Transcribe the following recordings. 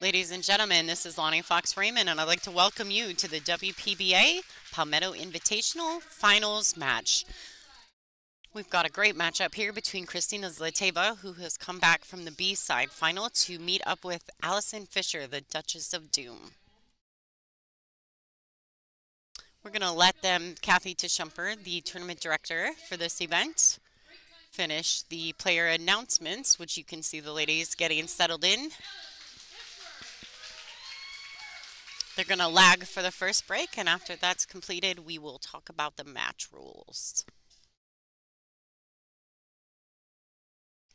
Ladies and gentlemen, this is Lonnie Fox Raymond, and I'd like to welcome you to the WPBA Palmetto Invitational Finals match. We've got a great matchup here between Kristina Zlateva, who has come back from the B-side final, to meet up with Allison Fisher, the Duchess of Doom. We're going to let them, Kathy Tishumper, the tournament director for this event, finish the player announcements, which you can see the ladies getting settled in. They're going to lag for the first break, and after that's completed, we will talk about the match rules.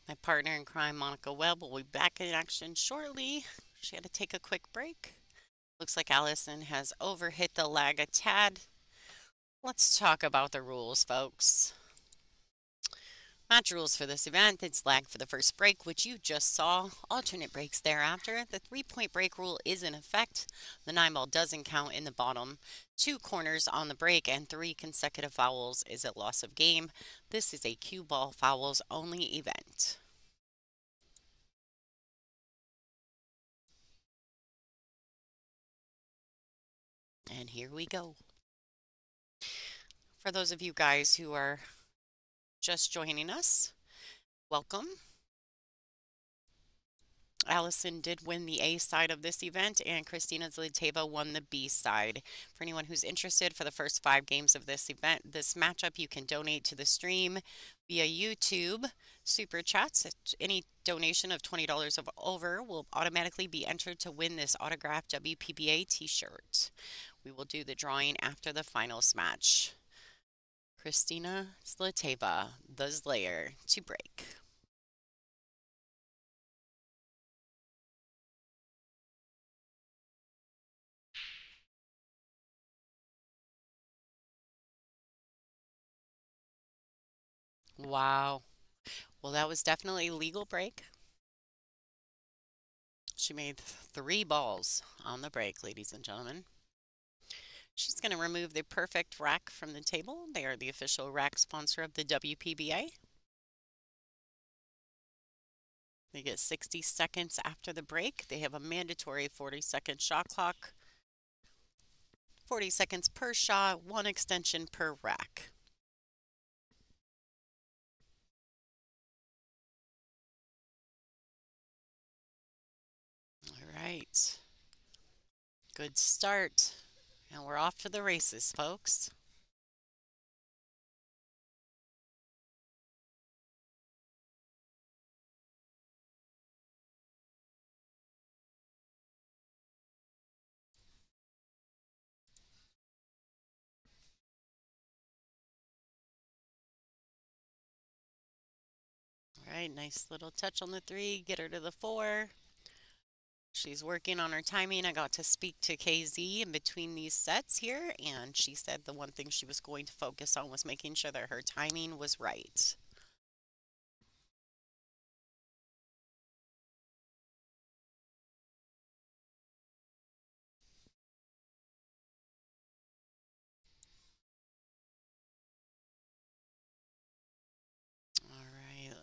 My partner in crime, Monica Webb, will be back in action shortly. She had to take a quick break. Looks like Allison has overhit the lag a tad. Let's talk about the rules, folks. Match rules for this event: it's lag for the first break, which you just saw. Alternate breaks thereafter. The 3-point break rule is in effect. The 9-ball doesn't count in the bottom. 2 corners on the break and 3 consecutive fouls is a loss of game. This is a cue ball fouls only event. And here we go. For those of you guys who are just joining us, welcome. Allison did win the A side of this event, and Kristina Zlateva won the B side. For anyone who's interested, for the first 5 games of this event, this matchup, you can donate to the stream via YouTube Super Chats. Any donation of $20 or over will automatically be entered to win this autographed WPBA t-shirt. We will do the drawing after the finals match. Kristina Zlateva, the Slayer, to break. Wow. Well, that was definitely a legal break. She made 3 balls on the break, ladies and gentlemen. She's going to remove the perfect rack from the table. They are the official rack sponsor of the WPBA. They get 60 seconds after the break. They have a mandatory 40-second shot clock. 40 seconds per shot, 1 extension per rack. All right. Good start. And we're off to the races, folks. All right, nice little touch on the 3, get her to the 4. She's working on her timing. I got to speak to KZ in between these sets here, and she said the one thing she was going to focus on was making sure that her timing was right. All right.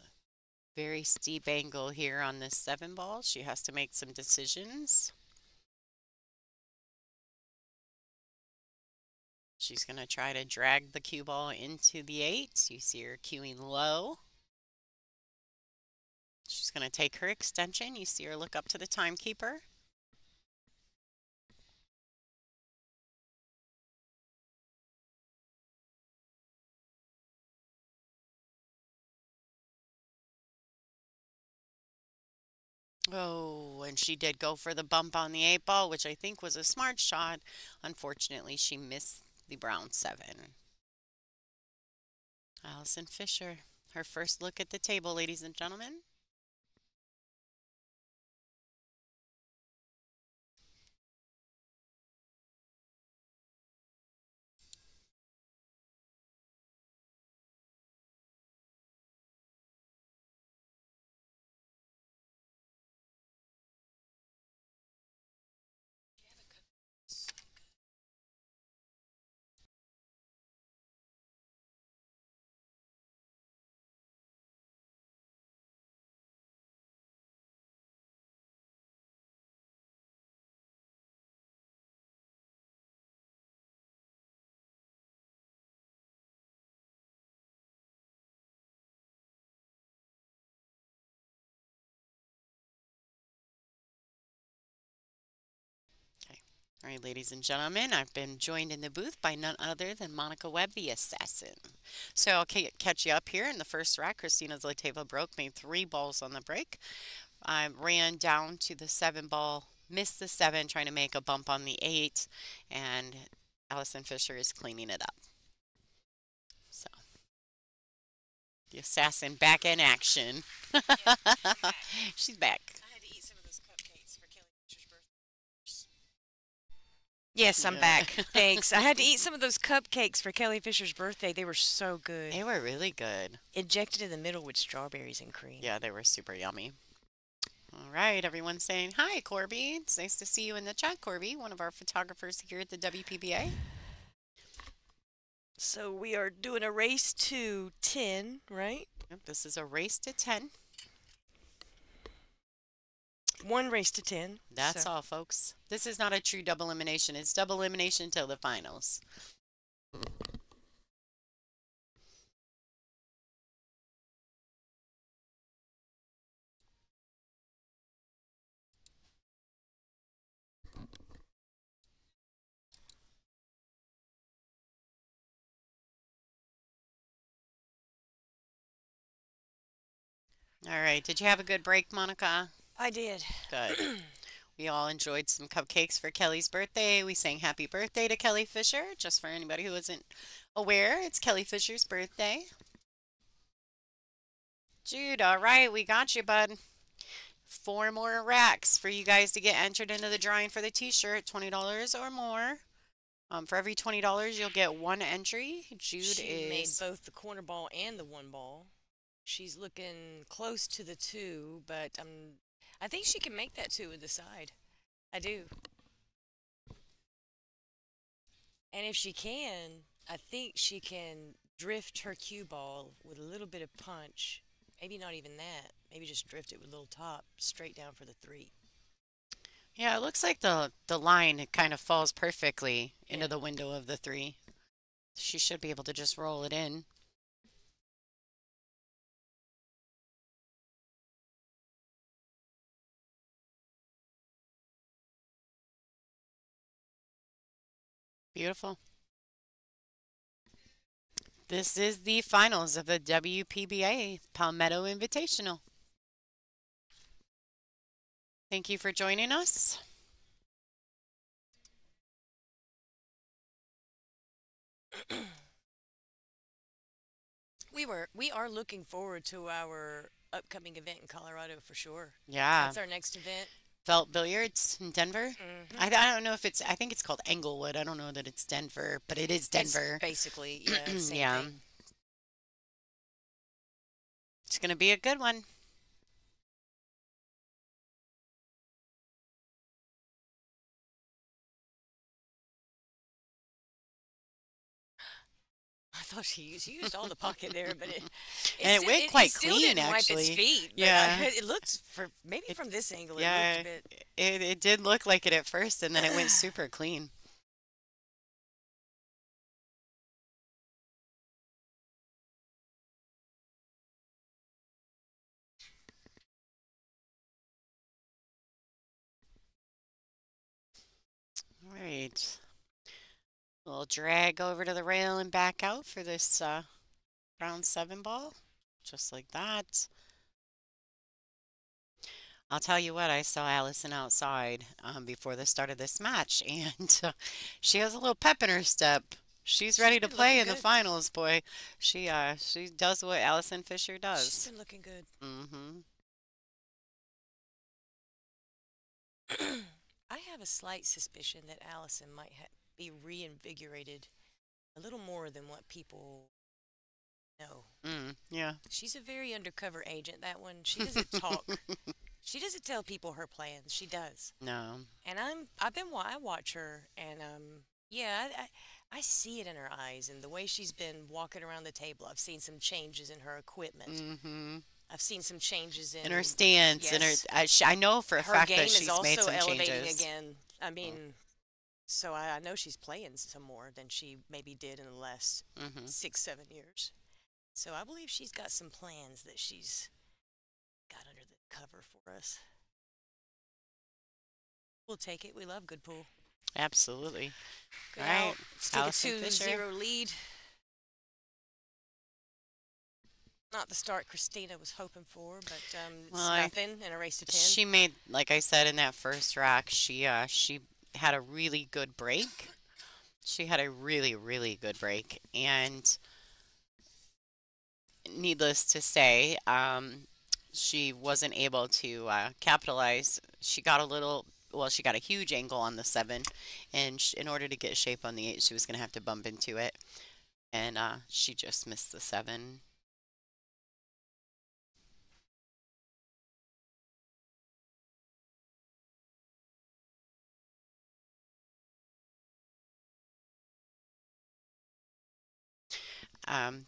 Very steep angle here on this 7 ball. She has to make some decisions. She's going to try to drag the cue ball into the 8. You see her cueing low. She's going to take her extension. You see her look up to the timekeeper. Oh, and she did go for the bump on the 8 ball, which I think was a smart shot. Unfortunately, she missed the brown 7. Allison Fisher, her first look at the table, ladies and gentlemen. All right, ladies and gentlemen, I've been joined in the booth by none other than Monica Webb, the assassin. So I'll catch you up here. In the first rack, Kristina Zlateva broke, made 3 balls on the break. I ran down to the 7 ball, missed the 7, trying to make a bump on the 8, and Allison Fisher is cleaning it up. So the assassin back in action. Yeah, She's back. I had to eat some of those cupcakes for Kelly Fisher's birthday. Yes, I'm back. Thanks. I had to eat some of those cupcakes for Kelly Fisher's birthday. They were so good. They were really good. Injected in the middle with strawberries and cream. Yeah, they were super yummy. All right, everyone's saying hi, Corby. It's nice to see you in the chat, Corby, one of our photographers here at the WPBA. So we are doing a race to 10, right? Yep, this is a race to 10. One race to 10. That's all, folks. This is not a true double elimination. It's double elimination till the finals. All right. Did you have a good break, Monica? I did. Good. We all enjoyed some cupcakes for Kelly's birthday. We sang happy birthday to Kelly Fisher. Just for anybody who isn't aware, it's Kelly Fisher's birthday. Jude, all right. We got you, bud. 4 more racks for you guys to get entered into the drawing for the t-shirt. $20 or more. For every $20, you'll get 1 entry. She made both the corner ball and the 1 ball. She's looking close to the 2, but I think she can make that 2 with the side. I do. And if she can, I think she can drift her cue ball with a little bit of punch. Maybe not even that. Maybe just drift it with a little top straight down for the 3. Yeah, it looks like the line kind of falls perfectly into the window of the 3. She should be able to just roll it in. Beautiful. This is the finals of the WPBA Palmetto Invitational. Thank you for joining us. We are looking forward to our upcoming event in Colorado for sure. Yeah. That's our next event. Felt Billiards in Denver. I don't know if it's, I think it's called Englewood. I don't know that it's Denver, but it is Denver. It's basically, yeah. Same yeah. thing. It's going to be a good one. I thought she used all the pocket there, but it went quite clean, actually. actually. Wipe its feet, yeah, it looked maybe from this angle. Yeah, it did look like it at first, and then it went super clean. All right. We'll drag over to the rail and back out for this round 7 ball, just like that. I'll tell you what, I saw Allison outside before the start of this match, and she has a little pep in her step. She's ready to play in the finals, boy. She does what Allison Fisher does. She's been looking good. Mm-hmm. I have a slight suspicion that Allison might be reinvigorated a little more than what people know. Yeah. She's a very undercover agent, that one. She doesn't talk. She doesn't tell people her plans. She does. No. And I watch her, and yeah, I see it in her eyes and the way she's been walking around the table. I've seen some changes in her equipment. Mm-hmm. I've seen some changes in her stance, yes. I know for a fact that she's made some changes. Her game is also elevating again. I mean, so I know she's playing some more than she maybe did in the last 6-7 years. So I believe she's got some plans that she's got under the cover for us. We'll take it. We love good pool. Absolutely. Good All right, out. Let's take a Allison Fisher. 2-0 lead. Not the start Kristina was hoping for, but Well, it's nothing in a race to 10. she made, like I said in that first rack, she had a really good break. She had a really, really good break, and needless to say, she wasn't able to capitalize. She got a little, well, she got a huge angle on the seven, and in order to get shape on the eight, she was going to have to bump into it, and she just missed the seven.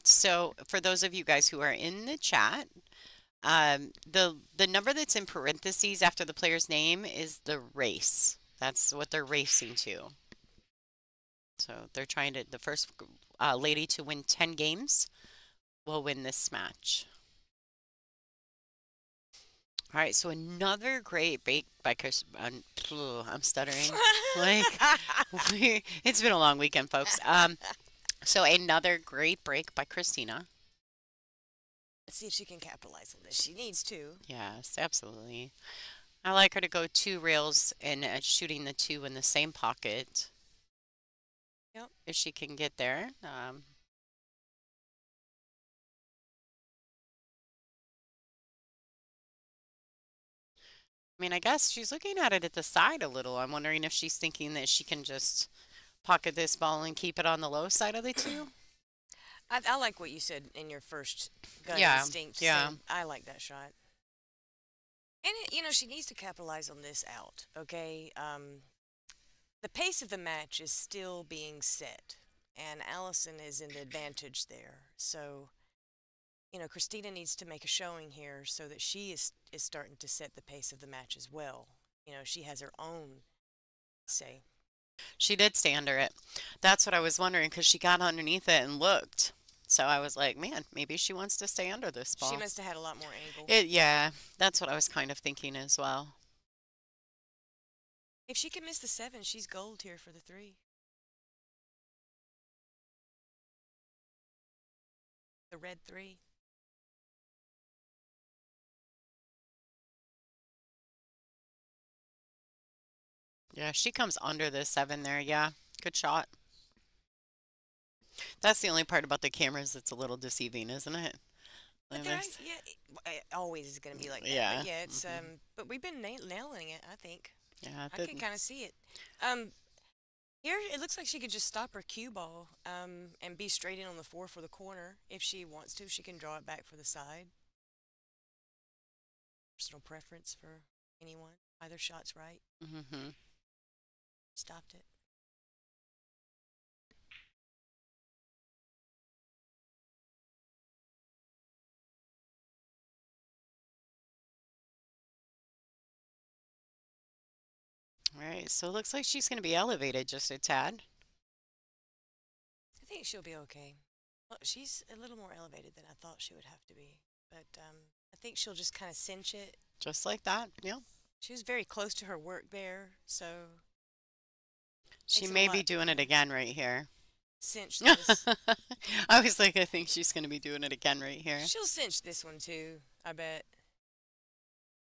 So for those of you guys who are in the chat, the number that's in parentheses after the player's name is the race. That's what they're racing to. So they're trying to, the first lady to win 10 games will win this match. All right, so another great bake by Chris. I'm stuttering. Like, it's been a long weekend, folks. So another great break by Kristina. Let's see if she can capitalize on this. She needs to. Yes, absolutely. I like her to go two rails and shooting the two in the same pocket. Yep. If she can get there. I mean, I guess she's looking at it at the side a little. I'm wondering if she's thinking that she can just pocket this ball and keep it on the low side of the two. I like what you said in your first gut Yeah, instinct. yeah. I like that shot. And, she needs to capitalize on this out, okay? The pace of the match is still being set, and Allison is in the advantage there. So, Kristina needs to make a showing here so that she is starting to set the pace of the match as well. She has her own say. She did stay under it. That's what I was wondering because she got underneath it and looked. So I was like, man, maybe she wants to stay under this She ball. must have had a lot more angle. Yeah, that's what I was kind of thinking as well. If she can miss the 7, she's gold here for the 3. The red 3. Yeah, she comes under the 7 there. Yeah, good shot. That's the only part about the cameras that's a little deceiving, isn't it? But yeah, it always is going to be like that. Yeah. But yeah, it's but we've been nailing it. I think Yeah, I can kind of see it. Um, Here it looks like she could just stop her cue ball and be straight in on the 4 for the corner if she wants to. She can draw it back for the side. Personal preference for anyone. Either shot's right. Mm-hmm. Stopped it. All right, so it looks like she's going to be elevated just a tad. I think she'll be okay. Well, she's a little more elevated than I thought she would have to be. But I think she'll just kind of cinch it. Just like that, yeah. She was very close to her work there, so She makes it a may be lot doing it again right here. cinch this. I was like, I think she's going to be doing it again right here. She'll cinch this one too, I bet.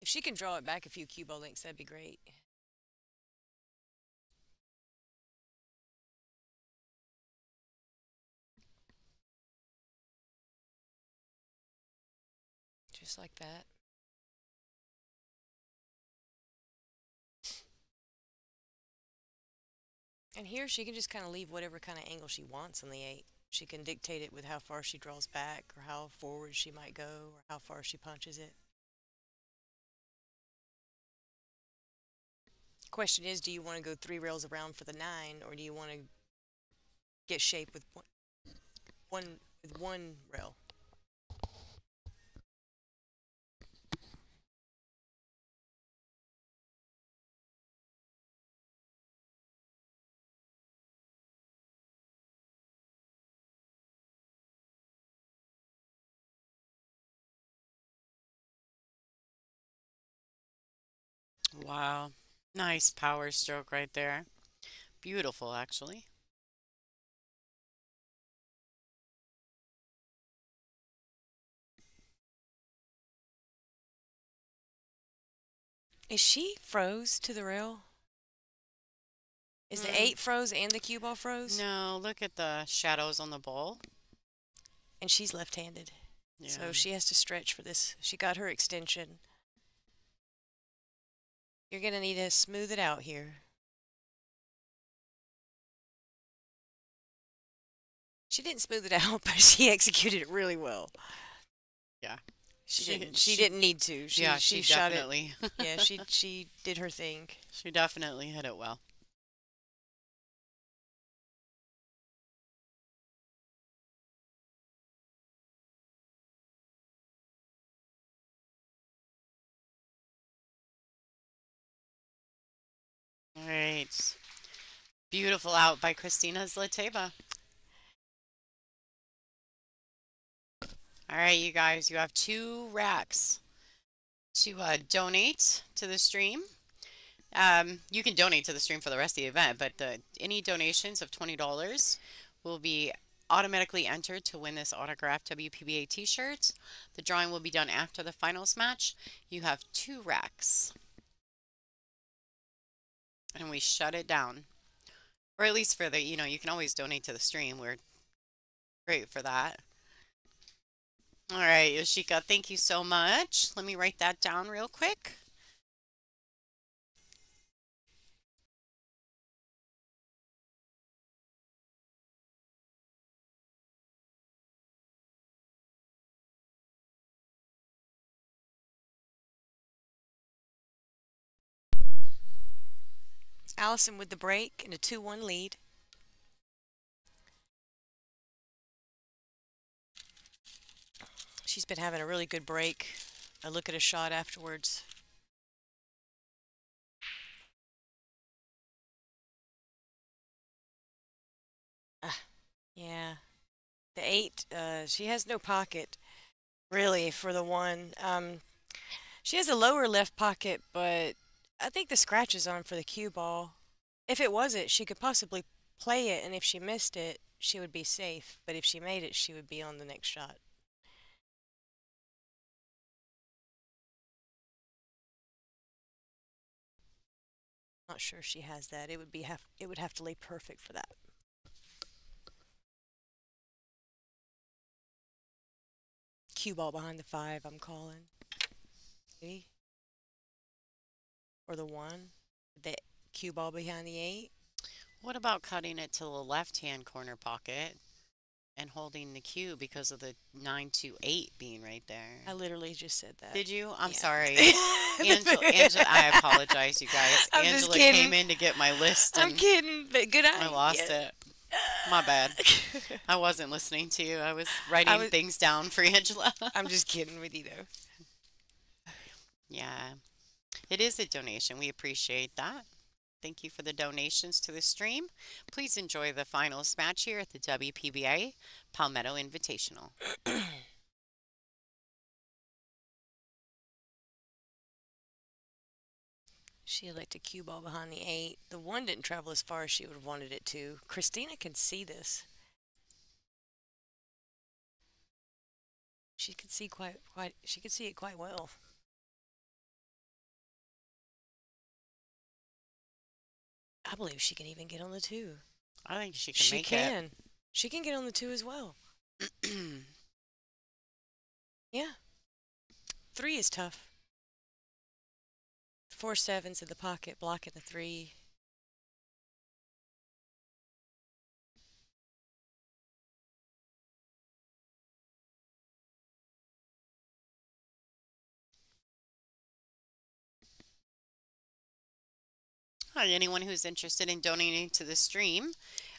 If she can draw it back a few cue ball links, that'd be great. Just like that. And here she can just kind of leave whatever kind of angle she wants on the 8. She can dictate it with how far she draws back or how forward she might go or how far she punches it. Question is, do you want to go 3 rails around for the 9 or do you want to get shape with one rail? Wow. Nice power stroke right there. Beautiful, actually. Is she froze to the rail? Is the Mm, 8 froze and the cue ball froze? no, look at the shadows on the ball. And she's left-handed. Yeah. So she has to stretch for this. She got her extension. You're going to need to smooth it out here. She didn't smooth it out, but she executed it really well. Yeah. She didn't need to. She shot definitely. it. Yeah, she did her thing. She definitely hit it well. All right. Beautiful out by Kristina Zlateva. All right, you guys, you have 2 racks to donate to the stream. You can donate to the stream for the rest of the event, but any donations of $20 will be automatically entered to win this autographed WPBA t-shirt. The drawing will be done after the finals match. You have 2 racks. And we shut it down. Or at least for the, you can always donate to the stream. We're great for that. All right, Yoshika, thank you so much. Let me write that down real quick. Allison with the break and a 2-1 lead. She's been having a really good break. I look at a shot afterwards. Yeah. The 8, she has no pocket, really, for the 1. She has a lower left pocket, but I think the scratch is on for the cue ball. If it wasn't, she could possibly play it, and if she missed it, she would be safe. But if she made it, she would be on the next shot. Not sure she has that. It would have to lay perfect for that. Cue ball behind the 5, I'm calling. See? Or the 1. The cue ball behind the 8. What about cutting it to the left-hand corner pocket and holding the cue because of the 9-2-8 being right there? I literally just said that. Did you? I'm Yeah. sorry. Angela, I apologize, you guys. I'm just Angela kidding. came in to get my list I'm and kidding, but good eye. I lost it. My bad. I wasn't listening to you. I was writing things down for Angela. I'm just kidding with you, though. Yeah. It is a donation. We appreciate that. Thank you for the donations to the stream. Please enjoy the finals match here at the WPBA Palmetto Invitational. She elected cue ball behind the 8. The 1 didn't travel as far as she would have wanted it to. Kristina can see this. She could see she could see it quite well. I believe she can even get on the 2. I think she can make it. She can get on the 2 as well. Yeah. 3 is tough. 4 7s in the pocket, blocking the 3. Hi, anyone who's interested in donating to the stream,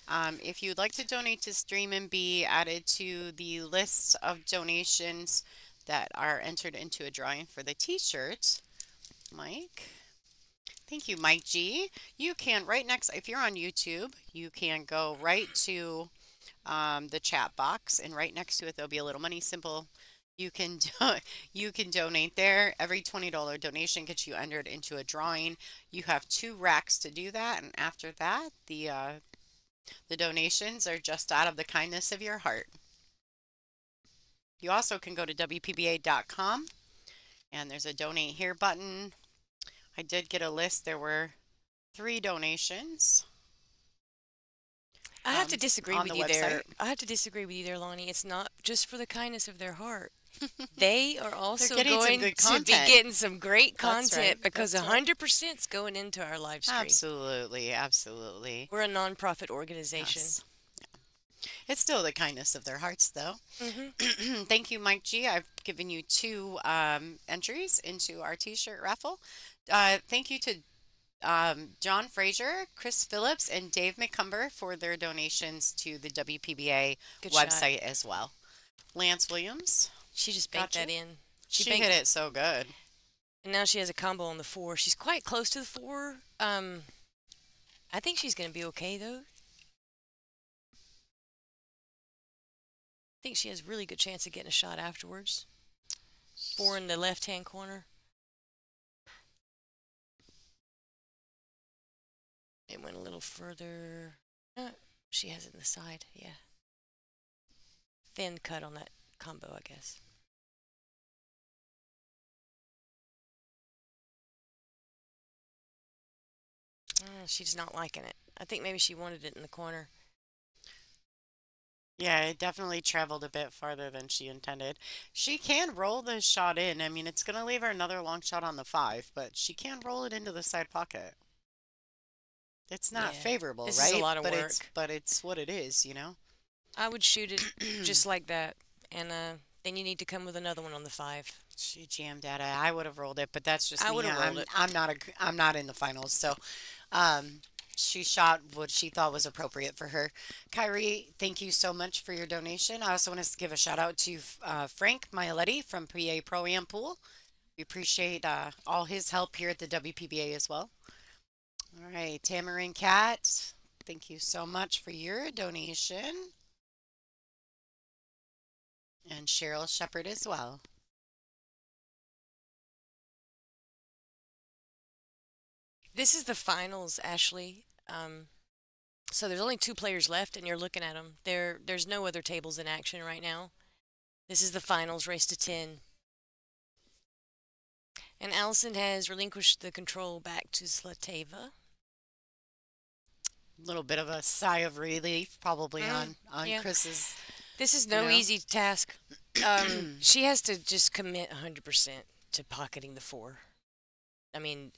if you'd like to donate to stream and be added to the list of donations that are entered into a drawing for the t-shirt, Mike. Thank you, Mike G. You can, right next, if you're on YouTube, you can go right to the chat box, and right next to it, there'll be a little money symbol. You can you can donate there. Every $20 donation gets you entered into a drawing. You have 2 racks to do that, and after that, the donations are just out of the kindness of your heart. You also can go to WPBA.com and there's a donate here button. I did get a list. There were 3 donations I have to disagree on with the you there. website. I have to disagree with you there, Lonnie. It's not just for the kindness of their heart. They are They're also getting some going good to be content. getting some great That's right. content because That's right. 100% is going into our live stream. Absolutely. Absolutely. We're a nonprofit organization. Yes. It's still the kindness of their hearts, though. Hmm. Thank you, Mike G. I've given you 2 entries into our t-shirt raffle. Thank you to John Fraser, Chris Phillips, and Dave McCumber for their donations to the WPBA Good shot. website as well. Lance Williams, She just banked gotcha. that in. She banked, hit it so good. and now she has a combo on the 4. She's quite close to the 4. I think she's going to be okay though. I think she has a really good chance of getting a shot afterwards. 4 in the left-hand corner. It went a little further. She has it in the side, yeah. Thin cut on that combo, I guess. She's not liking it. I think maybe she wanted it in the corner. Yeah, it definitely traveled a bit farther than she intended. She can roll this shot in. I mean, it's going to leave her another long shot on the 5, but she can roll it into the side pocket. It's not Yeah. favorable, This right? is a lot of but work. it's what it is, you know? I would shoot it just like that, and then you need to come with another one on the 5. She jammed at it. I would have rolled it, but that's just I me. would have rolled it. I'm not in the finals, so she shot what she thought was appropriate for her. Kyrie, thank you so much for your donation. I also want to give a shout out to Frank Mialetti from PA Pro Am Pool. We appreciate all his help here at the WPBA as well. All right, Tamarin Cat, thank you so much for your donation. And Cheryl Shepard as well. This is the finals, Ashley. So there's only 2 players left, and you're looking at them. There's no other tables in action right now. This is the finals, race to 10. And Allison has relinquished the control back to Zlateva. A little bit of a sigh of relief, probably on yeah. Chris's. This is no easy task. She has to just commit 100% to pocketing the 4. I mean,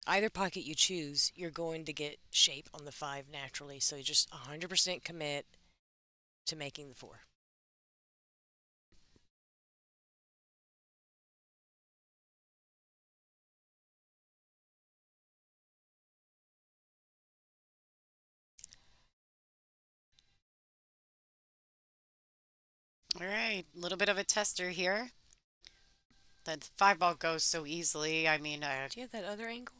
either pocket you choose, you're going to get shape on the 5 naturally. So you just 100% commit to making the 4. All right, a little bit of a tester here. The 5 ball goes so easily. I mean, do you have that other angle?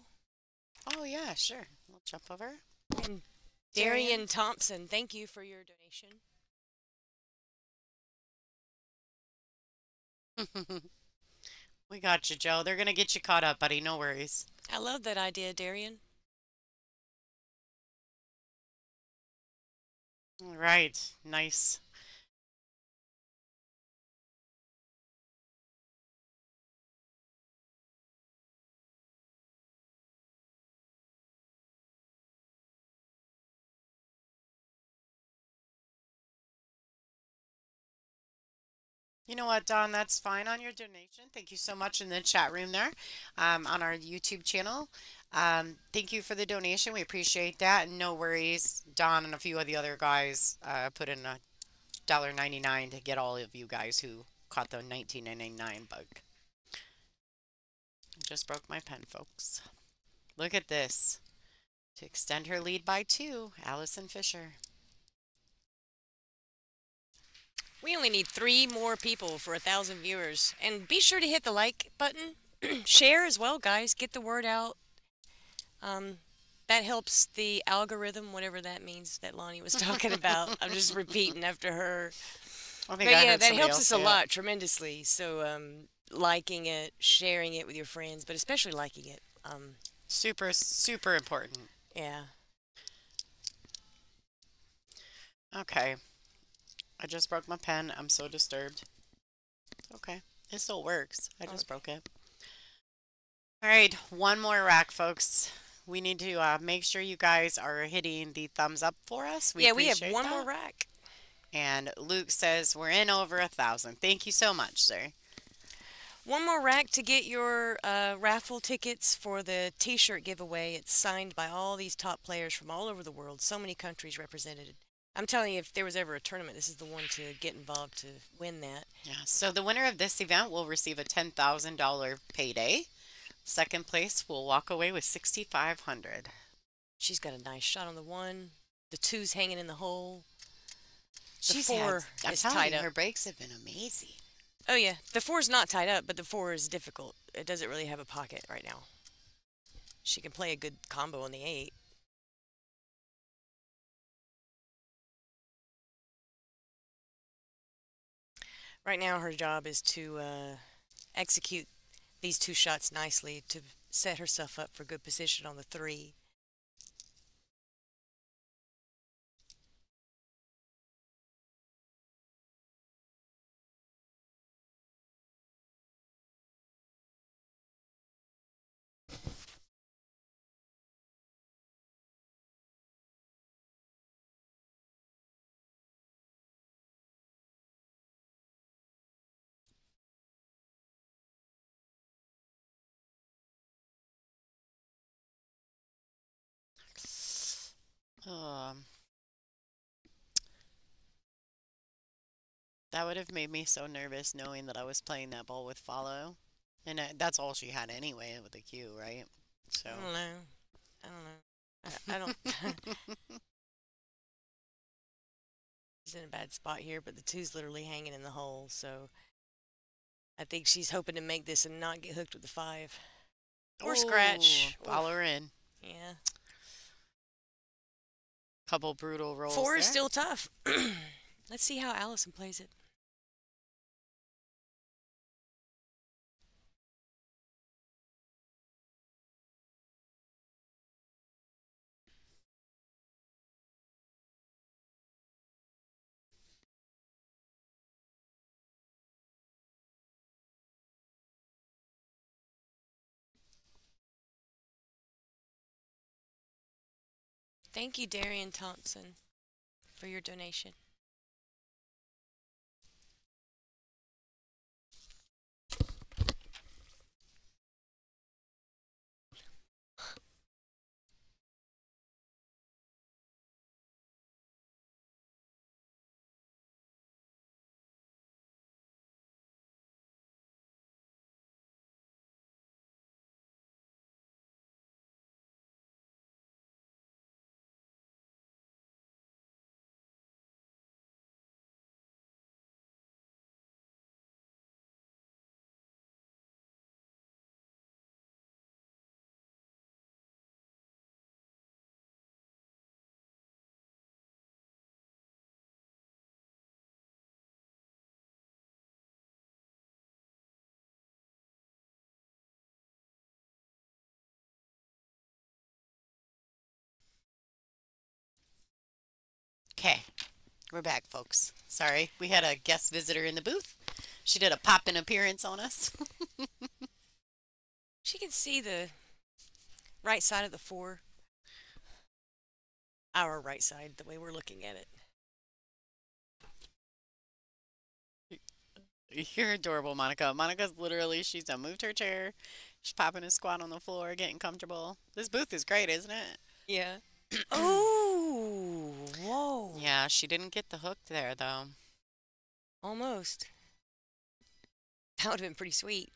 oh yeah, sure. We'll jump over. And Darian Thompson, thank you for your donation. We got you, Joe. They're gonna get you caught up, buddy. No worries. I love that idea, Darian. All right, nice. You know what, Don? That's fine on your donation. Thank you so much in the chat room there on our YouTube channel. Thank you for the donation. We appreciate that. And no worries. Don and a few of the other guys put in a $1.99 to get all of you guys who caught the 19.99 bug. Just broke my pen, folks. Look at this. To extend her lead by 2, Allison Fisher. We only need 3 more people for 1,000 viewers. And be sure to hit the like button. Share as well, guys. Get the word out. That helps the algorithm, whatever that means that Lonnie was talking about. I'm just repeating after her. I think But I yeah, heard that somebody helps else us a say it. lot tremendously. So liking it, sharing it with your friends, but especially liking it. Super, super important. Yeah. Okay. I just broke my pen. I'm so disturbed. Okay. It still works. I just Okay. broke it. All right. One more rack, folks. We need to make sure you guys are hitting the thumbs up for us. We Yeah, we have appreciate one more that. rack. And Luke says we're in over 1,000. Thank you so much, sir. One more rack to get your raffle tickets for the T-shirt giveaway. It's signed by all these top players from all over the world. So many countries represented. I'm telling you, if there was ever a tournament, this is the one to get involved to win that. Yeah. So the winner of this event will receive a $10,000 payday. Second place will walk away with 6,500. She's got a nice shot on the one. The two's hanging in the hole. The She's had, four I'm is telling tied you, up. her breaks have been amazing. Oh yeah, the four's not tied up, but the four is difficult. It doesn't really have a pocket right now. She can play a good combo on the eight. Right now, her job is to execute these two shots nicely to set herself up for good position on the three. Um, that would have made me so nervous knowing that I was playing that ball with follow. And that's all she had anyway with the cue, right? So. I don't know. I don't know. I don't. She's in a bad spot here, but the two's literally hanging in the hole. So I think she's hoping to make this and not get hooked with the five or Oh, scratch. follow Oof. her in. Yeah. Couple brutal rolls Four is there. still tough. Let's see how Allison plays it. Thank you, Darian Thompson, for your donation. Okay, we're back, folks. Sorry, we had a guest visitor in the booth. She did a pop-in appearance on us. She can see the right side of the four. Our right side, the way we're looking at it. You're adorable, Monica. Monica's literally, she's done moved her chair. She's popping a squat on the floor, getting comfortable. This booth is great, isn't it? Yeah. Oh, whoa. Yeah, she didn't get the hook there, though. Almost. That would have been pretty sweet.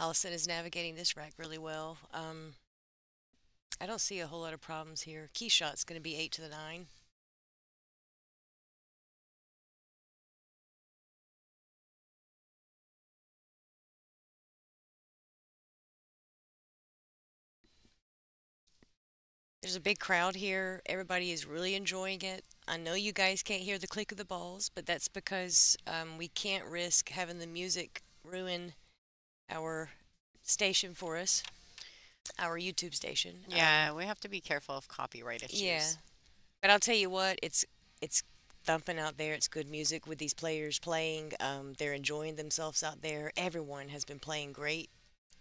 Allison is navigating this rack really well. I don't see a whole lot of problems here. Key shot's going to be 8 to the 9. There's a big crowd here. Everybody is really enjoying it. I know you guys can't hear the click of the balls, but that's because we can't risk having the music ruin our station for us, our YouTube station. Yeah, we have to be careful of copyright Yeah, issues. but I'll tell you what, it's thumping out there. It's good music with these players playing. They're enjoying themselves out there. Everyone has been playing great.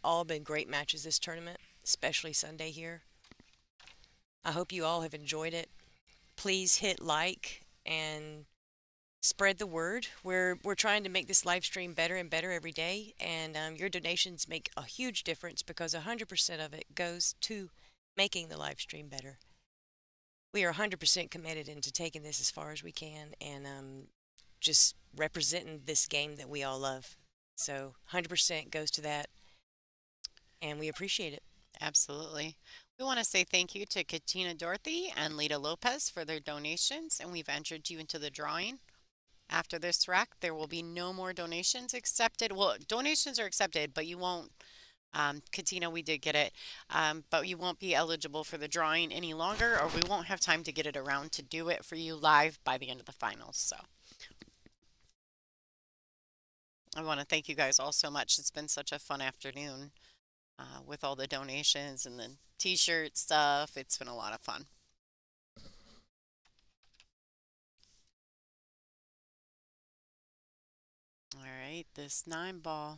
All been great matches this tournament, especially Sunday here. I hope you all have enjoyed it. Please hit like and spread the word. We're trying to make this live stream better and better every day, and your donations make a huge difference because 100% of it goes to making the live stream better. We are 100% committed into taking this as far as we can and just representing this game that we all love. So 100% goes to that, and we appreciate it. Absolutely. We want to say thank you to Katina Dorothy and Lita Lopez for their donations, and we've entered you into the drawing. After this rack, there will be no more donations accepted. Well, donations are accepted, but you won't, Katina, we did get it, but you won't be eligible for the drawing any longer, or we won't have time to get it around to do it for you live by the end of the finals. So I want to thank you guys all so much. It's been such a fun afternoon with all the donations and the t-shirt stuff. It's been a lot of fun. All right, this 9 ball.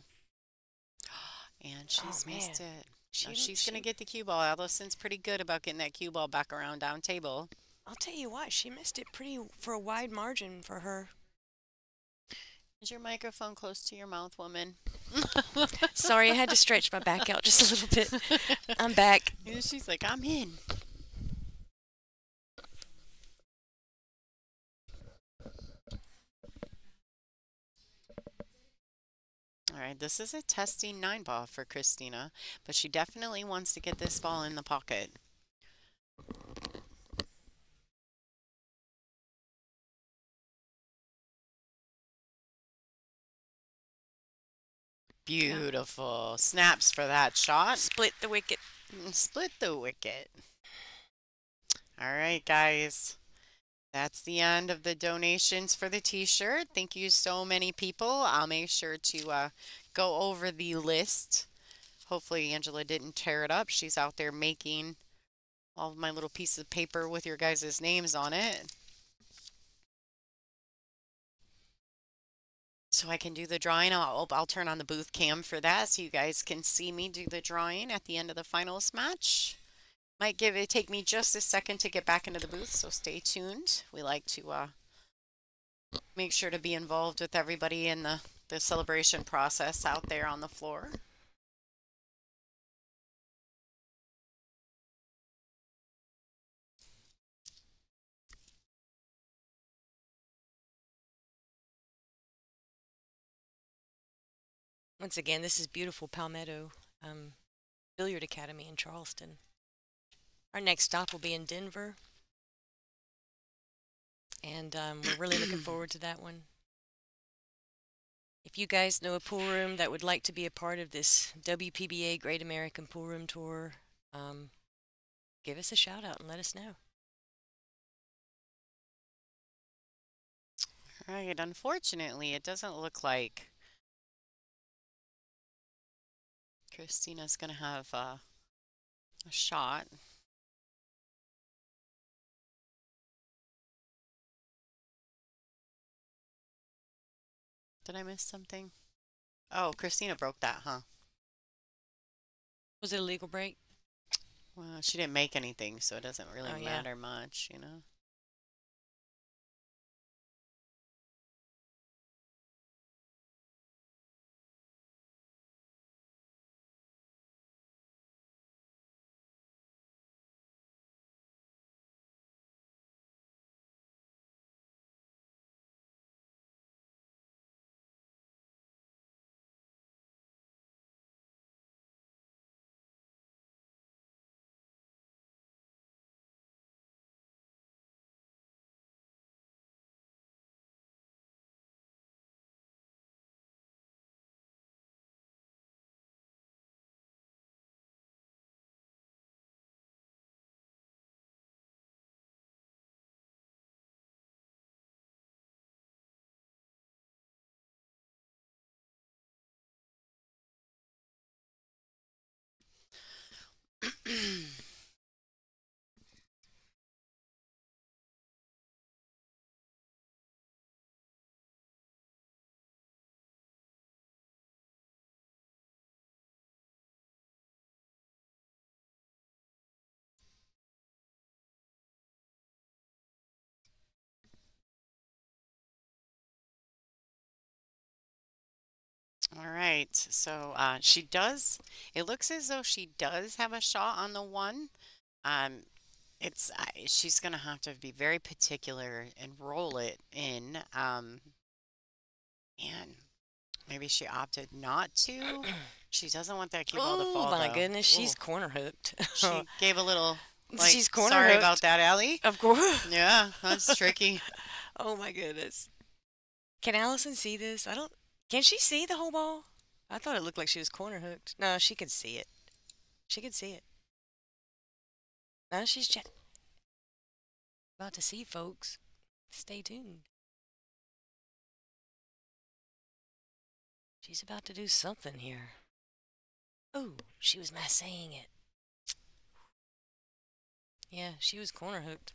And she's missed it. So she's going to get the cue ball. Allison's pretty good about getting that cue ball back around down table. I'll tell you what, she missed it pretty for a wide margin for her. Is your microphone close to your mouth, woman? Sorry, I had to stretch my back out just a little bit. I'm back. And she's like, I'm in. All right, this is a testing 9 ball for Kristina, but she definitely wants to get this ball in the pocket. Beautiful. Snaps for that shot. Split the wicket. Split the wicket. All right, guys. That's the end of the donations for the t-shirt. Thank you so many people. I'll make sure to go over the list. Hopefully Angela didn't tear it up. She's out there making all of my little pieces of paper with your guys' names on it. So I can do the drawing. I'll turn on the booth cam for that so you guys can see me do the drawing at the end of the finals match. Might take me just a second to get back into the booth, so stay tuned. We like to make sure to be involved with everybody in the celebration process out there on the floor. Once again, this is beautiful Palmetto Billiard Academy in Charleston. Our next stop will be in Denver, and we're really looking forward to that one. If you guys know a pool room that would like to be a part of this WPBA Great American Pool Room Tour, give us a shout out and let us know. All right, unfortunately, it doesn't look like Kristina's going to have a shot. Did I miss something? Oh, Kristina broke that, huh? Was it a legal break? Well, she didn't make anything, so it doesn't really Oh, matter much, you know? All right. So she does, it looks as though she does have a shot on the one. Um, she's gonna have to be very particular and roll it in. And maybe she opted not to. She doesn't want that cue ball to Oh fall my though. goodness, Ooh. she's corner hooked. She gave a little like, She's corner sorry about hooked. that, Allie. Of course. Yeah, that's tricky. Oh my goodness. Can Allison see this? I don't. Can she see the whole ball? I thought it looked like she was corner hooked. No, she could see it. She could see it. No, she's about to see, folks. Stay tuned. She's about to do something here. Oh, she was saying it. Yeah, she was corner hooked.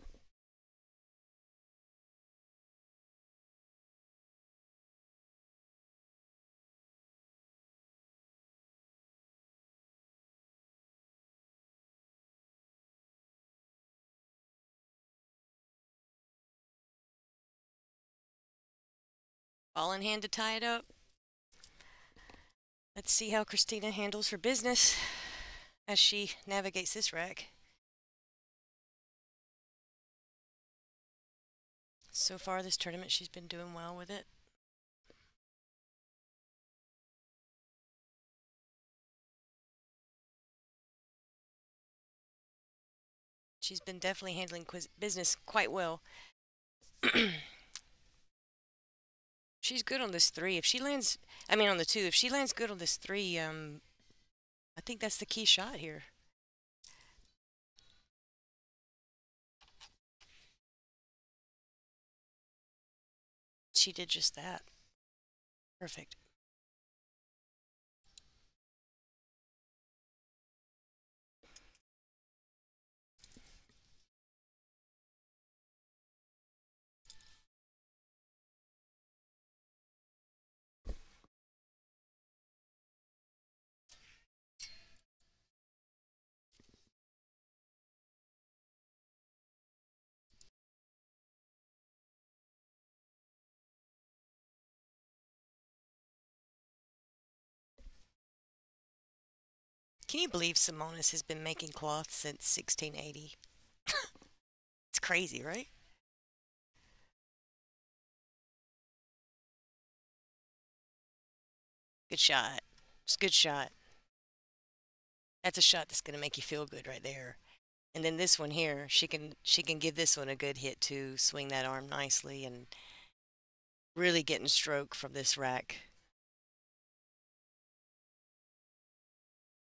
Ball in hand to tie it up. Let's see how Kristina handles her business as she navigates this rack. So far this tournament, she's been doing well with it. She's been definitely handling business quite well. She's good on this three. If she lands, I mean on the two, if she lands good on this three, I think that's the key shot here. She did just that. Perfect. Can you believe Simonis has been making cloth since 1680? It's crazy, right? Good shot. It's a good shot. That's a shot that's going to make you feel good right there. And then this one here, she can give this one a good hit too. Swing that arm nicely and really getting stroke from this rack.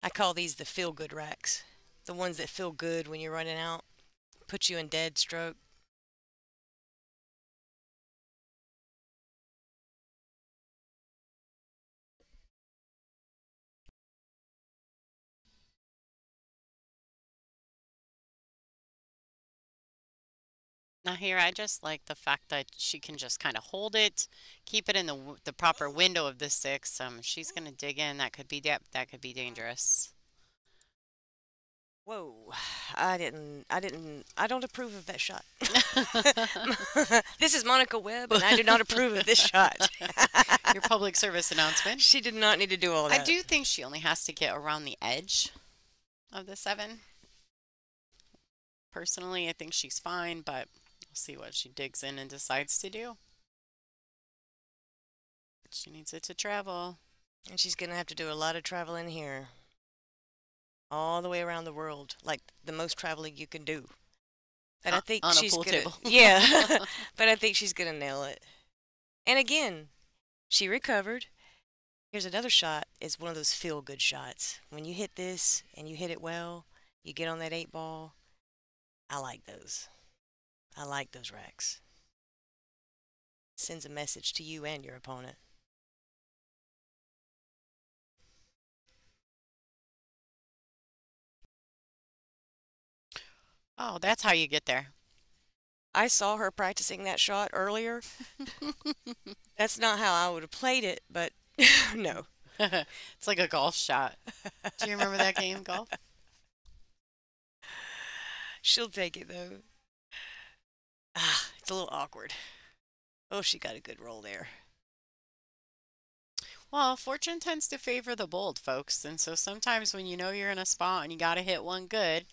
I call these the feel good racks. The ones that feel good when you're running out, put you in dead stroke. Now here, I just like the fact that she can just kind of hold it, keep it in the proper window of the six. She's gonna dig in. That could be depth. That could be dangerous. Whoa, I don't approve of that shot. This is Monica Webb, and I do not approve of this shot. Your public service announcement. She did not need to do all that. I do think she only has to get around the edge of the seven. Personally, I think she's fine, but we'll see what she digs in and decides to do. She needs it to travel. And she's going to have to do a lot of traveling here. All the way around the world, like the most traveling you can do. But I think on she's a pool gonna, table. yeah. But I think she's gonna nail it. And again, she recovered. Here's another shot. It's one of those feel-good shots. When you hit this and you hit it well, you get on that 8 ball. I like those. I like those racks. Sends a message to you and your opponent. Oh, that's how you get there. I saw her practicing that shot earlier. That's not how I would have played it, but no. It's like a golf shot. Do you remember that game, golf? She'll take it though. Ah, it's a little awkward. Oh, she got a good roll there. Well, fortune tends to favor the bold, folks. And so sometimes when you know you're in a spot and you got to hit one good,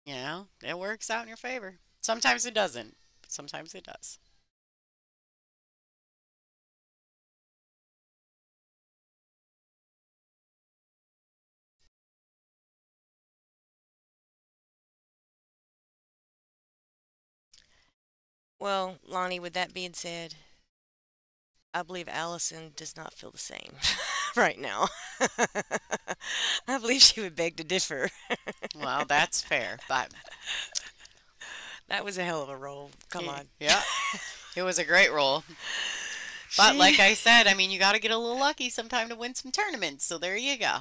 it works out in your favor. Sometimes it doesn't, but sometimes it does. Well, Lonnie, with that being said, I believe Allison does not feel the same right now. I believe she would beg to differ. Well, that's fair, but That was a hell of a roll. Come on. yeah, it was a great roll. But She like I said, I mean, you got to get a little lucky sometime to win some tournaments. So there you go.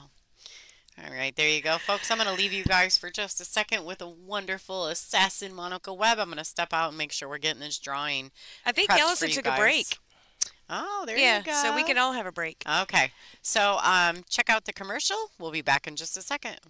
All right, there you go, folks. I'm going to leave you guys for just a second with a wonderful assassin Monica Webb. I'm going to step out and make sure we're getting this drawing I think prepped for Allison you took a guys. break. Oh, there you Yeah, go. so we can all have a break. Okay, so check out the commercial. We'll be back in just a second.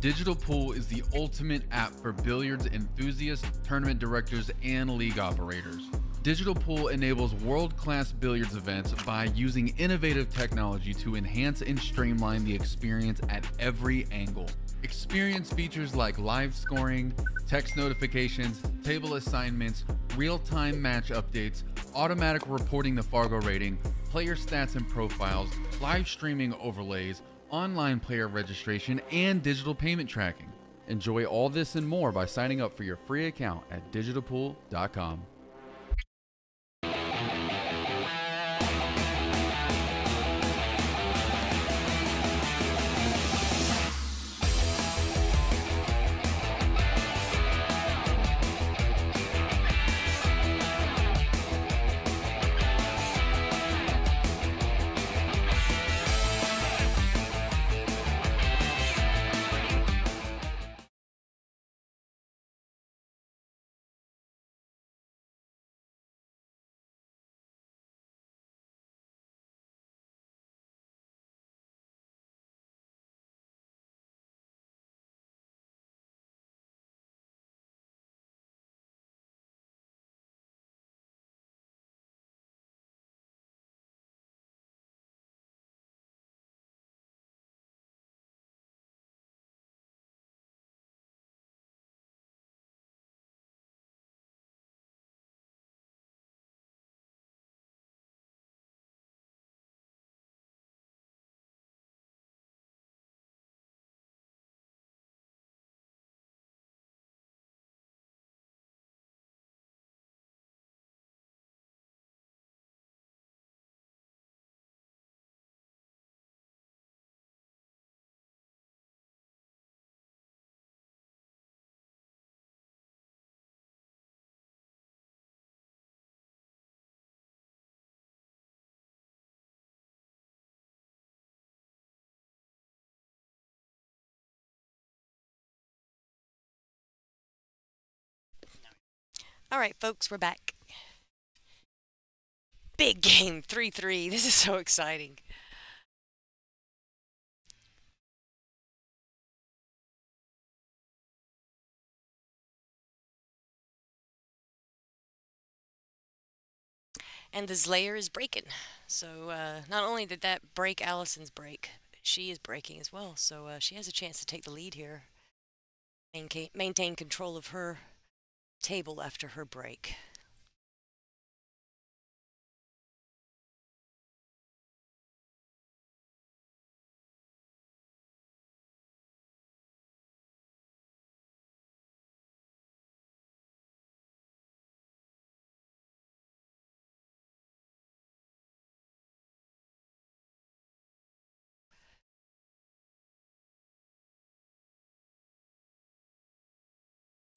Digital Pool is the ultimate app for billiards enthusiasts, tournament directors, and league operators. Digital Pool enables world-class billiards events by using innovative technology to enhance and streamline the experience at every angle. Experience features like live scoring, text notifications, table assignments, real-time match updates, automatic reporting the Fargo rating, player stats and profiles, live streaming overlays, online player registration, and digital payment tracking. Enjoy all this and more by signing up for your free account at digitalpool.com. All right, folks, we're back. Big game, 3-3. This is so exciting. And the Slayer is breaking. So not only did that break Allison's break, she is breaking as well. So she has a chance to take the lead here. Maintain control of her table after her break.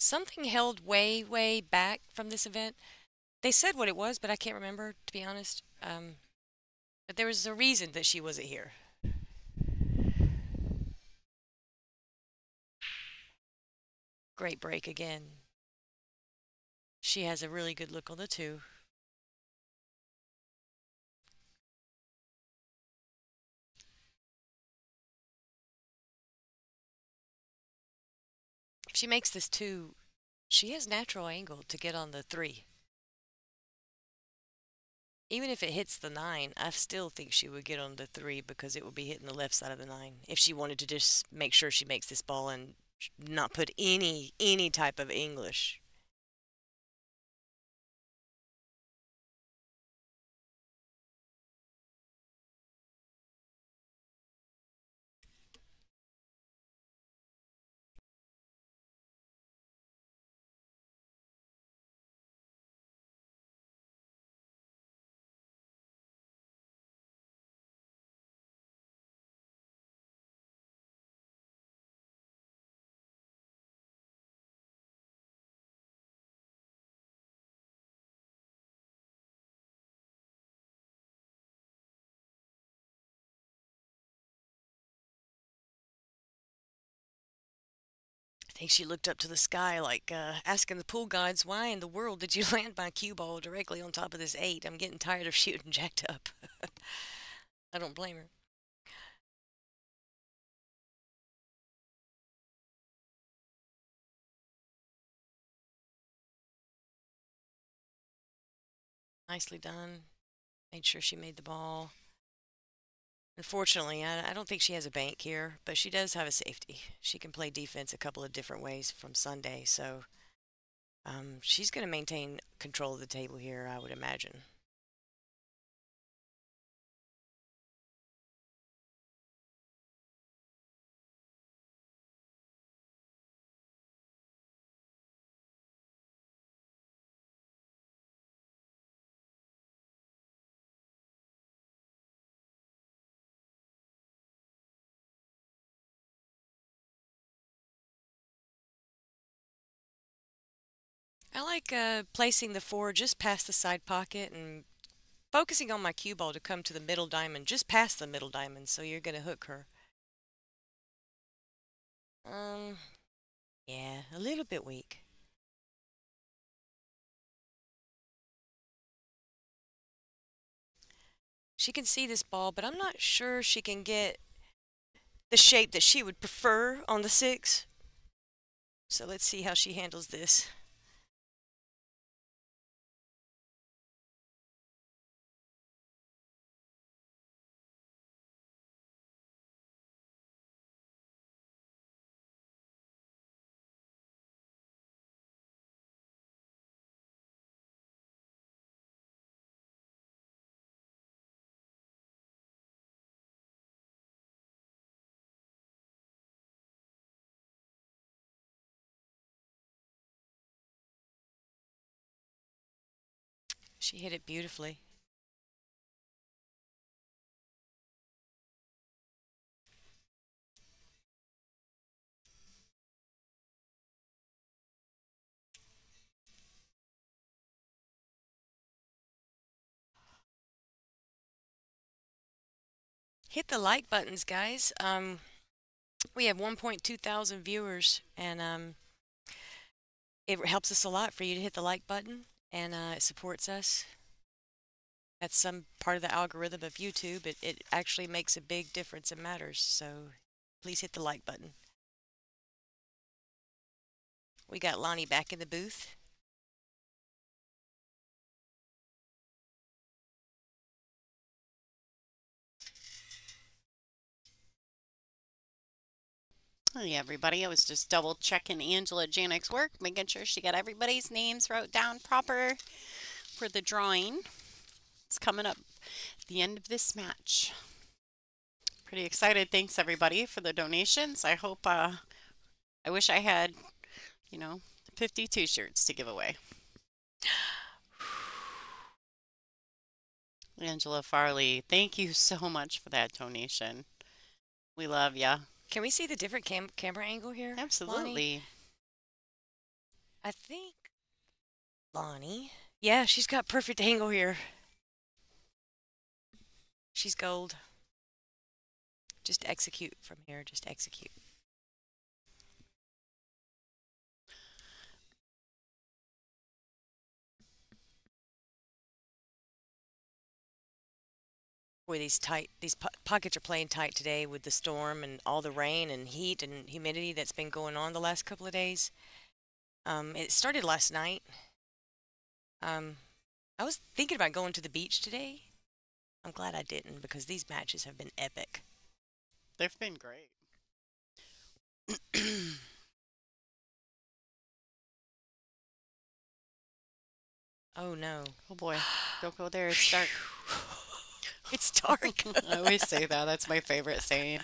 Something held way, way back from this event. They said what it was, but I can't remember, to be honest. But there was a reason that she wasn't here. Great break again. She has a really good look on the two. If she makes this two, she has natural angle to get on the three. Even if it hits the nine, I still think she would get on the three because it would be hitting the left side of the nine. If she wanted to just make sure she makes this ball and not put any type of English. I think she looked up to the sky like asking the pool gods, why in the world did you land my cue ball directly on top of this eight? I'm getting tired of shooting jacked up. I don't blame her. Nicely done. Made sure she made the ball. Unfortunately, I don't think she has a bank here, but she does have a safety. She can play defense a couple of different ways from Sunday, so she's going to maintain control of the table here, I would imagine. I like placing the four just past the side pocket and focusing on my cue ball to come to the middle diamond, just past the middle diamond, so you're going to hook her. Yeah, a little bit weak. She can see this ball, but I'm not sure she can get the shape that she would prefer on the six. So let's see how she handles this. She hit it beautifully. Hit the like buttons, guys. We have 1.2 thousand viewers, and it helps us a lot for you to hit the like button, and it supports us. That's some part of the algorithm of YouTube. It actually makes a big difference and matters, so please hit the like button. We got Lonnie back in the booth. Hey everybody, I was just double checking Angela Janik's work, making sure she got everybody's names wrote down proper for the drawing. It's coming up at the end of this match. Pretty excited. Thanks everybody for the donations. I hope, I wish I had, 50 t-shirts to give away. Angela Farley, thank you so much for that donation. We love ya. Can we see the different camera angle here? Absolutely. Lonnie? I think Lonnie. Yeah, she's got perfect angle here. She's gold. Just execute from here. Just execute. Boy, these pockets are playing tight today with the storm and all the rain and heat and humidity that's been going on the last couple of days. It started last night. I was thinking about going to the beach today. I'm glad I didn't because these matches have been epic. They've been great. Oh no. Oh boy. Don't go there. It's dark. It's dark. I always say that. That's my favorite saying.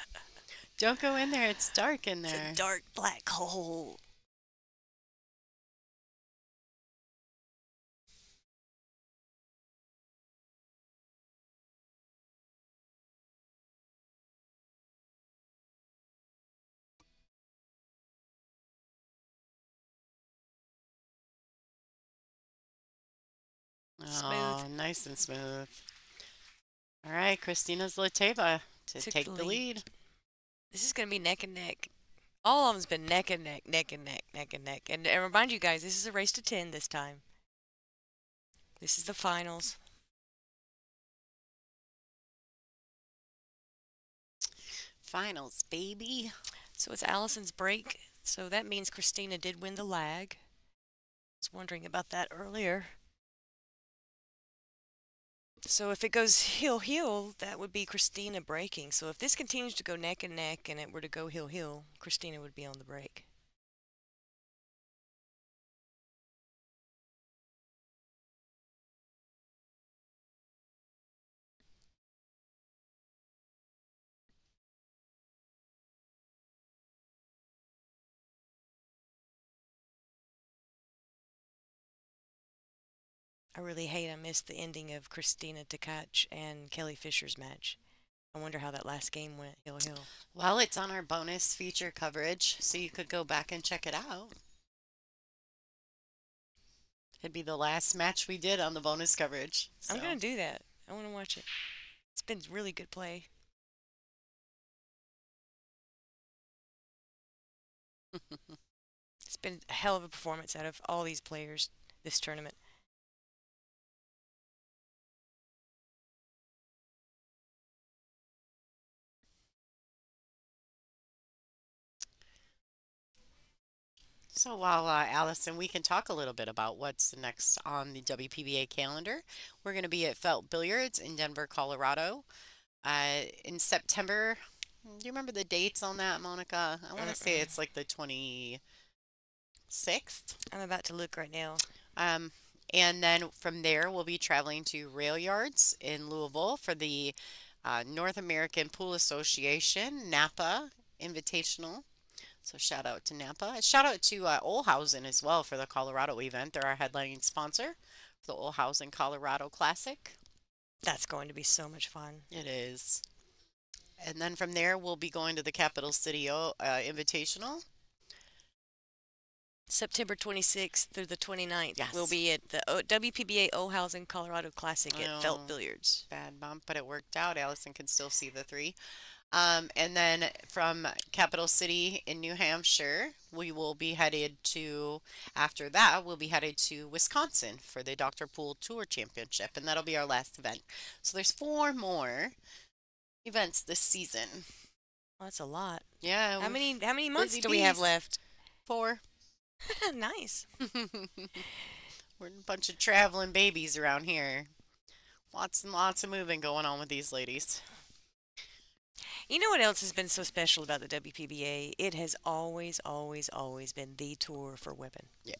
Don't go in there. It's dark in It's there. a dark black hole. Oh, Smooth. nice and smooth. All right, Kristina's Zlateva to Took take the the lead. This is going to be neck and neck. All of them's been neck and neck, neck and neck, neck and neck. And remind you guys, this is a race to 10 this time. This is the finals. Finals, baby. So it's Allison's break. So that means Kristina did win the lag. I was wondering about that earlier. So if it goes heel-heel, that would be Kristina breaking. So if this continues to go neck and neck and it were to go heel-heel, Kristina would be on the break. I really hate I missed the ending of Kristina Tkach and Kelly Fisher's match. I wonder how that last game went heel-heel. Well, it's on our bonus feature coverage, so you could go back and check it out. It'd be the last match we did on the bonus coverage. So. I'm going to do that. I want to watch it. It's been really good play. It's been a hell of a performance out of all these players this tournament. So while Allison, we can talk a little bit about what's next on the WPBA calendar. We're going to be at Felt Billiards in Denver, Colorado, in September. Do you remember the dates on that, Monica? I want to say it's like the 26th. I'm about to look right now. And then from there, we'll be traveling to Rail Yards in Louisville for the North American Pool Association Napa Invitational. So shout out to Napa. Shout out to Olhausen as well for the Colorado event. They're our headlining sponsor for the Olhausen Colorado Classic. That's going to be so much fun. It is. And then from there, we'll be going to the Capital City Invitational. September 26th through the 29th. Yes. We'll be at the WPBA Olhausen Colorado Classic at Felt Billiards. Bad bump, but it worked out. Allison can still see the three. And then from Capital City in New Hampshire, we will be headed to, after that, we'll be headed to Wisconsin for the Dr. Pool Tour Championship, and that'll be our last event. So there's 4 more events this season. Well, that's a lot. Yeah. How many months busy do we have bees. left? 4. Nice. We're a bunch of traveling babies around here. Lots and lots of moving going on with these ladies. You know what else has been so special about the WPBA? It has always, always, always been the tour for women. Yeah.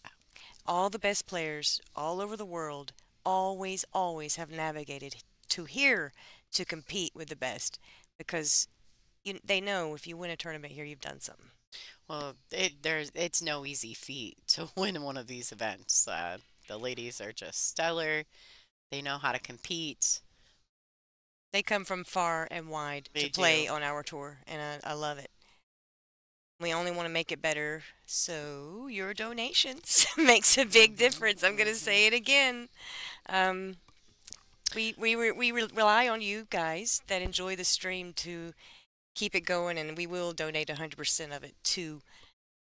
All the best players all over the world always, always have navigated to here to compete with the best because they know if you win a tournament here, you've done something. Well, it's no easy feat to win one of these events. The ladies are just stellar. They know how to compete. They come from far and wide They to play do. on our tour, and I love it. We only want to make it better, so your donations makes a big difference. I'm going to say it again. Um, we rely on you guys that enjoy the stream to keep it going, and we will donate 100% of it to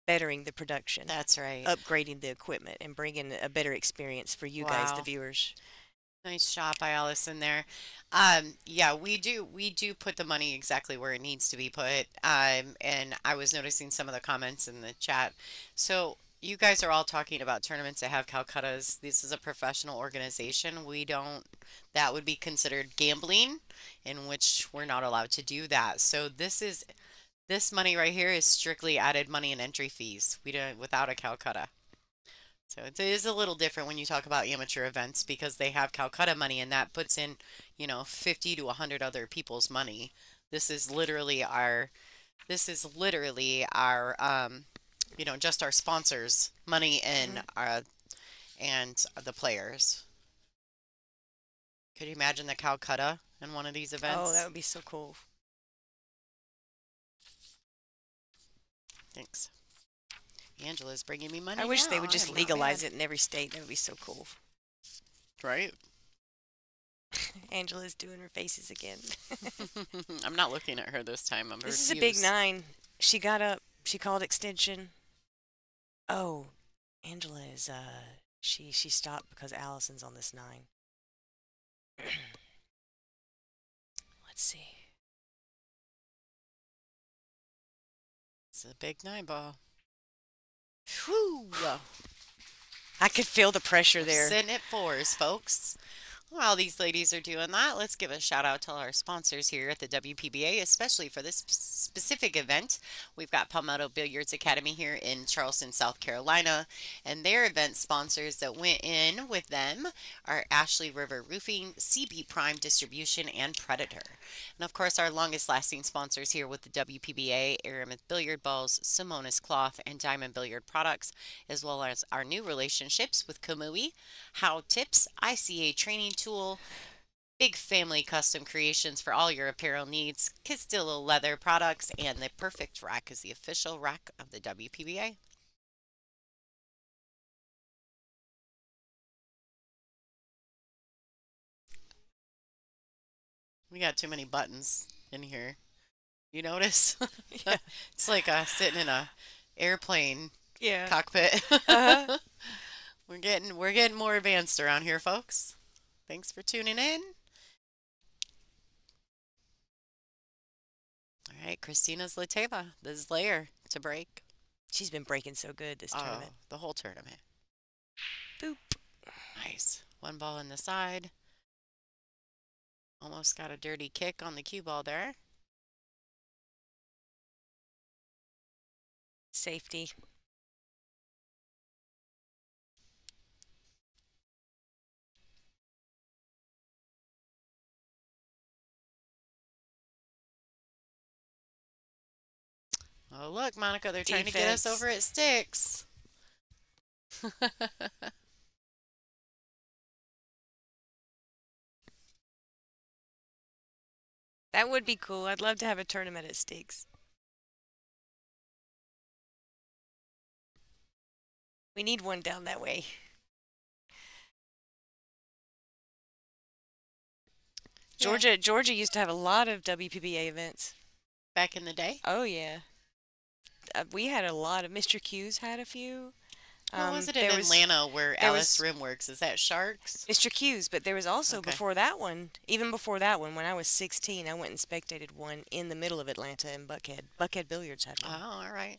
bettering the production. That's right. Upgrading the equipment and bringing a better experience for you guys, the viewers. Nice shot by Allison there. Yeah, we do put the money exactly where it needs to be put. And I was noticing some of the comments in the chat. So you guys are all talking about tournaments that have Calcuttas. This is a professional organization. We don't, that would be considered gambling, in which we're not allowed to do that. So this money right here is strictly added money and entry fees. We don't, without a Calcutta. So it is a little different when you talk about amateur events because they have Calcutta money and that puts in, 50 to 100 other people's money. This is literally our, just our sponsors' money and the players. Could you imagine the Calcutta in one of these events? Oh, that would be so cool. Thanks. Angela's bringing me money I wish they now. would just I'm not legalize mad. it in every state. That would be so cool. Right? Angela's doing her faces again. I'm not looking at her this time. I'm This is a big 9. She got up. She called extension. Oh, Angela is, she stopped because Allison's on this 9. Let's see. It's a big 9 ball. Whew. I could feel the pressure there. Sitting at 4s, folks. While these ladies are doing that, let's give a shout out to all our sponsors here at the WPBA, especially for this specific event. We've got Palmetto Billiards Academy here in Charleston, South Carolina, and their event sponsors that went in with them are Ashley River Roofing, CB Prime Distribution, and Predator. And of course, our longest lasting sponsors here with the WPBA, Aramith Billiard Balls, Simonis Cloth, and Diamond Billiard Products, as well as our new relationships with Kamui, How Tips, ICA Training Tool, Big Family Custom Creations for all your apparel needs, Castillo Leather Products, and the Perfect Rack is the official rack of the WPBA. We got too many buttons in here. You notice? Yeah. It's like sitting in a airplane Yeah. cockpit. Uh-huh. We're getting more advanced around here, folks. Thanks for tuning in. All right, Kristina's Zlateva, the Zlayer to break. She's been breaking so good this tournament. The whole tournament. Boop. Nice. One ball in the side. Almost got a dirty kick on the cue ball there. Safety. Oh, look, Monica, they're trying to get us over at sticks. That would be cool. I'd love to have a tournament at sticks. We need one down that way. Yeah. Georgia used to have a lot of WPBA events. Back in the day? Oh, yeah. We had a lot of, Mr. Q's had a few. What was it in Atlanta where Alice Rim works? Is that Sharks? Mr. Q's, but there was also before that one, even before that one, when I was 16, I went and spectated one in the middle of Atlanta in Buckhead. Buckhead Billiards had one. Oh, all right.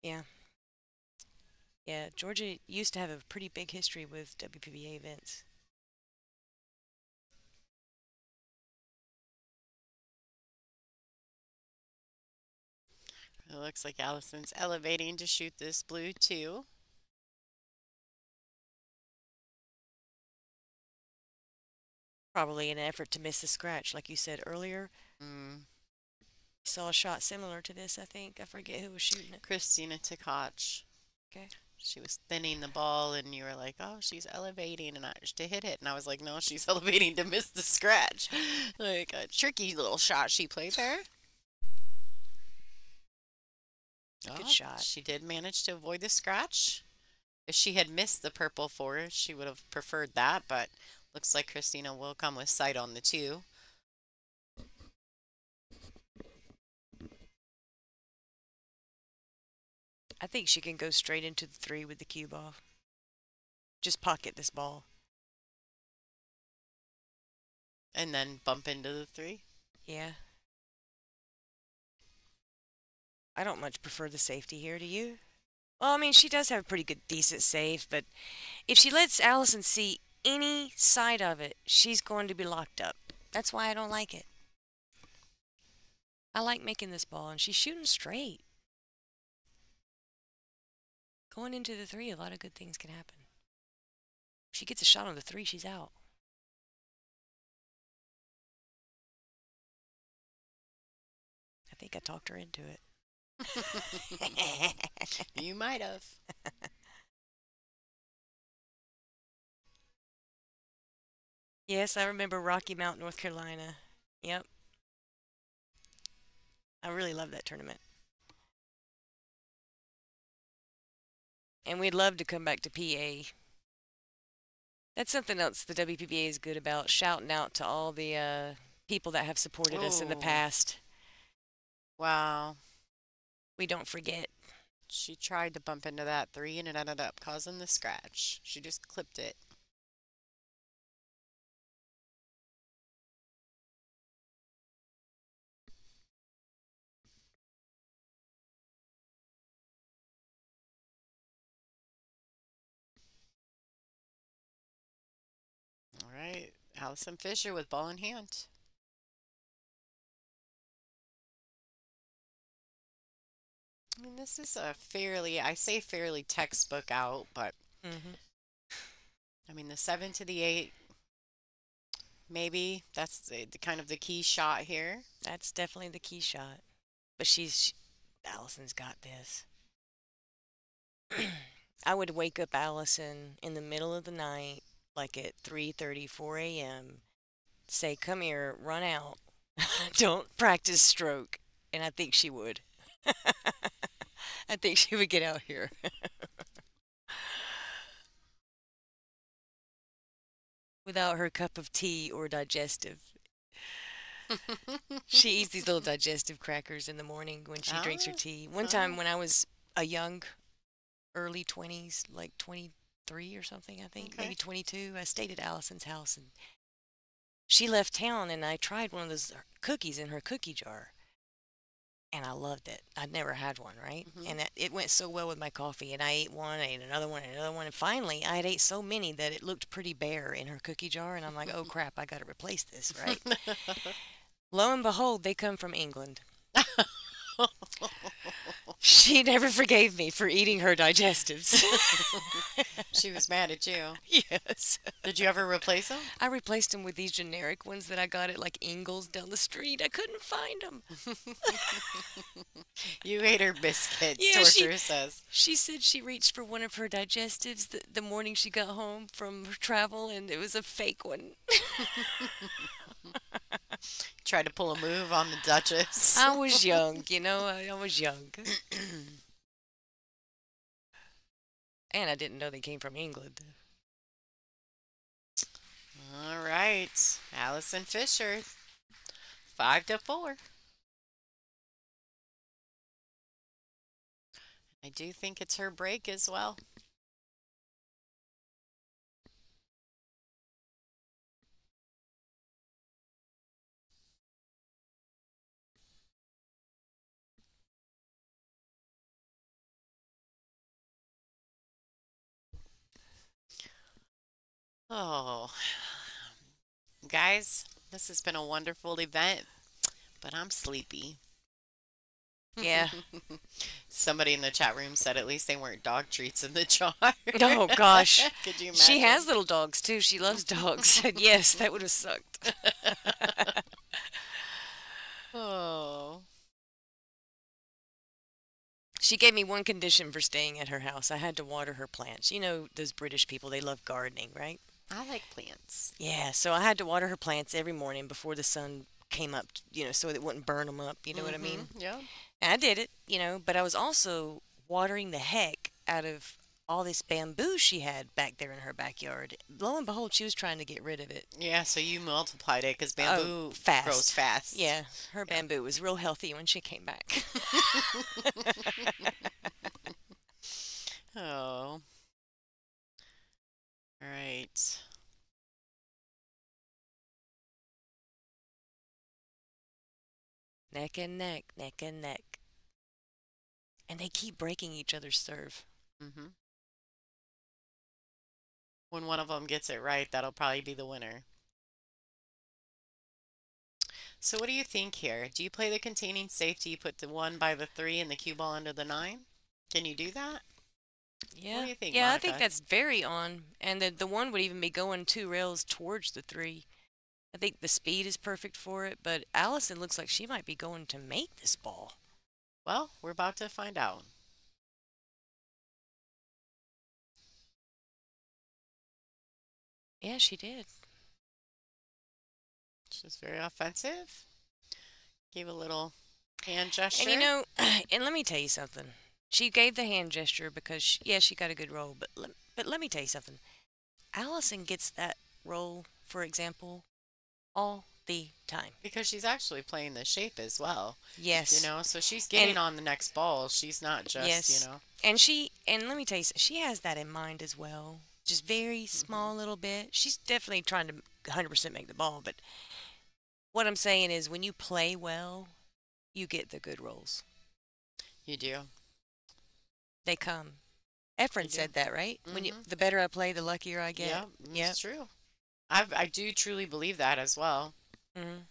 Yeah. Yeah, Georgia used to have a pretty big history with WPBA events. It looks like Allison's elevating to shoot this blue too. Probably in an effort to miss the scratch, like you said earlier. Saw a shot similar to this, I think. I forget who was shooting it. Kristina Tkach. Okay. She was thinning the ball, and you were like, "Oh, she's elevating to hit it," and I was like, "No, she's elevating to miss the scratch." Like a tricky little shot she played there. Good Oh, shot. she did manage to avoid the scratch. If she had missed the purple four, she would have preferred that, but looks like Kristina will come with sight on the two. I think she can go straight into the 3 with the cue ball. Just pocket this ball. And then bump into the 3. Yeah. I don't much prefer the safety here, do you? Well, I mean, she does have a pretty good, decent save, but if she lets Allison see any side of it, she's going to be locked up. That's why I don't like it. I like making this ball, and she's shooting straight. Going into the 3, a lot of good things can happen. If she gets a shot on the 3, she's out. I think I talked her into it. You might have. Yes, I remember Rocky Mount, North Carolina. Yep. I really love that tournament. And we'd love to come back to PA. That's something else the WPBA is good about, shouting out to all the people that have supported us in the Oh. past. Wow. We don't forget. She tried to bump into that 3 and it ended up causing the scratch. She just clipped it. All right, Allison Fisher with ball in hand. I mean, this is a fairly, I say fairly textbook out, but I mean, the 7 to the 8, maybe that's the kind of the key shot here. That's definitely the key shot. But Allison's got this. I would wake up Allison in the middle of the night, like at 3:30, 4 a.m., say, come here, run out. Don't practice stroke. And I think she would. I think she would get out here. Without her cup of tea or digestive. She eats these little digestive crackers in the morning when she drinks her tea. One time when I was a young, early 20s, like 23 or something, I think, maybe 22, I stayed at Allison's house and she left town and I tried one of those cookies in her cookie jar. And I loved it. I'd never had one, right? And it went so well with my coffee. And I ate one, I ate another one, and another one. And finally, I had ate so many that it looked pretty bare in her cookie jar. And I'm like, oh, crap, I got to replace this, right? Lo and behold, they come from England. She never forgave me for eating her digestives. She was mad at you. Yes. Did you ever replace them? I replaced them with these generic ones that I got at like Ingles down the street. I couldn't find them. You ate her biscuits, Yeah, Torture says. She said she reached for one of her digestives the morning she got home from her travel, and it was a fake one. Tried to pull a move on the Duchess. I was young, you know, I was young. And I didn't know they came from England. All right, Allison Fisher, 5-4. I do think it's her break as well. Oh, guys, this has been a wonderful event, but I'm sleepy. Yeah. Somebody in the chat room said at least they weren't dog treats in the jar. Oh, gosh. Could you imagine? She has little dogs, too. She loves dogs. Yes, that would have sucked. Oh. She gave me one condition for staying at her house. I had to water her plants. You know, those British people, they love gardening, right? I like plants. Yeah, so I had to water her plants every morning before the sun came up, so it wouldn't burn them up. You know what I mean? Yeah. And I did it, but I was also watering the heck out of all this bamboo she had back there in her backyard. Lo and behold, she was trying to get rid of it. Yeah, so you multiplied it because Oh, bamboo grows fast. Yeah, her bamboo was real healthy when she came back. Oh, all right. Neck and neck, neck and neck. And they keep breaking each other's serve. Mm-hmm. When one of them gets it right, that'll probably be the winner. So what do you think here? Do you play the containing safety? You put the 1 by the 3 and the cue ball under the 9? Can you do that? Yeah. What do you think, Yeah, I Monica? think that's very on. And the 1 would even be going 2 rails towards the 3. I think the speed is perfect for it, but Allison looks like she might be going to make this ball. Well, we're about to find out. Yeah, she did. She's very offensive. Gave a little hand gesture. And and let me tell you something. She gave the hand gesture because, she got a good roll. But let me tell you something. Allison gets that roll, for example, all the time. Because she's actually playing the shape as well. Yes. So she's getting on the next ball. She's not just, Yes. And let me tell you, she has that in mind as well. Just very small little bit. She's definitely trying to 100% make the ball. But what I'm saying is when you play well, you get the good rolls. You do. They come. Efren said that, right? The better I play, the luckier I get. Yeah, it's true. I do truly believe that as well. Mm-hmm.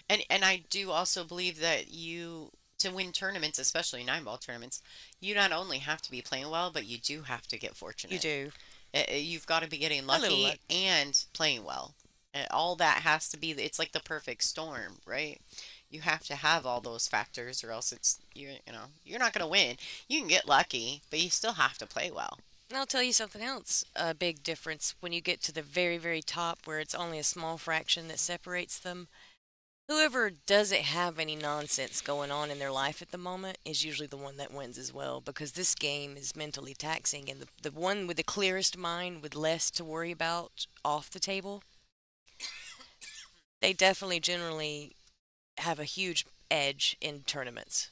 And I do also believe that to win tournaments, especially 9-ball tournaments, you not only have to be playing well, but you do have to get fortunate. You do. You've got to be getting A little lucky luck. and playing well. All that has to be, it's like the perfect storm, right? You have to have all those factors or else you're not going to win. You can get lucky, but you still have to play well. And I'll tell you something else, a big difference when you get to the very, very top where it's only a small fraction that separates them. Whoever doesn't have any nonsense going on in their life at the moment is usually the one that wins as well, because this game is mentally taxing, and the one with the clearest mind with less to worry about off the table, they definitely generally have a huge edge in tournaments.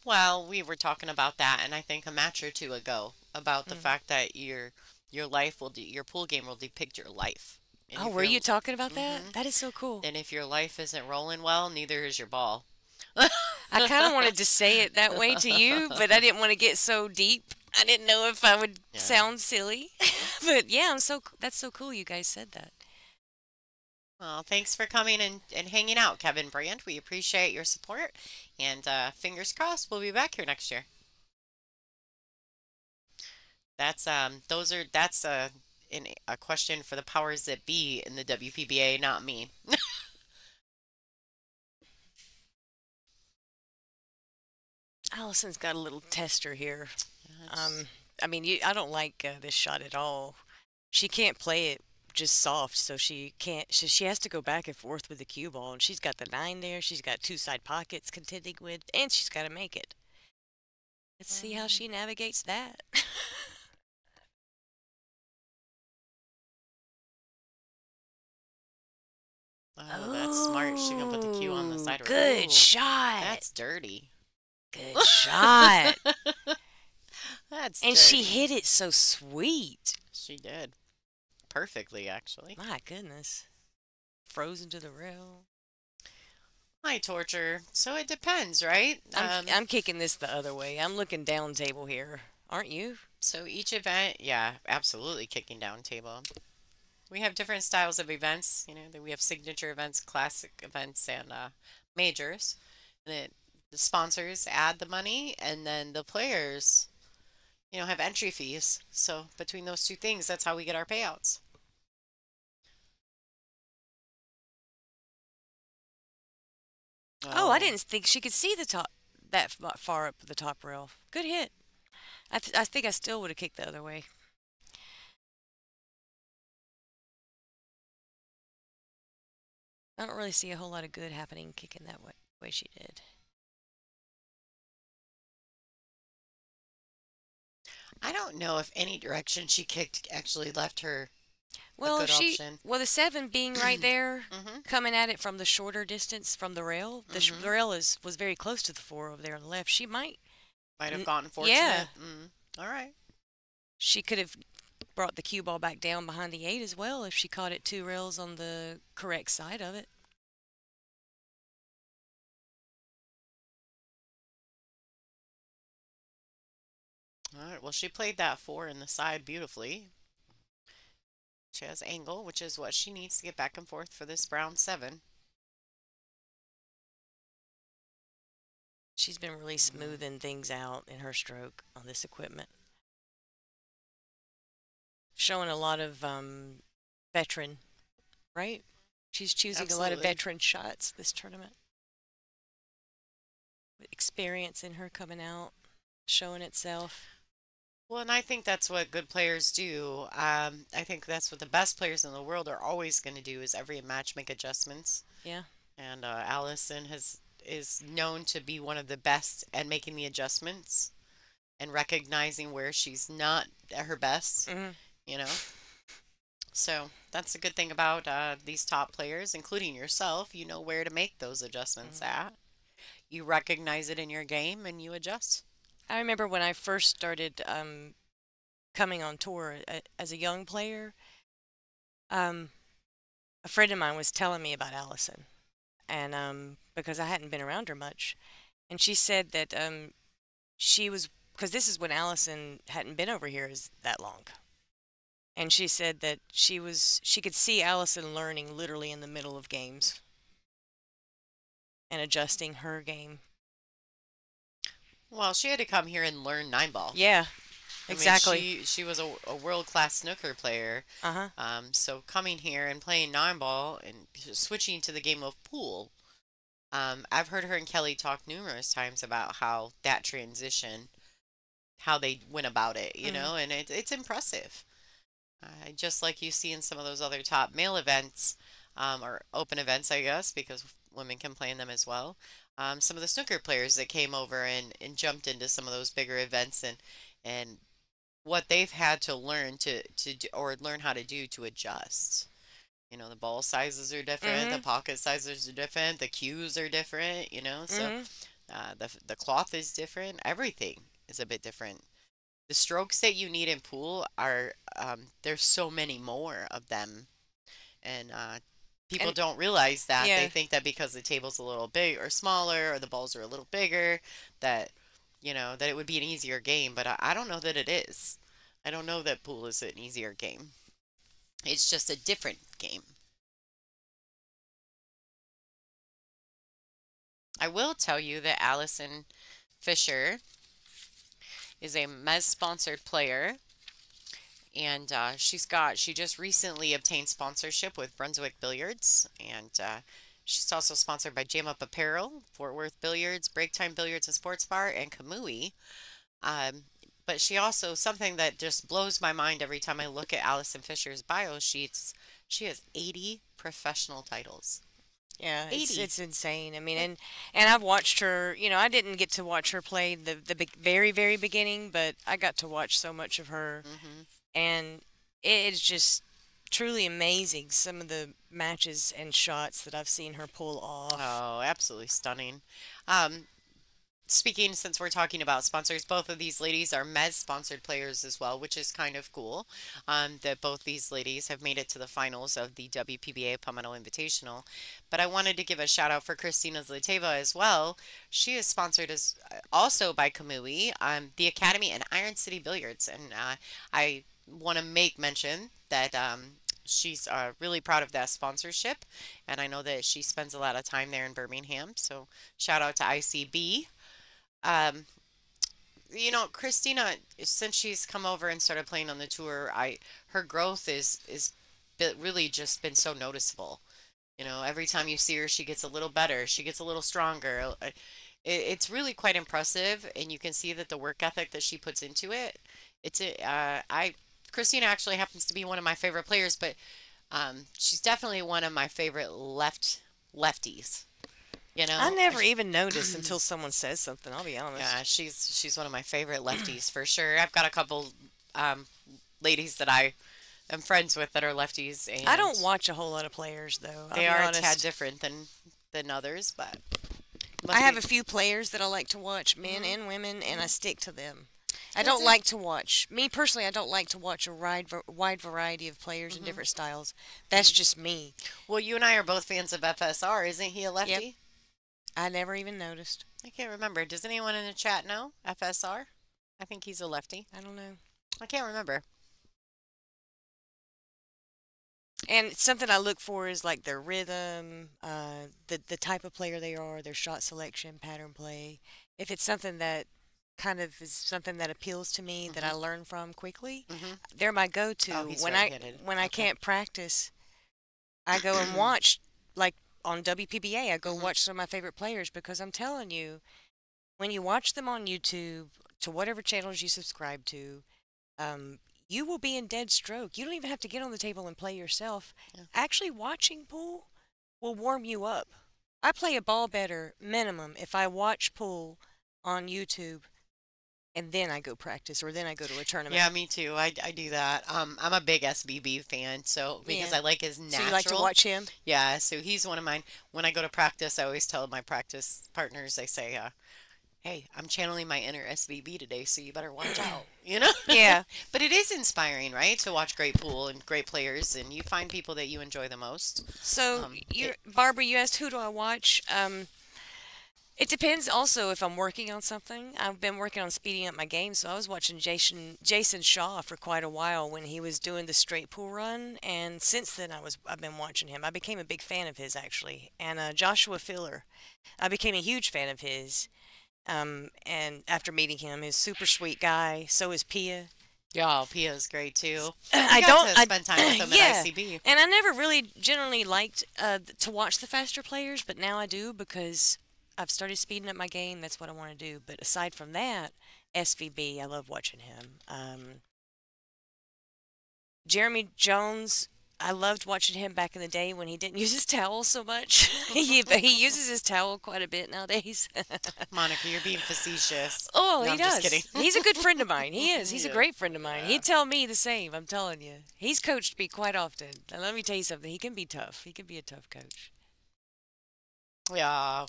Well, we were talking about that, and I think a match or two ago about the fact that your your pool game will depict your life. And Oh, if were your- you talking about that? That is so cool. And if your life isn't rolling well, neither is your ball. I kind of wanted to say it that way to you, but I didn't want to get so deep. I didn't know if I would sound silly. But yeah, that's so cool you guys said that. Well, thanks for coming and hanging out, Kevin Brand. We appreciate your support, and fingers crossed we'll be back here next year. That's a question for the powers that be in the WPBA, not me. Allison's got a little tester here. That's- I mean, I don't like this shot at all. She can't play it just soft, so she can't. She has to go back and forth with the cue ball, and she's got the 9 there. She's got 2 side pockets contending with, and she's got to make it. Let's see how she navigates that. Oh, that's smart. She can put the cue on the side. Good Ooh, shot. That's dirty. Good shot. That's And dirty. she hit it so sweet. She did. Perfectly, actually. My goodness. Frozen to the rail. My torture. So it depends, right? I'm kicking this the other way. I'm looking down table here. Aren't you? So each event, yeah, absolutely kicking down table. We have different styles of events. We have signature events, classic events, and majors. And the sponsors add the money, and then the players, have entry fees. So between those two things, that's how we get our payouts. Oh, I didn't think she could see the top that far up the top rail. Good hit. I think I still would have kicked the other way. I don't really see a whole lot of good happening kicking that way she did. I don't know if any direction she kicked actually left her a Well, good option. the 7 being right there, Mm-hmm. coming at it from the shorter distance from the rail. Mm-hmm. The rail was very close to the 4 over there on the left. She might, Might have gotten yeah, fortunate. Mm. All right. she could have brought the cue ball back down behind the 8 as well if she caught it 2 rails on the correct side of it. All right. Well, she played that 4 in the side beautifully. She has angle, which is what she needs to get back and forth for this brown 7. She's been really smoothing things out in her stroke on this equipment. Showing a lot of veteran, right? She's choosing Absolutely. a lot of veteran shots this tournament. With experience in her coming out, showing itself. Well, and I think that's what good players do. I think that's what the best players in the world are always going to do is every match make adjustments. Yeah. And Allison is known to be one of the best at making the adjustments and recognizing where she's not at her best, Mm-hmm. you know. So that's a good thing about these top players, including yourself. You know where to make those adjustments at. You recognize it in your game and you adjust. I remember when I first started coming on tour as a young player, a friend of mine was telling me about Allison, and because I hadn't been around her much, and she said that she was, because this is when Allison hadn't been over here that long, and she said that she could see Allison learning literally in the middle of games and adjusting her game. Well, she had to come here and learn 9-ball. Yeah, exactly. I mean, she was a world-class snooker player. Uh-huh. So coming here and playing 9-ball and switching to the game of pool, I've heard her and Kelly talk numerous times about how that transition, how they went about it, you know, and it's impressive. Just like you see in some of those other top male events, or open events, I guess, because women can play in them as well. Some of the snooker players that came over and jumped into some of those bigger events and what they've had to learn to do, or learn how to do to adjust. You know, the ball sizes are different, the pocket sizes are different, the cues are different, you know, so the cloth is different, everything is a bit different. The strokes that you need in pool are, there's so many more of them, and people don't realize that. Yeah. They think that because the table's a little big or smaller or the balls are a little bigger, that, you know, that it would be an easier game, but I don't know that it is. I don't know that pool is an easier game. It's just a different game. I will tell you that Allison Fisher is a Mez-sponsored player, and she just recently obtained sponsorship with Brunswick Billiards, and she's also sponsored by Jam Up Apparel, Fort Worth Billiards, Break Time Billiards and Sports Bar, and Kamui. But she also, something that just blows my mind every time I look at Allison Fisher's bio sheets, she has 80 professional titles. Yeah, 80. it's insane. I mean, and I've watched her. You know, I didn't get to watch her play the very very beginning, but I got to watch so much of her, and it's just truly amazing some of the matches and shots that I've seen her pull off. Oh, absolutely stunning. Speaking, since we're talking about sponsors, both of these ladies are Mez-sponsored players as well, which is kind of cool, that both these ladies have made it to the finals of the WPBA Palmetto Invitational. But I wanted to give a shout out for Kristina Zlateva as well. She is sponsored as also by Kamui, the Academy, and Iron City Billiards. And I want to make mention that she's really proud of that sponsorship, and I know that she spends a lot of time there in Birmingham. So shout out to ICB. You know, Kristina, since she's come over and started playing on the tour, her growth is really just been so noticeable. You know, every time you see her, she gets a little better, she gets a little stronger. It's really quite impressive, and you can see that the work ethic that she puts into it. Kristina actually happens to be one of my favorite players, but she's definitely one of my favorite left lefties. You I know, never even noticed until someone says something. I'll be honest. yeah, she's one of my favorite lefties for sure. I've got a couple um, ladies that I am friends with that are lefties, I and don't watch a whole lot of players though. I'll they be are a tad honest. different than others, but I must have be. a few players that I like to watch, men Mhm. and women, and I stick to them. I Is don't it? like to watch, me personally, I don't like to watch a wide variety of players in Hmm. different styles. That's just me. Well, you and I are both fans of FSR. Isn't he a Yep. lefty? I never even noticed. I can't remember. Does anyone in the chat know FSR? I think he's a lefty. I don't know. I can't remember. And something I look for is like their rhythm, the type of player they are, their shot selection, pattern play. If it's something that kind of is something that appeals to me that I Hmm. learn from quickly, Hmm. they're my Oh, go-to. he's right-handed. When I Okay. can't practice, I go and watch like on WPBA. I go Hmm. watch some of my favorite players because I'm telling you, when you watch them on YouTube to whatever channels you subscribe to, um, you will be in dead stroke. You don't even have to get on the table and play yourself. Yeah. Actually, watching pool will warm you up. I play a ball better, minimum, if I watch pool on YouTube and then I go practice or then I go to a tournament. Yeah, me too. I do that. I'm a big SBB fan, so because Yeah. I like his So you like to natural. watch him? Yeah, so he's one of mine. When I go to practice, I always tell my practice partners, I say, "Hey, I'm channeling my inner SVB today, so you better watch out." You know? Yeah. But it is inspiring, right? To watch great pool and great players, and you find people that you enjoy the most. So, It, Barbara, you asked who do I watch? It depends also if I'm working on something. I've been working on speeding up my game, so I was watching Jason Shaw for quite a while when he was doing the straight pool run, and since then I've been watching him. I became a big fan of his actually, and Joshua Filler, I became a huge fan of his. And after meeting him, he's a super sweet guy. So is Pia. yeah, Pia's great too. I We got don't. to spend time with him at Yeah, ICB. and I never really generally liked to watch the faster players, but now I do because I've started speeding up my game. That's what I want to do. But aside from that, SVB, I love watching him. Jeremy Jones, I loved watching him back in the day when he didn't use his towel so much. He uses his towel quite a bit nowadays. Monica, you're being facetious. Oh, No, he I'm just does. kidding. He's a good friend of mine. He is. He's a Yeah. great friend of mine. Yeah. He'd tell me the same. I'm telling you. He's coached me quite often. And let me tell you something. He can be tough. He can be a tough coach. Yeah,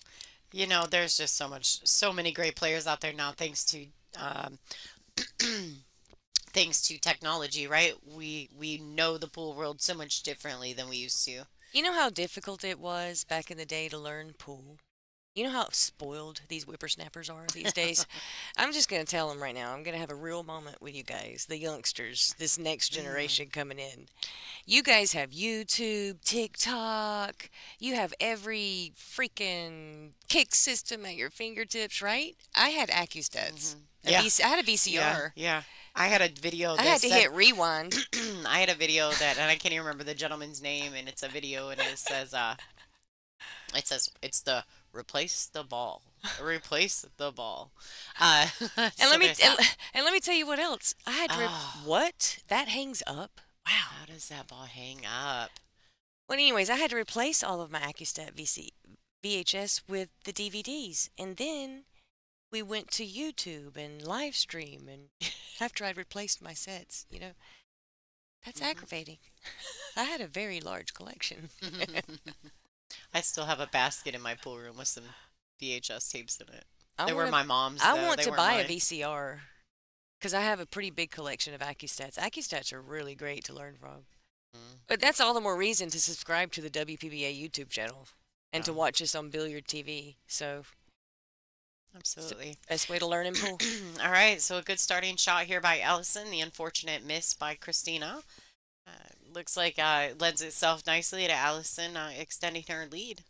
there's just so many great players out there now, um, thanks to technology, right? We know the pool world so much differently than we used to. You know how difficult it was back in the day to learn pool? You know how spoiled these whippersnappers are these days? I'm just going to tell them right now. I'm going to have a real moment with you guys, the youngsters, this next generation coming in. You guys have YouTube, TikTok. You have every freaking kick system at your fingertips, right? I had AccuStats. Yeah. I had a VCR. Yeah. I had a video I that had to said, hit rewind. I had a video that, and I can't even remember the gentleman's name, and it's a video, and it says it's the replace the ball, replace the ball. And So let me there's that. and let me tell you what else. I had to Oh. what? That hangs up? Wow. How does that ball hang up? Well, anyways, I had to replace all of my AccuStat VHS with the DVDs, and then we went to YouTube and live stream, and after I'd replaced my sets, that's aggravating. I had a very large collection. I still have a basket in my pool room with some VHS tapes in it. I They were wanna- my mom's, I though. want They to weren't buy a mine. VCR because I have a pretty big collection of AccuStats. AccuStats are really great to learn from. Mm. But that's all the more reason to subscribe to the WPBA YouTube channel and to Yeah. watch us on Billiard TV. So, Absolutely. best way to learn in pool. All right, so a good starting shot here by Allison. The unfortunate miss by Kristina. Looks like lends itself nicely to Allison extending her lead.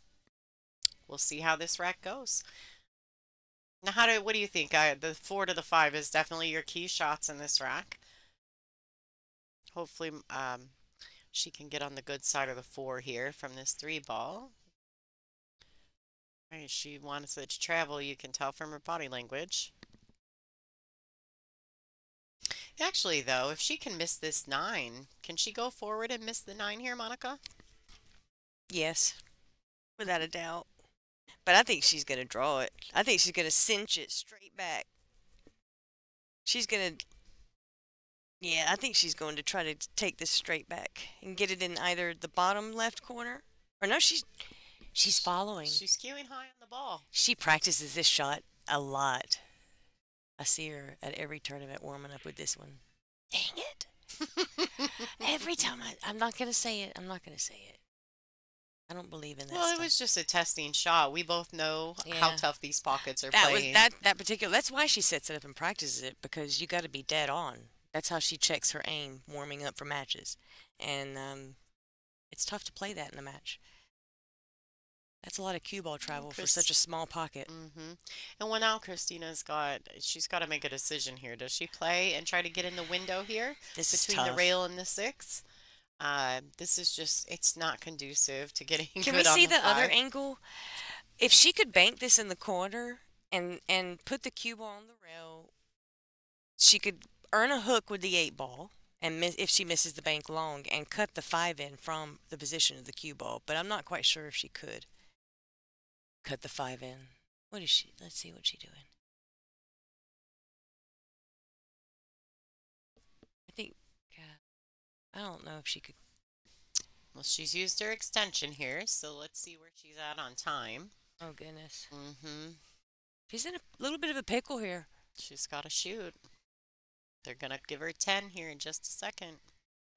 We'll see how this rack goes. Now, what do you think? The 4 to the 5 is definitely your key shots in this rack. Hopefully, she can get on the good side of the 4 here from this 3 ball. All right, she wants it to travel. You can tell from her body language. Actually, though, if she can miss this 9, can she go forward and miss the 9 here, Monica? Yes. without a doubt. But I think she's going to draw it. I think she's going to cinch it straight back. She's going to, yeah, I think she's going to try to take this straight back and get it in either the bottom left corner. Or no, she's following. She's skewing high on the ball. She practices this shot a lot. I see her at every tournament warming up with this one. Dang it. Every time I'm not going to say it. I'm not going to say it. I don't believe in that Well, stuff. it was just a testing shot. We both know how tough these pockets are that playing. was that particular. That's why she sets it up and practices it, because you got to be dead on. That's how she checks her aim warming up for matches, and it's tough to play that in a match. That's a lot of cue ball travel for such a small pocket. And well, now she's got to make a decision here. Does she play and try to get in the window here between the rail and the 6? This is just, it's not conducive to getting good on the 5. Can we see the other angle? If she could bank this in the corner and put the cue ball on the rail, she could earn a hook with the 8 ball, and if she misses the bank long, and cut the 5 in from the position of the cue ball. But I'm not quite sure if she could cut the 5 in. What is she? Let's see what she's doing. I think, I don't know if she could. Well, she's used her extension here, so let's see where she's at on time. Oh, goodness. She's in a little bit of a pickle here. She's got to shoot. They're going to give her 10 here in just a second.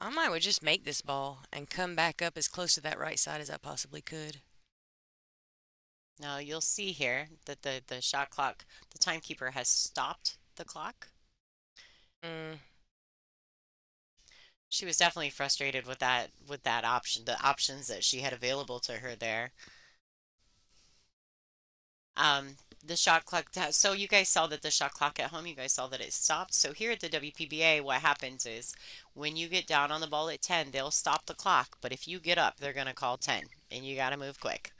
I might would just make this ball and come back up as close to that right side as I possibly could. Now, you'll see here that the shot clock, the timekeeper has stopped the clock. She was definitely frustrated with that option, the options that she had available to her there. The shot clock, so you guys saw that the shot clock at home, you guys saw that it stopped. So here at the WPBA, what happens is when you get down on the ball at 10, they'll stop the clock. But if you get up, they're going to call 10, and you got to move quick.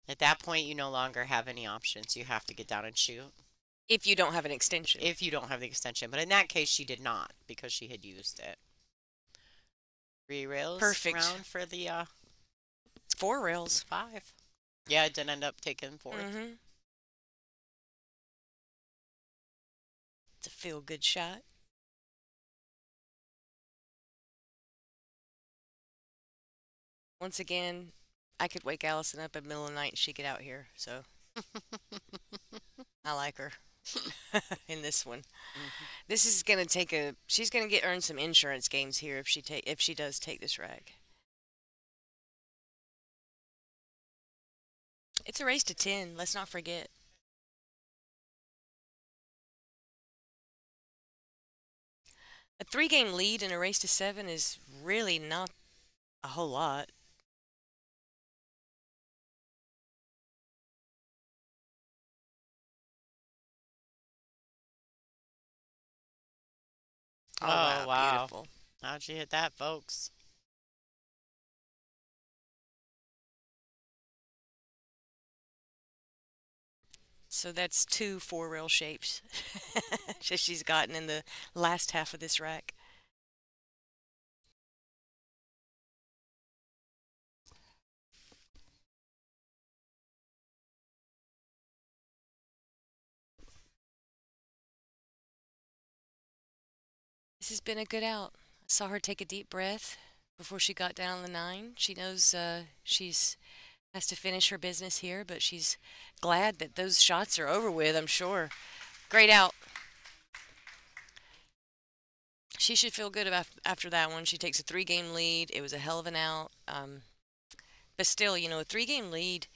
At that point, you no longer have any options. You have to get down and shoot. If you don't have an extension. If you don't have the extension. But in that case, she did not, because she had used it. 3 rails. Perfect. Round for the 4 rails. 5. Yeah, it didn't end up taking 4. It's a feel-good shot. Once again, I could wake Allison up in the middle of the night and she'd get out here, so I like her in this one. This is gonna take she's gonna earn some insurance games here if she does take this rag. It's a race to 10, let's not forget. A 3-game lead in a race to 7 is really not a whole lot. Oh, wow. Beautiful. How'd you hit that, folks? So that's 2 4-rail shapes that she's gotten in the last half of this rack. This has been a good out. I saw her take a deep breath before she got down on the 9. She knows she's has to finish her business here, but she's glad that those shots are over with, I'm sure. Great out. She should feel good after that one. She takes a 3-game lead. It was a hell of an out. But still, you know, a 3-game lead,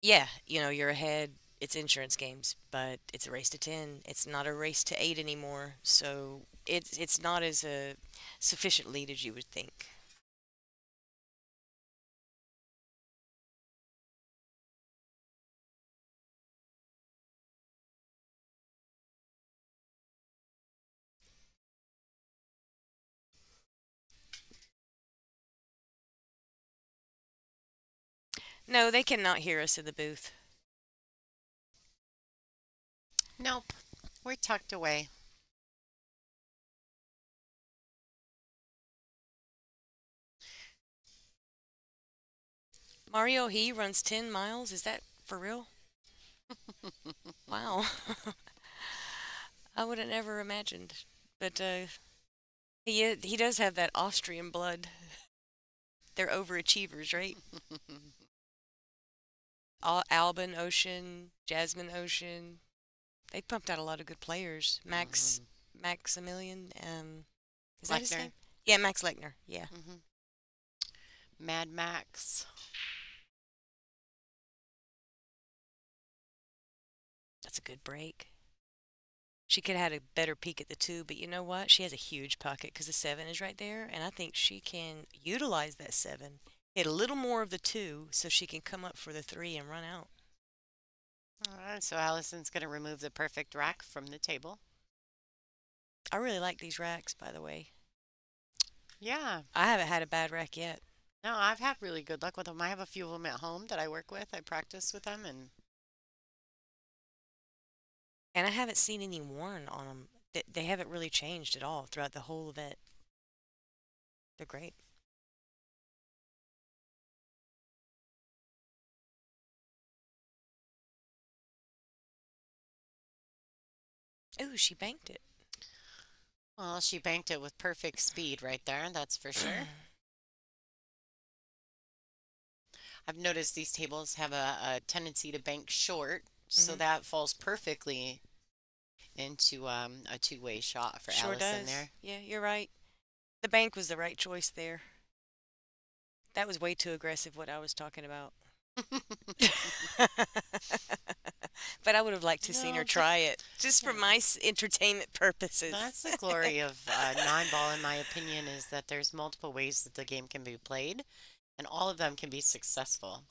yeah, you know, you're ahead. It's insurance games, but it's a race to 10. It's not a race to 8 anymore, so it's not as a sufficient lead as you would think. No, they cannot hear us in the booth. Nope. We're tucked away. Mario, he runs 10 miles. Is that for real? Wow. I would have never imagined. But he does have that Austrian blood. They're overachievers, right? Albin Ocean, Jasmine Ocean. They pumped out a lot of good players. Maximilian, is that his Lechner. name? Yeah, Max Lechner. Yeah. Mad Max. That's a good break. She could have had a better peek at the 2, but you know what? She has a huge pocket because the 7 is right there, and I think she can utilize that 7, hit a little more of the 2 so she can come up for the 3 and run out. All right, so Allison's going to remove the perfect rack from the table. I really like these racks, by the way. Yeah. I haven't had a bad rack yet. No, I've had really good luck with them. I have a few of them at home that I work with. I practice with them, and I haven't seen any worn on them. They haven't really changed at all throughout the whole event. They're great. Ooh, she banked it. well, she banked it with perfect speed right there, that's for sure. I've noticed these tables have a tendency to bank short, so that falls perfectly into a two-way shot for Sure Allison does. there. Yeah, you're right. The bank was the right choice there. That was way too aggressive what I was talking about. But I would have liked to seen her try it, just for my entertainment purposes. That's the glory of nine-ball, in my opinion, is that there's multiple ways that the game can be played, and all of them can be successful.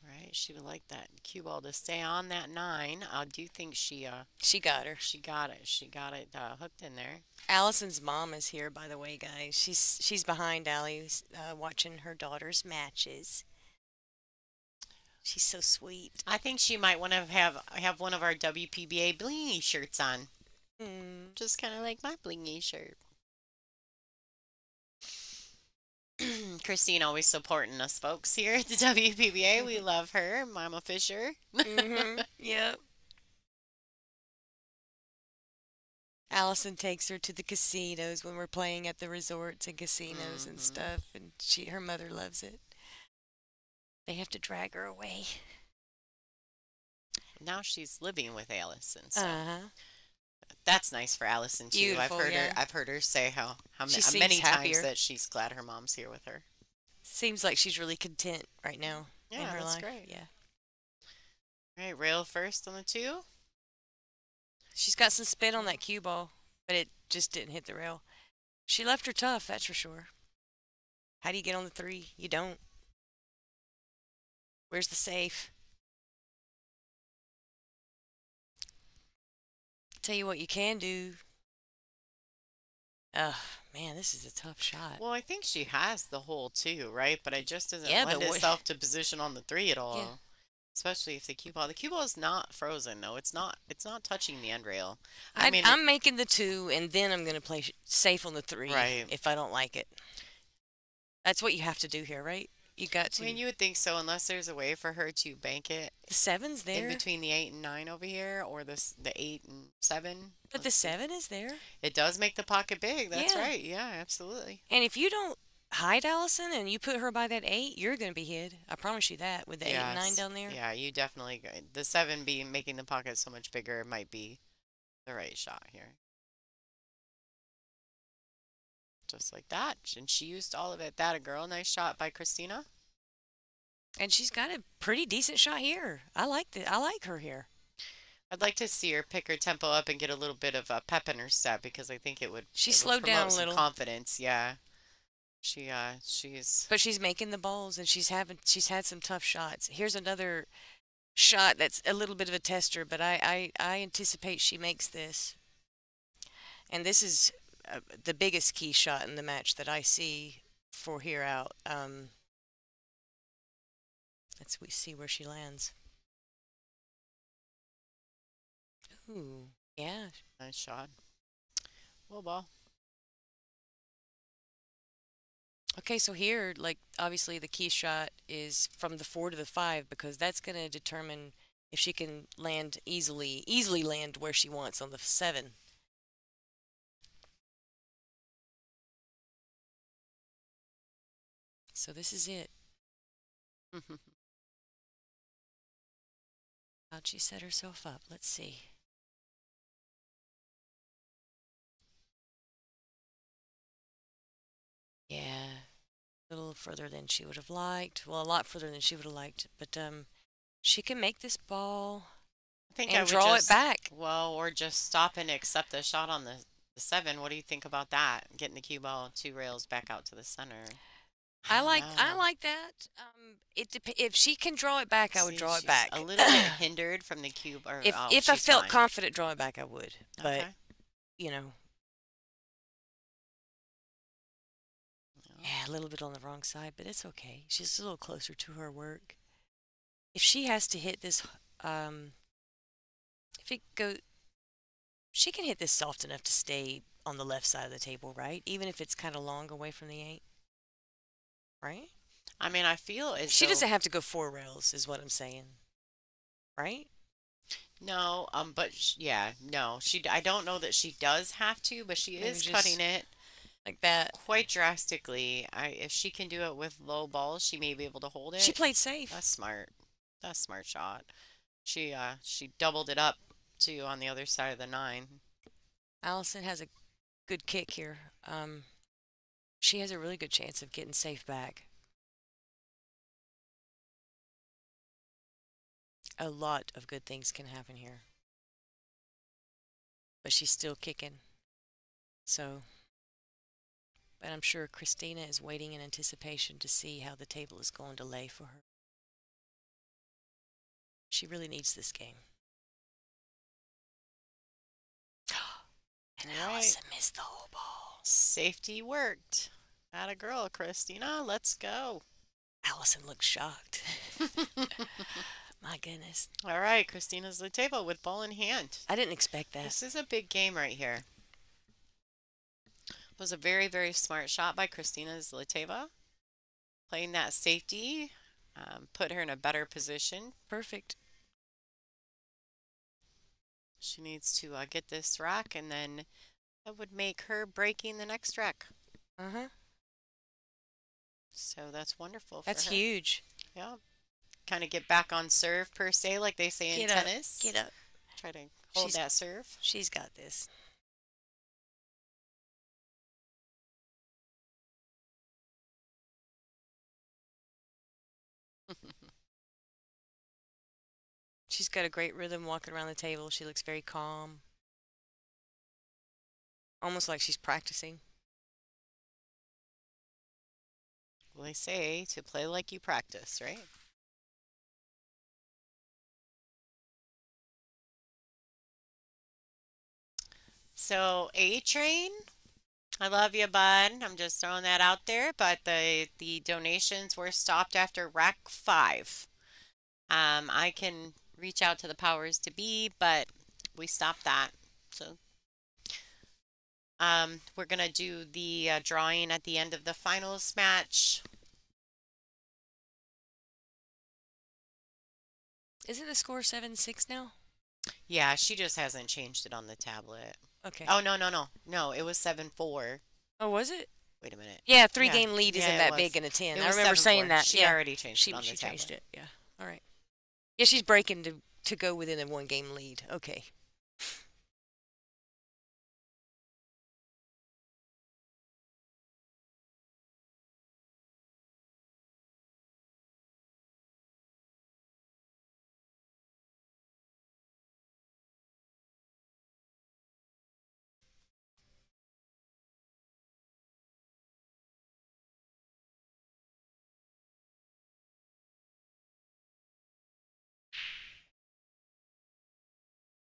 Right, she would like that cue ball to stay on that 9. I do think she got her. She got it. She got it hooked in there. Allison's mom is here, by the way, guys. She's behind Allie, watching her daughter's matches. She's so sweet. I think she might want to have one of our WPBA blingy shirts on. Just kind of like my blingy shirt. Kristina always supporting us folks here at the WPBA. We love her, Mama Fisher. Yep. Allison takes her to the casinos when we're playing at the resorts and casinos and stuff, and her mother loves it. They have to drag her away. Now she's living with Allison, so that's nice for Allison too. Beautiful, I've heard her say how many times that she's glad her mom's here with her. Seems like she's really content right now in her that's life. great. Yeah. All right, rail first on the 2. She's got some spin on that cue ball, but it just didn't hit the rail. She left her tough, that's for sure. How do you get on the 3? You don't. Where's the safe? Tell you what you can do. Man, this is a tough shot. Well, I think she has the hole too, right? But it just doesn't lend itself to position on the 3 at all. Yeah. Especially if the cue ball is not frozen though. It's not touching the end rail. I'm making the 2 and then I'm going to play safe on the 3 if I don't like it. That's what you have to do here, right? You got to. I mean, you would think so, unless there's a way for her to bank it. The 7's there. In between the 8 and 9 over here, or the 8 and 7. But the 7 is there. It does make the pocket big. That's right. Yeah, absolutely. And if you don't hide Allison and you put her by that 8, you're going to be hid. I promise you that, with the 8 and 9 down there. Yeah, you definitely. The 7 making the pocket so much bigger might be the right shot here. Just like that. And she used all of it. That a girl. Nice shot by Kristina. And she's got a pretty decent shot here. I like her here. I'd like to see her pick her tempo up and get a little bit of a pep in her step, because I think it would. She slowed down a little. Confidence, yeah. She's. But she's making the balls, and she's had some tough shots. Here's another shot that's a little bit of a tester, but I anticipate she makes this. And this is the biggest key shot in the match that I see for here out. Let's see where she lands. Ooh, yeah. Nice shot. Well, ball. Okay, so here, like, obviously the key shot is from the 4 to the 5 because that's going to determine if she can land easily land where she wants on the 7. So this is it. How'd she set herself up? Let's see. Yeah, a little further than she would have liked. Well, a lot further than she would have liked. But she can make this ball I think I and would draw it just, back. well, or just stop and accept the shot on the 7. What do you think about that? Getting the cue ball 2 rails back out to the center. I don't I know. like that. If she can draw it back, I would See, draw it she's a back. little bit hindered from the cube, or oh, If I she's felt fine. confident drawing back, I would. But Okay. you know, yeah, a little bit on the wrong side, but it's okay. She's a little closer to her work. If she has to hit this, if it go, she can hit this soft enough to stay on the left side of the table, right? Even if it's kind of long away from the 8, right? I mean, I feel as She though doesn't have to go 4 rails, is what I'm saying, right? no, but yeah, no, she. I don't know that she does have to, but she Maybe is just cutting it like that. quite drastically. If she can do it with low balls, she may be able to hold She it. played safe. That's smart. That's a smart shot. She doubled it up too on the other side of the 9. Allison has a good kick here. She has a really good chance of getting safe back. A lot of good things can happen here. But she's still kicking. So, but I'm sure Kristina is waiting in anticipation to see how the table is going to lay for her. She really needs this game. And All right. Allison missed the whole ball. Safety worked. Atta girl, Kristina. Let's go. Allison looks shocked. My goodness. All right, Kristina's Zlateva with ball in hand. I didn't expect that. This is a big game right here. It was a very, very smart shot by Kristina Zlateva. Playing that safety, put her in a better position. Perfect. She needs to get this rack, and then that would make her breaking the next rack. Uh-huh. So that's wonderful for That's her. huge. Yeah. Kind of get back on serve, per se, like they say in tennis. Get up. Try to hold that serve. She's got this. She's got a great rhythm walking around the table. She looks very calm. Almost like she's practicing. Well, they say to play like you practice, right? So A-Train, I love you, bud. I'm just throwing that out there, but the donations were stopped after rack 5. I can reach out to the powers to be, but we stopped that. So we're gonna do the drawing at the end of the finals match. Isn't the score 7-6 now? Yeah, she just hasn't changed it on the tablet. Okay. Oh, no, no, no. No, it was 7-4. Oh, was it? Wait a minute. Yeah, 3-game lead isn't it that was. big in a 10. It I was remember saying 7-4. that. She already changed it on the She tablet. changed it. Yeah. All right. Yeah, she's breaking to go within a 1-game lead. Okay.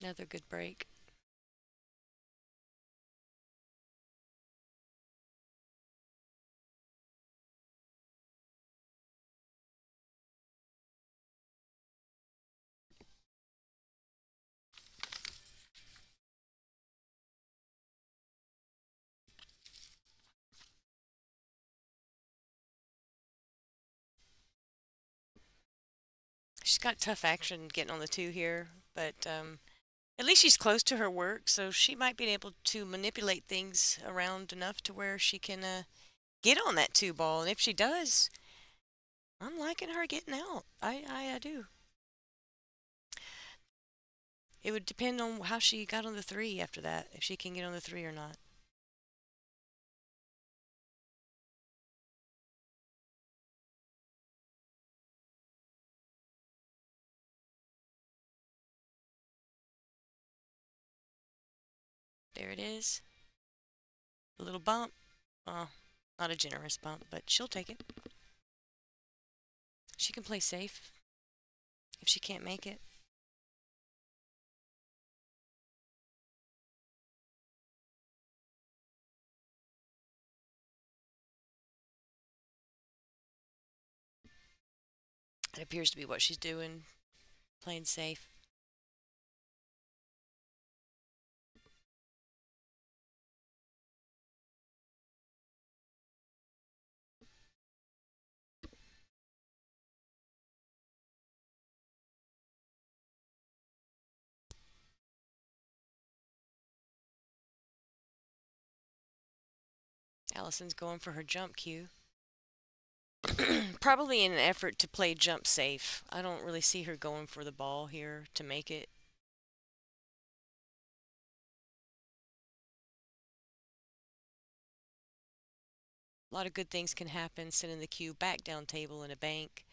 Another good break. She's got tough action getting on the 2 here, but at least she's close to her work, so she might be able to manipulate things around enough to where she can get on that 2 ball. And if she does, I'm liking her getting out. I do. It would depend on how she got on the 3 after that, if she can get on the 3 or not. There it is. A little bump. Well, not a generous bump, but she'll take it. She can play safe if she can't make it. It appears to be what she's doing, playing safe. Allison's going for her jump cue. Probably in an effort to play jump safe. I don't really see her going for the ball here to make it. A lot of good things can happen sending the cue back down table in a bank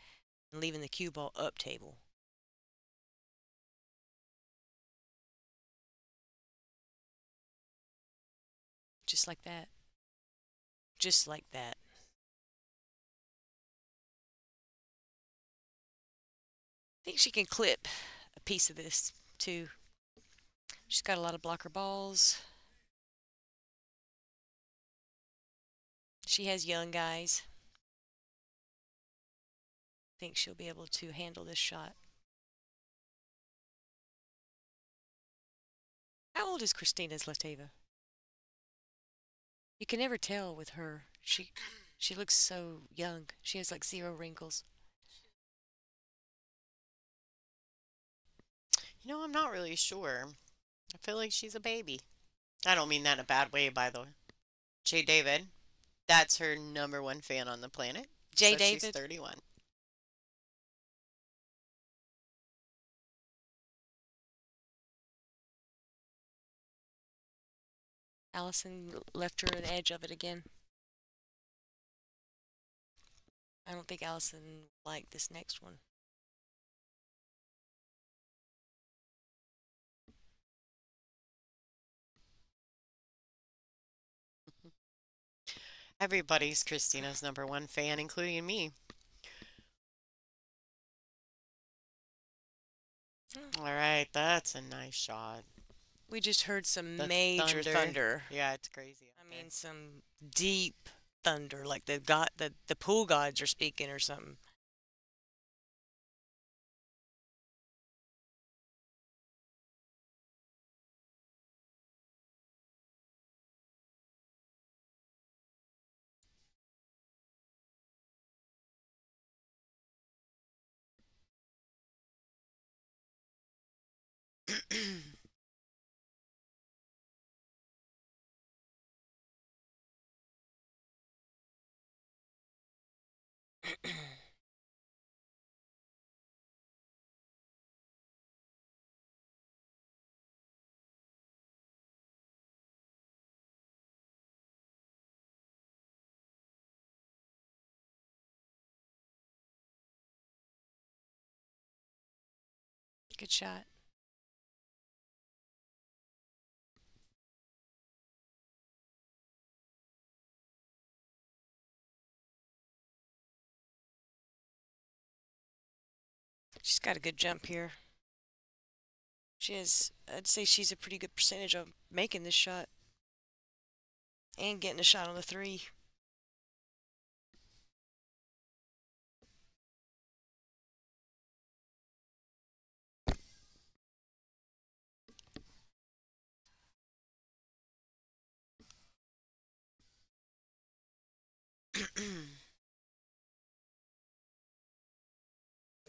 and leaving the cue ball up table. Just like that. Just like that. I think she can clip a piece of this too. She's got a lot of blocker balls. She has young guys. I think she'll be able to handle this shot. How old is Kristina Zlateva? You can never tell with her. She looks so young. She has like 0 wrinkles. You know, I'm not really sure. I feel like she's a baby. I don't mean that in a bad way, by the way. Jay David, that's her #1 fan on the planet. Jay so David. She's 31. Allison left her an edge of it again. I don't think Allison liked this next one. Everybody's Kristina's #1 fan, including me. All right, that's a nice shot. We just heard some The major thunder. Yeah, it's crazy. I mean, some deep thunder, like the pool gods are speaking or something. Good shot. She's got a good jump here. I'd say she's a pretty good percentage of making this shot and getting a shot on the 3.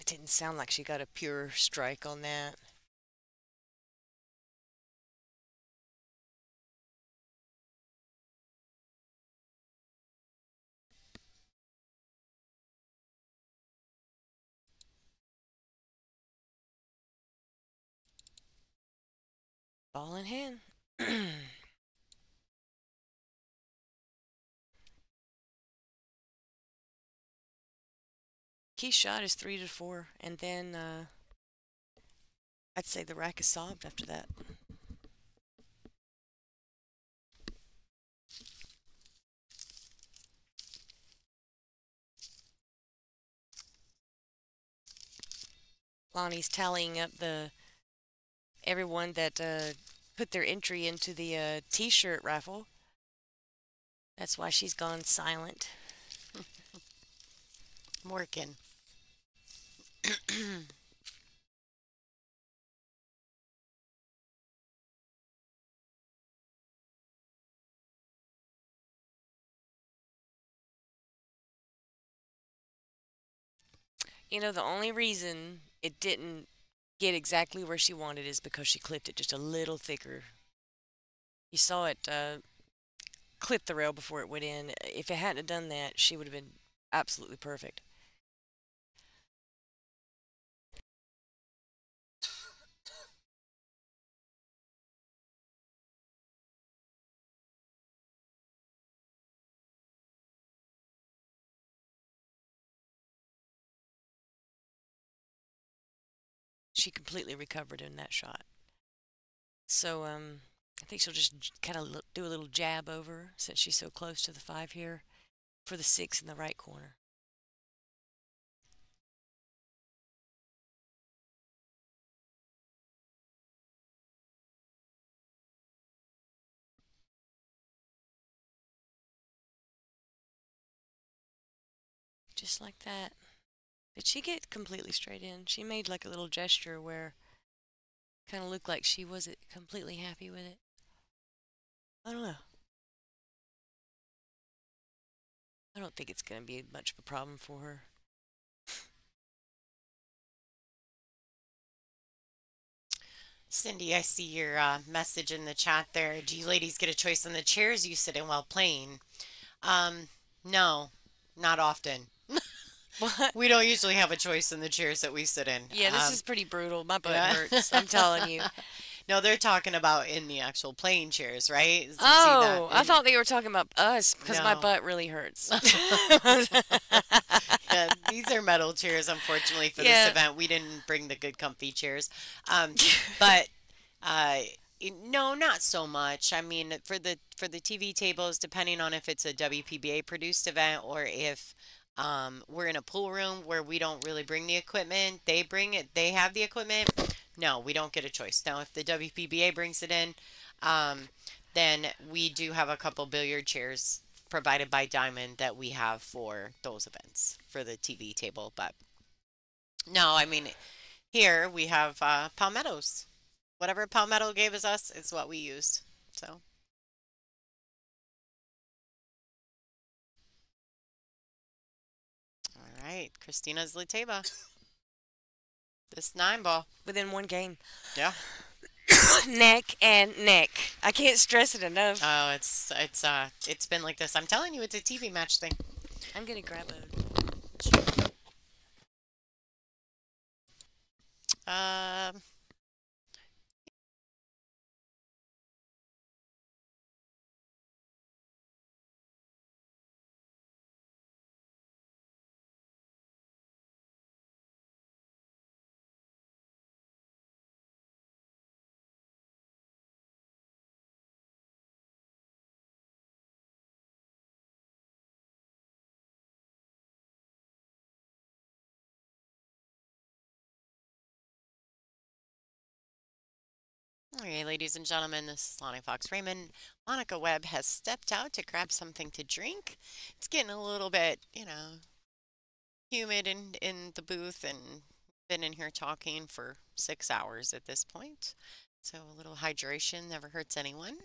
didn't sound like she got a pure strike on that. Ball in hand. Key shot is 3-4, and then I'd say the rack is solved after that. Lonnie's tallying up everyone that put their entry into the T-shirt raffle. That's why she's gone silent. I'm working. You know, the only reason it didn't get exactly where she wanted is because she clipped it just a little thicker. You saw it clip the rail before it went in. If it hadn't done that, she would have been absolutely perfect. She completely recovered in that shot. So I think she'll just kind of do a little jab over since she's so close to the 5 here for the 6 in the right corner. Just like that. Did she get completely straight in? She made like a little gesture where kind of looked like she wasn't completely happy with it. I don't know. I don't think it's going to be much of a problem for her. Cindy, I see your message in the chat there. Do you ladies get a choice on the chairs you sit in while playing? No, not often. What? We don't usually have a choice in the chairs that we sit in. Yeah, this is pretty brutal. My butt Yeah. hurts. I'm telling you. No, they're talking about in the actual playing chairs, right? You see Oh, that I thought they were talking about us because my No. butt really hurts. Yeah, these are metal chairs, unfortunately, for Yeah. this event. We didn't bring the good comfy chairs. But uh, no, not so much. I mean, for the TV tables, depending on if it's a WPBA produced event or if we're in a pool room where we don't really bring the equipment, they bring it, they have the equipment. No, we don't get a choice. Now, if the WPBA brings it in, um, then we do have a couple billiard chairs provided by Diamond that we have for those events for the TV table. But no, I mean, here we have Palmettos. Whatever Palmetto gave us is what we used. So, all right, Kristina Zlateva. This 9 ball. Within one game. Yeah. Neck and neck. I can't stress it enough. Oh, it's been like this. I'm telling you, it's a TV match thing. I'm gonna grab Um, Okay, ladies and gentlemen, this is Lonnie Fox Raymond. Monica Webb has stepped out to grab something to drink. It's getting a little bit, humid in the booth and been in here talking for 6 hours at this point. So a little hydration never hurts anyone.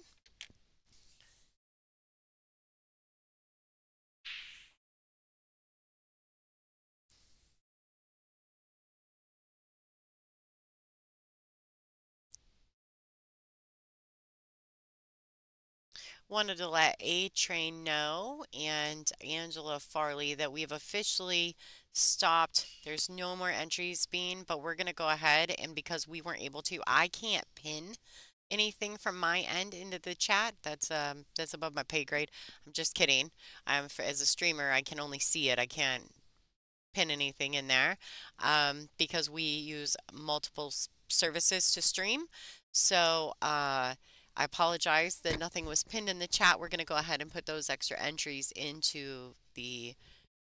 Wanted to let A Train know and Angela Farley that we have officially stopped. There's no more entries being, but we're going to go ahead and because we weren't able to, I can't pin anything from my end into the chat. That's above my pay grade. I'm just kidding. As a streamer, I can only see it. I can't pin anything in there because we use multiple services to stream. So I apologize that nothing was pinned in the chat. We're going to go ahead and put those extra entries into the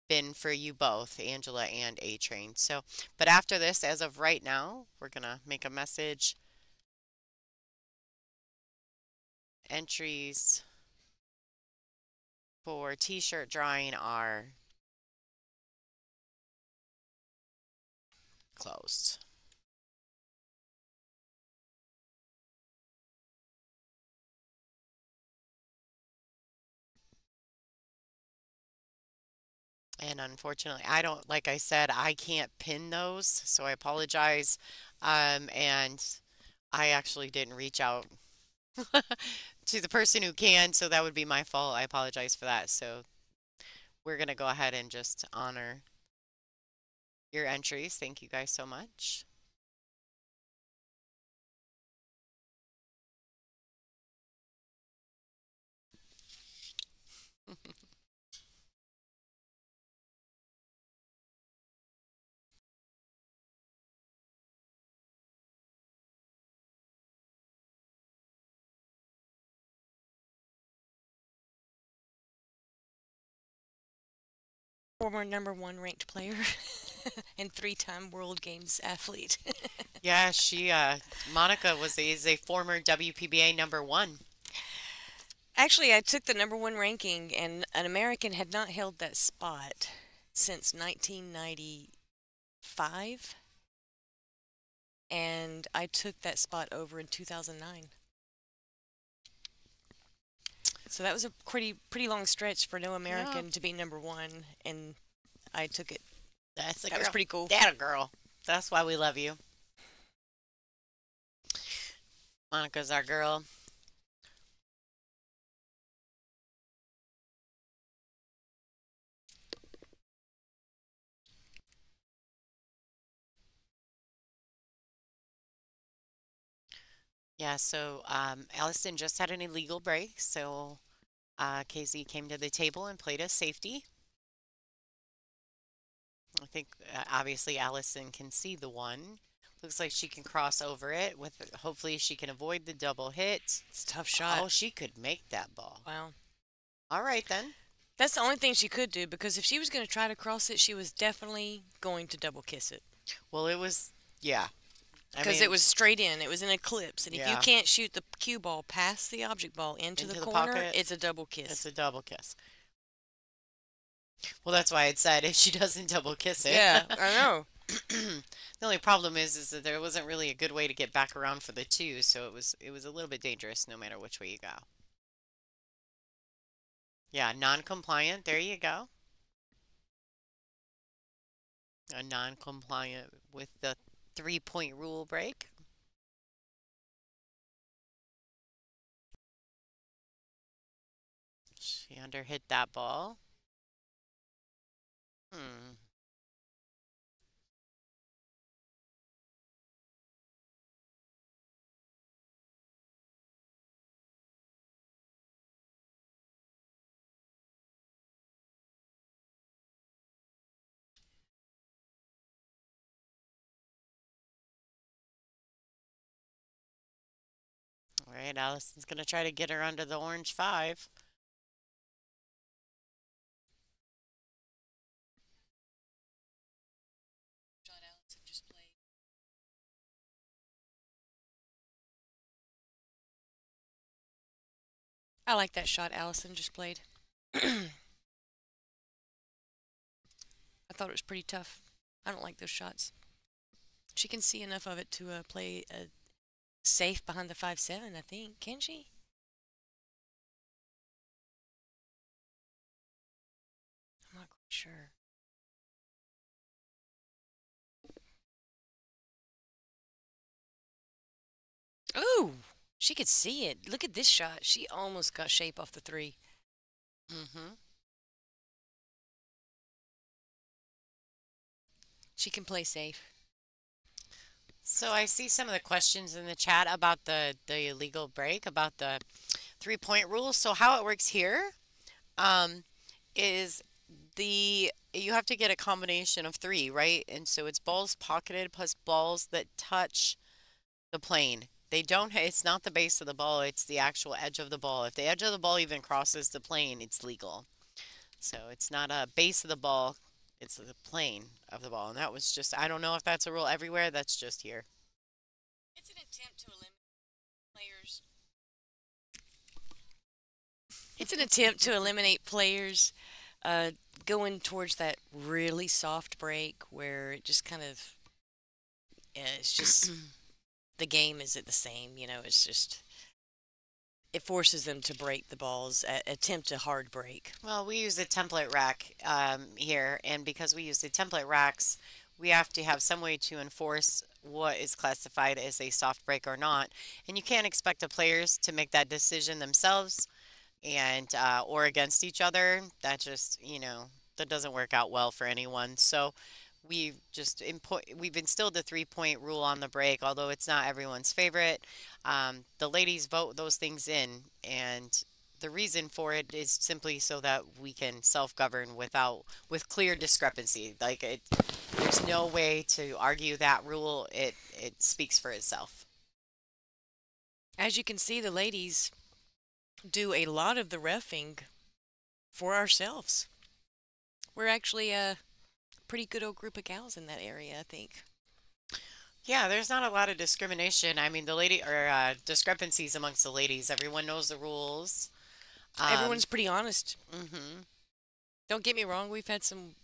bin for you both, Angela and A Train. So, but after this, as of right now, we're going to make a message. Entries for t-shirt drawing are closed. And unfortunately, I don't, like I said, I can't pin those, so I apologize. And I actually didn't reach out to the person who can, so that would be my fault. I apologize for that. So we're going to go ahead and just honor your entries. Thank you guys so much. Former #1 ranked player and 3-time World Games athlete. Yeah, Monica is a former WPBA #1. Actually, I took the #1 ranking, and an American had not held that spot since 1995, and I took that spot over in 2009. So that was a pretty long stretch for no American to be #1, and I took it. That was pretty cool. That a girl. That's why we love you. Monica's our girl. Yeah, so Allison just had an illegal break, so KZ came to the table and played a safety. I think obviously Allison can see the one. Looks like she can cross over it with hopefully she can avoid the double hit. It's a tough shot. Oh, she could make that ball. Wow. All right then. That's the only thing she could do, because if she was going to try to cross it, she was definitely going to double kiss it. Well, it was, yeah. Because it was straight in. It was an eclipse. And if you Yeah. can't shoot the cue ball past the object ball into the corner, pocket, it's a double kiss. It's a double kiss. Well, that's why I said if she doesn't double kiss it. Yeah, I know. The only problem is that there wasn't really a good way to get back around for the two, so it was a little bit dangerous no matter which way you go. Yeah, non-compliant. There you go. A non-compliant with the 3-point rule break. She underhit that ball. Hmm. All right, Allison's going to try to get her under the orange 5. I like that shot Allison just played. I thought it was pretty tough. I don't like those shots. She can see enough of it to play safe behind the 5-7, I think. Can she? I'm not quite sure. Ooh! She could see it. Look at this shot. She almost got shape off the 3. Mm-hmm. She can play safe. So I see some of the questions in the chat about the illegal break, about the 3-point rule. So how it works here is you have to get a combination of 3, right? And so it's balls pocketed plus balls that touch the plane. They don't, it's not the base of the ball, it's the actual edge of the ball. If the edge of the ball even crosses the plane, it's legal. So it's not a base of the ball, it's the plane of the ball. And that was just, I don't know if that's a rule everywhere, that's just here. It's an attempt to eliminate players. It's an attempt to eliminate players going towards that really soft break where it just kind of, it's just, the game isn't the same, you know, it's just, it forces them to break the balls, attempt a hard break. Well, we use a template rack here, and because we use the template racks, we have to have some way to enforce what is classified as a soft break or not. And you can't expect the players to make that decision themselves and or against each other. That just, you know, that doesn't work out well for anyone. So we've instilled the 3-point rule on the break, although it's not everyone's favorite. The ladies vote those things in, and the reason for it is simply so that we can self-govern with clear discrepancy. Like there's no way to argue that rule. It speaks for itself. As you can see, the ladies do a lot of the reffing for ourselves. We're actually a pretty good old group of gals in that area, I think. Yeah, there's not a lot of discrimination. I mean, discrepancies amongst the ladies. Everyone knows the rules. Everyone's pretty honest. Mm-hmm. Don't get me wrong, we've had some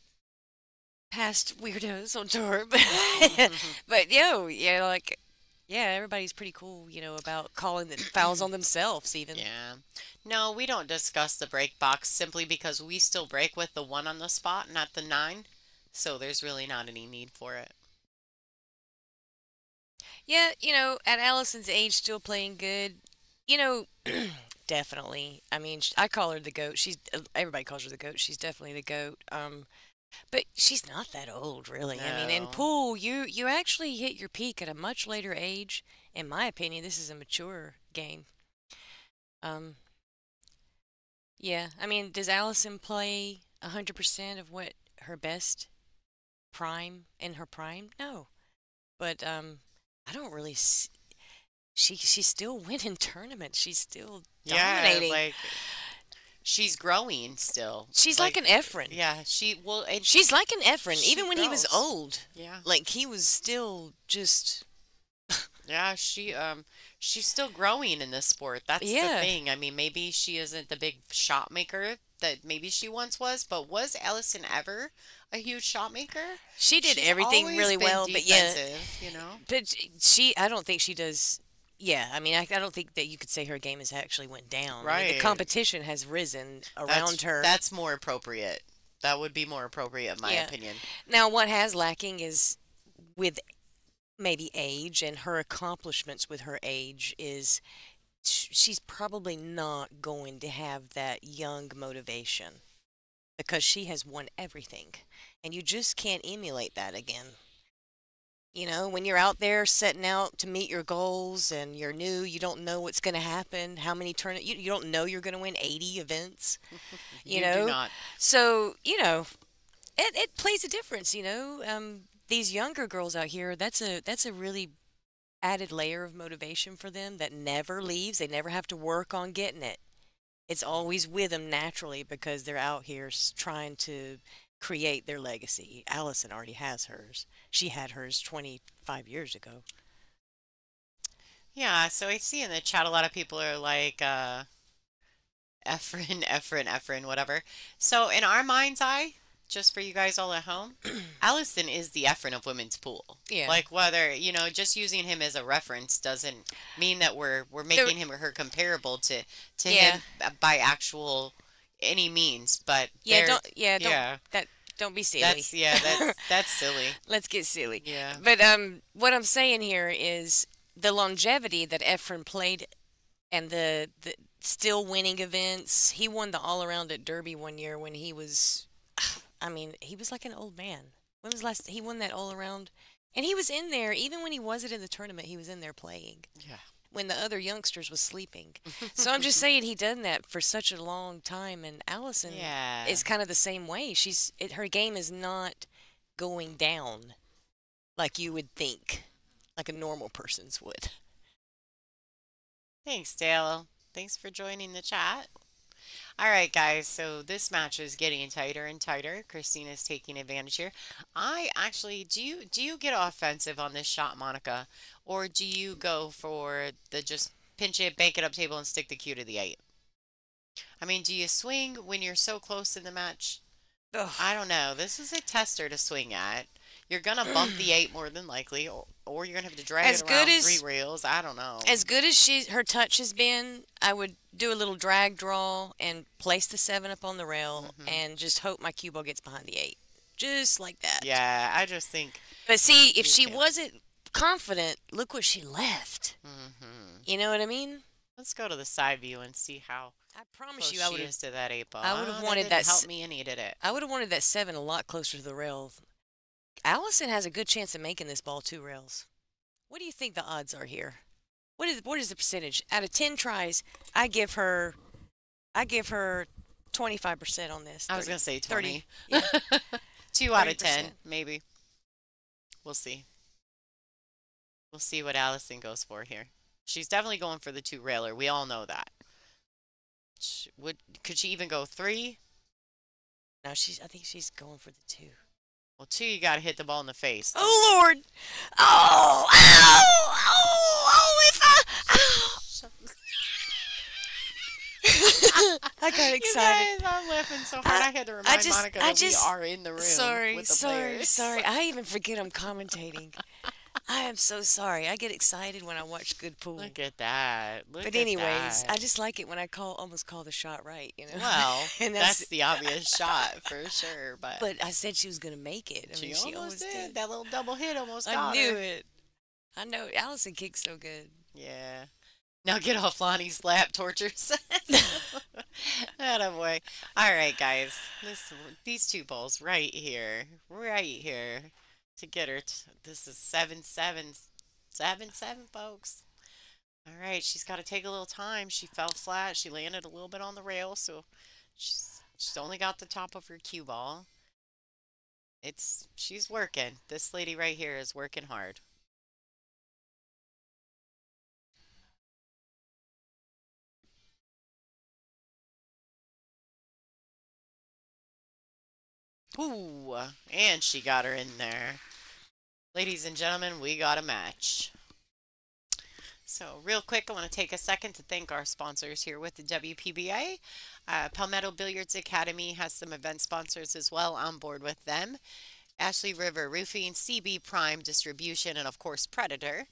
past weirdos on tour, but everybody's pretty cool, you know, about calling the fouls on themselves even. Yeah. No, we don't discuss the break box simply because we still break with the 1 on the spot, not the 9. So there's really not any need for it. Yeah, you know, at Allison's age, still playing good, you know, definitely. I mean, I call her the GOAT. Everybody calls her the GOAT. She's definitely the GOAT. But she's not that old, really. No. I mean, in pool, you actually hit your peak at a much later age. In my opinion, this is a mature game. Yeah, I mean, does Allison play 100% of what her best prime in her prime? No. But I don't really she's still winning tournaments. She's still dominating. Yeah, like she's growing still. She's like an Efren. Yeah, she's like an Efren. Even when he was old. Yeah. Like he was still just yeah, she's still growing in this sport. That's the thing. I mean, maybe she isn't the big shot maker that maybe she once was, but was Allison ever a huge shot maker? She did everything really well, but you know. But I don't think she does. Yeah, I mean, I don't think that you could say her game has actually went down. Right. I mean, the competition has risen around her. That's more appropriate. That would be more appropriate, in my opinion. Now, what has lacking is with maybe age and her accomplishments with her age is she's probably not going to have that young motivation because she has won everything, and you just can't emulate that again. You know, when you're out there setting out to meet your goals and you're new, you don't know what's going to happen, how many tournaments, you don't know you're going to win 80 events, you know. Do not. So, you know, it plays a difference, you know. These younger girls out here, that's a really added layer of motivation for them that never leaves. They never have to work on getting it. It's always with them naturally because they're out here trying to create their legacy. Allison already has hers. She had hers 25 years ago. Yeah, so I see in the chat a lot of people are like, Efren, whatever. So in our mind's eye, just for you guys all at home, Allison is the Efren of women's pool. Yeah. Like whether, you know, just using him as a reference doesn't mean that we're making him or her comparable to him by actual any means, but don't be silly. That's silly. Let's get silly. Yeah. But what I'm saying here is the longevity that Efren played and the still winning events. He won the all around at Derby one year when he was, I mean, he was like an old man. When was the last he won that all around? And he was in there even when he wasn't in the tournament. He was in there playing Yeah. when the other youngsters was sleeping. So I'm just saying he done that for such a long time. And Allison Yeah. is kind of the same way. Her game is not going down like you would think, like a normal person's would. Thanks, Dale. Thanks for joining the chat. All right, guys. So this match is getting tighter and tighter. Kristina's taking advantage here. I actually, do you get offensive on this shot, Monica, or do you go for the just pinch it, bank it up table, and stick the cue to the 8? I mean, do you swing when you're so close in the match? I don't know. This is a tester to swing at. You're gonna bump the 8 more than likely, or you're gonna have to drag As it good around as 3 rails. I don't know. as good as her touch has been, I would do a little drag draw and place the 7 up on the rail and just hope my cue ball gets behind the 8. Just like that. Yeah, I just think But see, if you she can't. wasn't confident, look what she left. You know what I mean? Let's go to the side view and see how I promise close you, I she would have. is to that 8 ball. I would have That wanted didn't that. help me any, did it? I would have wanted that 7 a lot closer to the rail. Allison has a good chance of making this ball 2 rails. What do you think the odds are here? What is the percentage? Out of 10 tries, I give her 25% on this. I was gonna say 20. 30. Yeah. 2 out of 30%. 10, maybe. We'll see. We'll see what Allison goes for here. She's definitely going for the 2 railer. We all know that. Could she even go 3? No, I think she's going for the 2. Well, 2, you gotta hit the ball in the face. Oh Lord! Oh! Ow! Oh! Oh! If I got excited. You guys, I'm laughing so hard. I had to remind Monica that we are in the room with the players. Sorry. I even forget I'm commentating. I am so sorry. I get excited when I watch good pool. Look at that. Look But at anyways, that. I just like it when I almost call the shot right, you know. Well, and that's the obvious shot for sure. But I said she was gonna make it. I mean, she almost did. That little double hit almost got I knew her. it. I know. Allison kicks so good. Yeah. Now get off Lonnie's lap, tortures. Attaboy. All right, guys. These 2 balls right here, to get her. This is 7-7, 7-7, folks. All right, she's got to take a little time. She fell flat. She landed a little bit on the rail, so she's only got the top of her cue ball. She's working. This lady right here is working hard. Ooh, and she got her in there. Ladies and gentlemen, we got a match. So real quick, I want to take a second to thank our sponsors here with the WPBA. Palmetto Billiards Academy has some event sponsors as well on board with them. Ashley River Roofing, CB Prime Distribution, and of course Predator,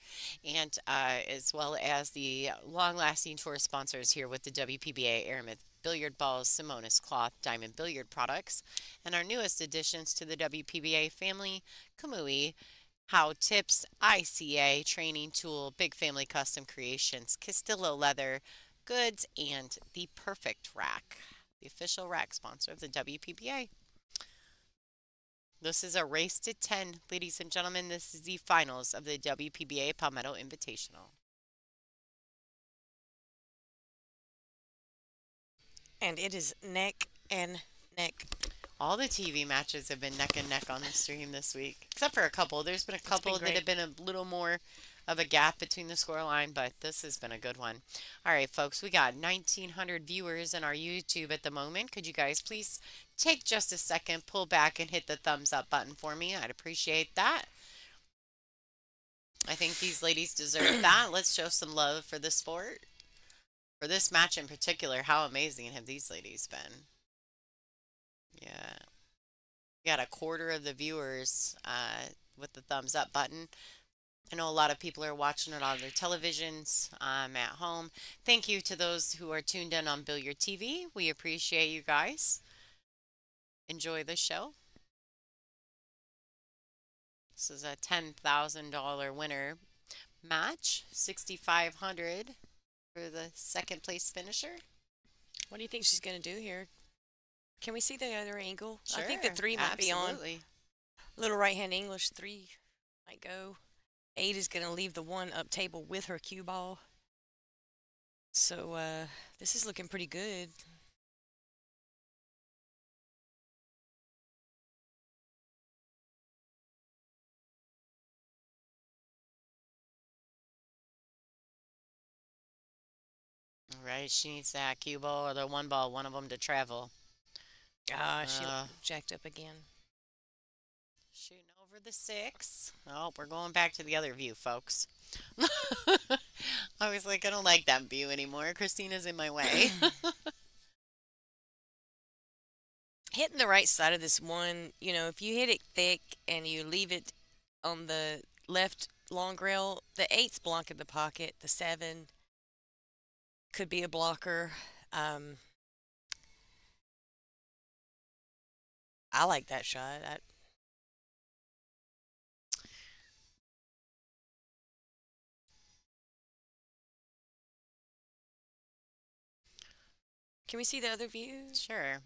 and as well as the long-lasting tour sponsors here with the WPBA Aramith Billiard Balls, Simonis Cloth, Diamond Billiard Products, and our newest additions to the WPBA family, Kamui, How Tips, ICA, Training Tool, Big Family Custom Creations, Castillo Leather, Goods, and the Perfect Rack, the official rack sponsor of the WPBA. This is a race to 10, ladies and gentlemen. This is the finals of the WPBA Palmetto Invitational. And it is neck and neck. All the TV matches have been neck and neck on the stream this week, except for a couple. There's been a couple that have been a little more of a gap between the scoreline, but this has been a good one. All right, folks, we got 1,900 viewers in our YouTube at the moment. Could you guys please take just a second, pull back, and hit the thumbs up button for me? I'd appreciate that. I think these ladies deserve that. Let's show some love for the sport. For this match in particular, how amazing have these ladies been? Yeah. We got a quarter of the viewers with the thumbs up button. I know a lot of people are watching it on their televisions at home. Thank you to those who are tuned in on Billiard TV. We appreciate you guys. Enjoy the show. This is a $10,000 winner match, $6,500 for the second place finisher. What do you think she's going to do here? Can we see the other angle? I Sure, think the 3 might be on. absolutely. Little right-hand English, 3 might go. 8 is going to leave the 1 up table with her cue ball. So this is looking pretty good. Right, she needs that cue ball or the one ball, one of them to travel. She Uh, jacked up again. Shooting over the 6. Oh, we're going back to the other view, folks. I was like, I don't like that view anymore. Kristina's in my way. Hitting the right side of this 1, if you hit it thick and you leave it on the left long rail, the 8's blocking the pocket. The 7 could be a blocker. I like that shot. Can we see the other view? Sure.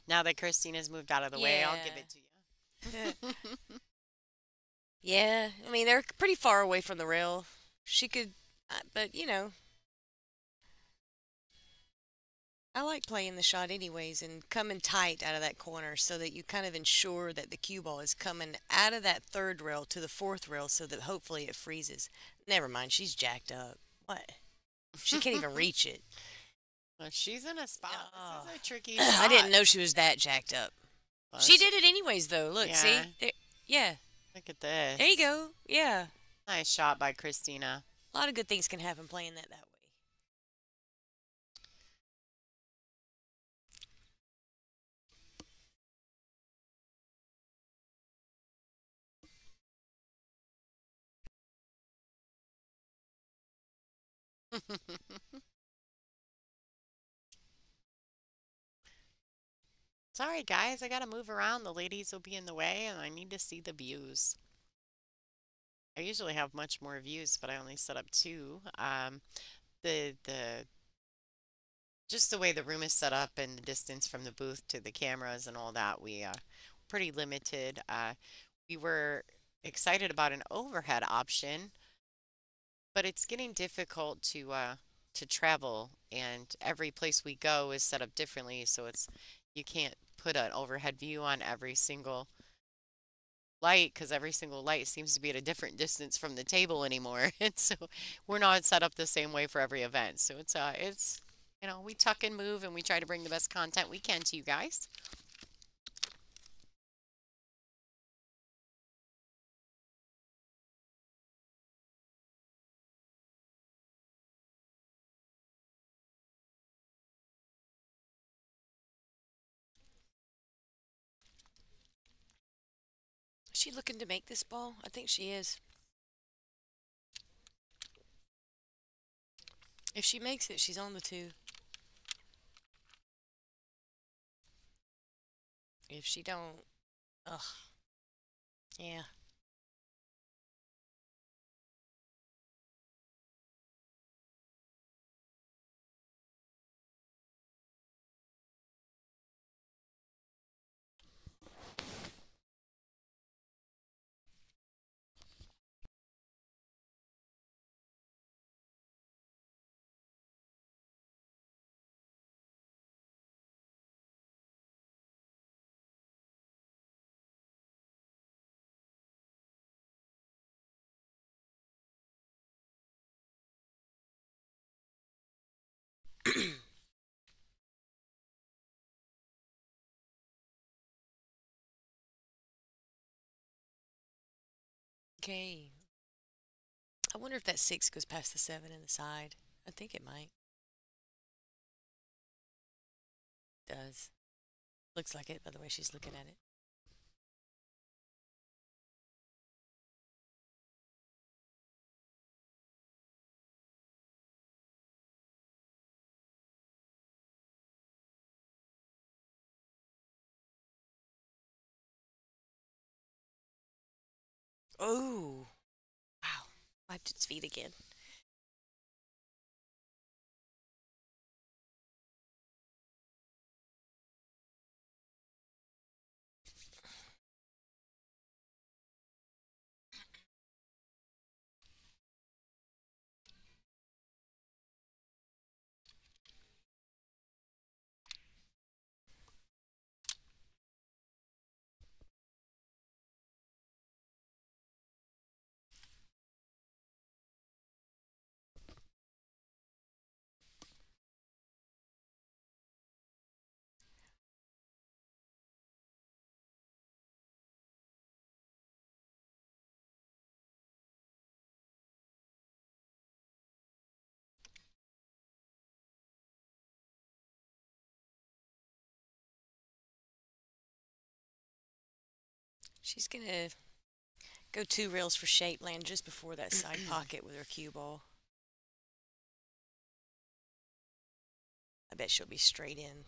Now that Kristina's moved out of the way, I'll give it to you. Yeah, I mean, they're pretty far away from the rail. She could, but I like playing the shot anyways and coming tight out of that corner so that you kind of ensure that the cue ball is coming out of that 3rd rail to the 4th rail so that hopefully it freezes. Never mind, she's jacked up. What? She can't even reach it. Well, she's in a spot. Oh. This is a tricky shot. I didn't know she was that jacked up. Well, She did it anyways, though. Look, see? Yeah. There, yeah, Look at this. there you go. Yeah. Nice shot by Kristina. A lot of good things can happen playing that way. Sorry, guys. I got to move around. The ladies will be in the way, and I need to see the views. I usually have much more views, but I only set up 2. The just the way the room is set up and the distance from the booth to the cameras and all that, we pretty limited. We were excited about an overhead option, but it's getting difficult to travel, and every place we go is set up differently, so you can't put an overhead view on every single light because every single light seems to be at a different distance from the table anymore. And so we're not set up the same way for every event. So it's we tuck and move and we try to bring the best content we can to you guys. Is she looking to make this ball? I think she is. If she makes it, she's on the 2. If she don't, ugh. Yeah. Okay. I wonder if that 6 goes past the 7 in the side. I think it might. It does. Looks like it by the way she's looking at it. Oh, wow. Wiped its feet again. She's going to go 2 rails for shape, land just before that side pocket with her cue ball. I bet she'll be straight in.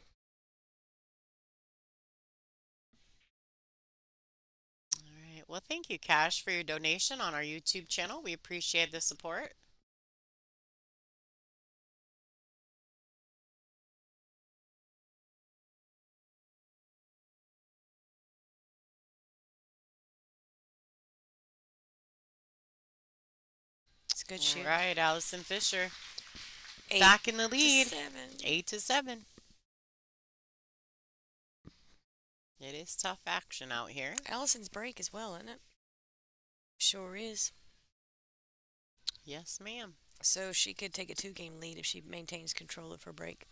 All right. Well, thank you, Cash, for your donation on our YouTube channel. We appreciate the support. It's a good All shoot. right, Allison Fisher. 8 Back in the lead. to 7. 8-7. It is tough action out here. Allison's break as well, isn't it? Sure is. Yes, ma'am. So she could take a 2-game lead if she maintains control of her break.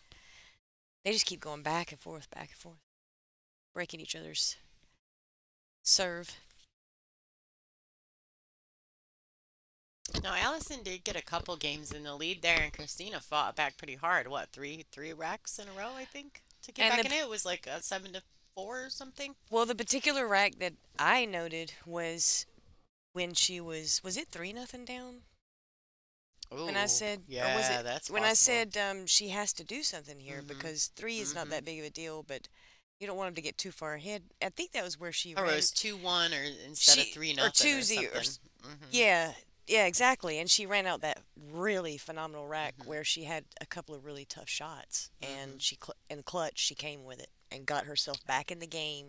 They just keep going back and forth, breaking each other's serve. Now, Allison did get a couple games in the lead there, and Kristina fought back pretty hard. What, three racks in a row, I think, to get back in it? It was like a 7-4 or something. Well, the particular rack that I noted was when she was it 3-0 down? Ooh, when I said, yeah, or was it that's when possible. I said she has to do something here because 3 is not that big of a deal, but you don't want him to get too far ahead. I think that was where she or ran. it was 2-1 or instead of 3-0 or 2-0. Yeah, exactly. And she ran out that really phenomenal rack where she had a couple of really tough shots, and she in clutch she came with it and got herself back in the game.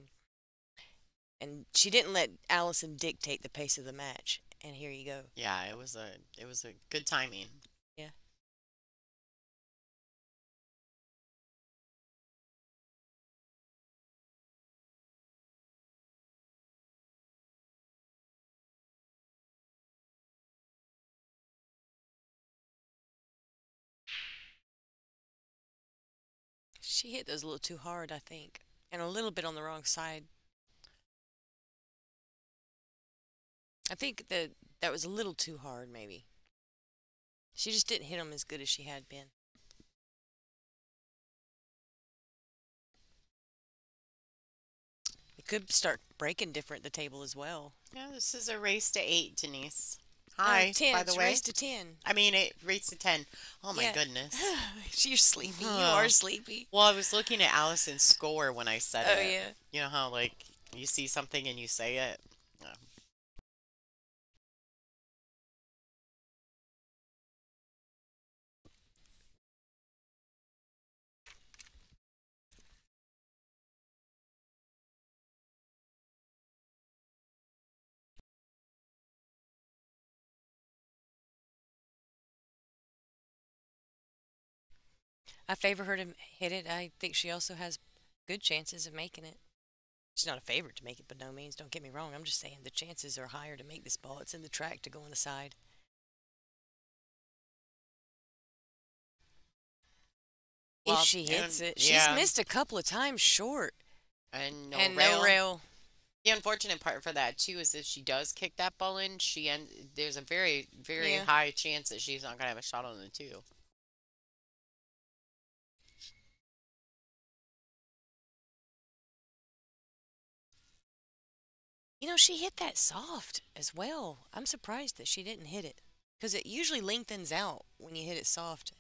And she didn't let Allison dictate the pace of the match. And here you go. Yeah, it was a good timing. Yeah. She hit those a little too hard, I think, and a little bit on the wrong side. I think that was a little too hard, maybe. She just didn't hit them as good as she had been. It could start breaking different, the table as well. Yeah, this is a race to 8, Denise. Hi, 10, by the way. race to 10. I mean, it race to 10. Oh my Yeah. goodness. You're sleepy. You are sleepy. Well, I was looking at Allison's score when I said it. Oh, yeah. You know how, like, you see something and you say it? Yeah. I favor her to hit it. I think she also has good chances of making it. She's not a favorite to make it, by no means. Don't get me wrong. I'm just saying the chances are higher to make this ball. It's in the track to go on the side. Well, if she hits and- it. She's yeah. missed a couple of times short. And no and rail. no rail. The unfortunate part for that too is if she does kick that ball in, there's a very, very Yeah. high chance that she's not gonna have a shot on the 2. You know, she hit that soft as well. I'm surprised that she didn't hit it because it usually lengthens out when you hit it soft.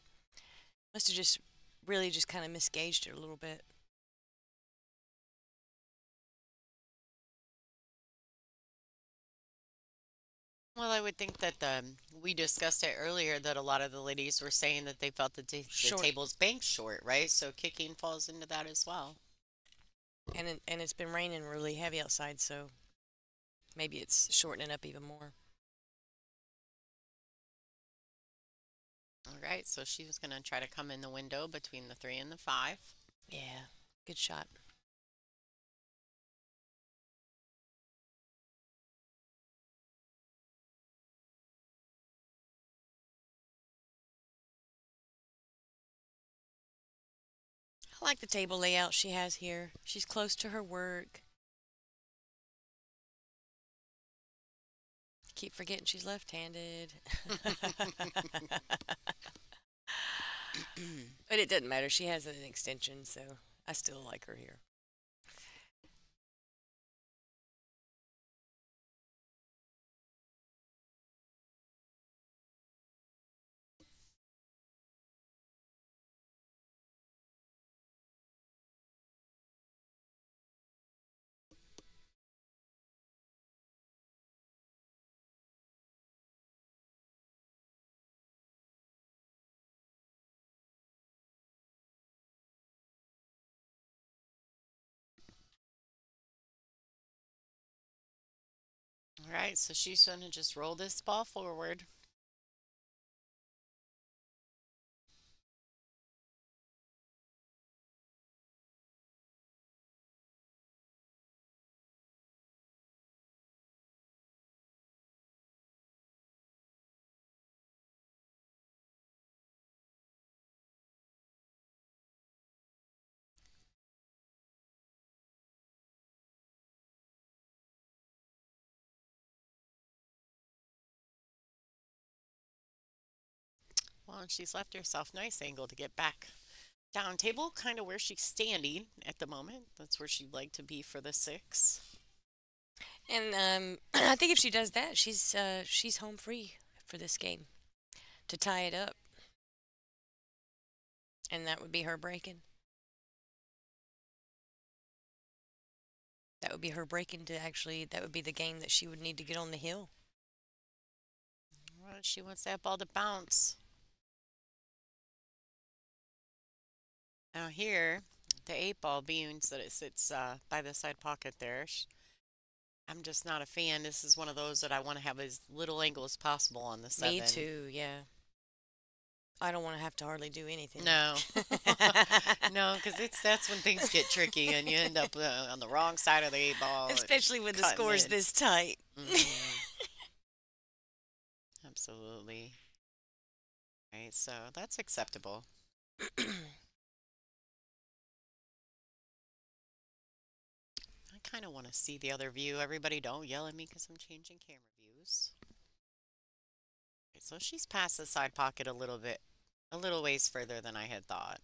Must have just really just kind of misgauged it a little bit. Well, I would think that we discussed it earlier that a lot of the ladies were saying that they felt that the Short. table's banked short, right? So kicking falls into that as well. And it's been raining really heavy outside, so maybe it's shortening up even more. All right, so she was going to try to come in the window between the 3 and the 5. Yeah, good shot. I like the table layout she has here. She's close to her work. Keep forgetting she's left-handed. But it doesn't matter. She has an extension, so I still like her here. All right, so she's going to just roll this ball forward. Well, and she's left herself nice angle to get back down table, kind of where she's standing at the moment. That's where she'd like to be for the 6. And I think if she does that, she's home free for this game to tie it up, and that would be her breaking. That would be her breaking to actually. That would be the game that she would need to get on the hill. Well, she wants that ball to bounce. Now here, the 8 ball being that it sits by the side pocket there. I'm just not a fan. This is one of those that I want to have as little angle as possible on the 7. Me too, yeah. I don't want to have to hardly do anything. No. No, because that's when things get tricky and you end up on the wrong side of the 8 ball. Especially when the score's this tight. Absolutely. Right, so that's acceptable. I kind of want to see the other view. Everybody don't yell at me because I'm changing camera views. Okay, so she's past the side pocket a little bit, a little ways further than I had thought.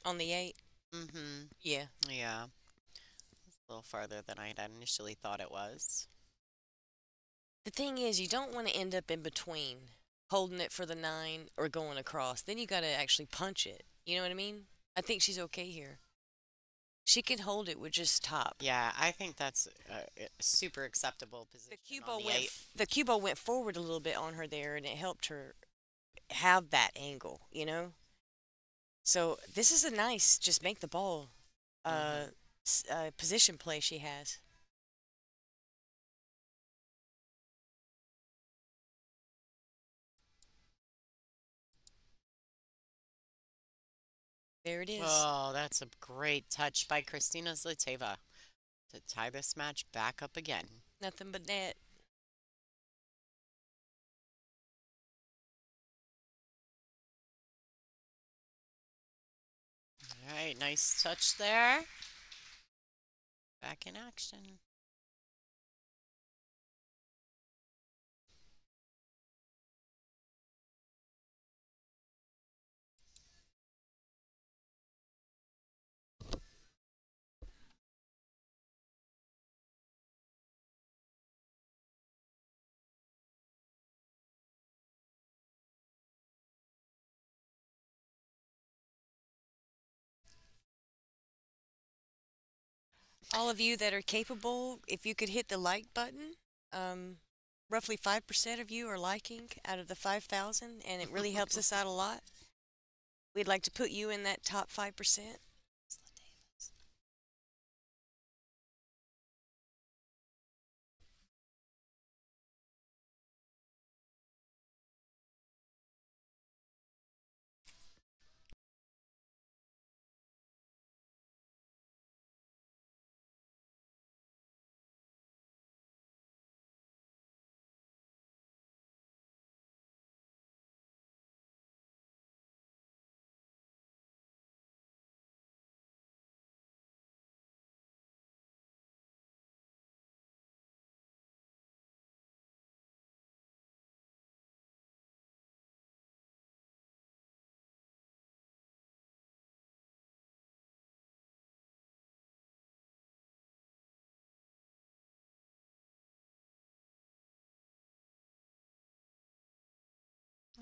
On the 8? Mm-hmm. Yeah. Yeah. It's a little farther than I had initially thought it was. The thing is, you don't want to end up in between, holding it for the 9 or going across. Then you got to actually punch it. You know what I mean? I think she's okay here. She can hold it with just top. Yeah, I think that's a super acceptable position. The cue ball went forward a little bit on her there, and it helped her have that angle, you know? So this is a nice, just make the ball position play she has. There it is. Oh, that's a great touch by Kristina Zlateva to tie this match back up again. Nothing but net. All right, nice touch there. Back in action. All of you that are capable, if you could hit the like button, roughly 5% of you are liking out of the 5,000, and it really helps us out a lot. We'd like to put you in that top 5%.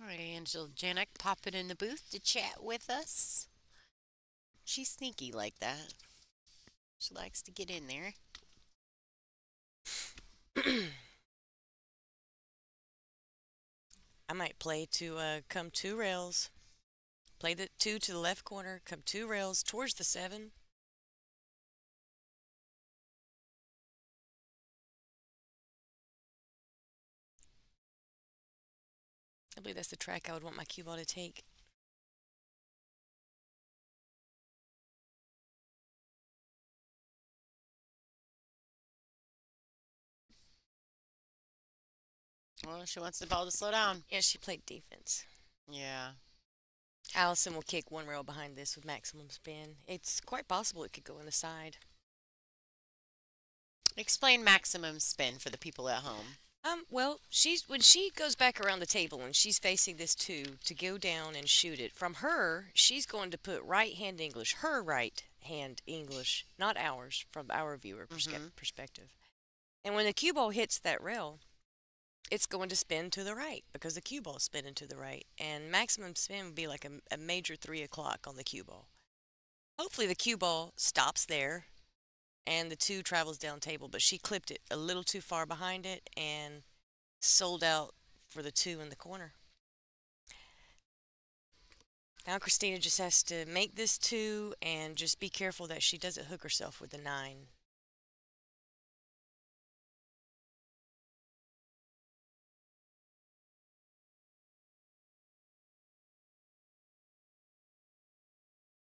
All right, Angela Janik popping in the booth to chat with us. She's sneaky like that. She likes to get in there. I might play to come 2 rails. Play the 2 to the left corner, come 2 rails towards the 7. I believe that's the track I would want my cue ball to take. Well, she wants the ball to slow down. Yeah, she played defense. Yeah. Allison will kick one rail behind this with maximum spin. It's quite possible it could go in the side. Explain maximum spin for the people at home. Well, when she goes back around the table and she's facing this two to go down and shoot it, from her, she's going to put right hand English, her right hand English, not ours, from our viewer perspective. And when the cue ball hits that rail, it's going to spin to the right because the cue ball is spinning to the right. And maximum spin would be like a major 3 o'clock on the cue ball. Hopefully the cue ball stops there and the two travels down table, but she clipped it a little too far behind it and sold out for the two in the corner. Now Kristina just has to make this two and just be careful that she doesn't hook herself with the 9.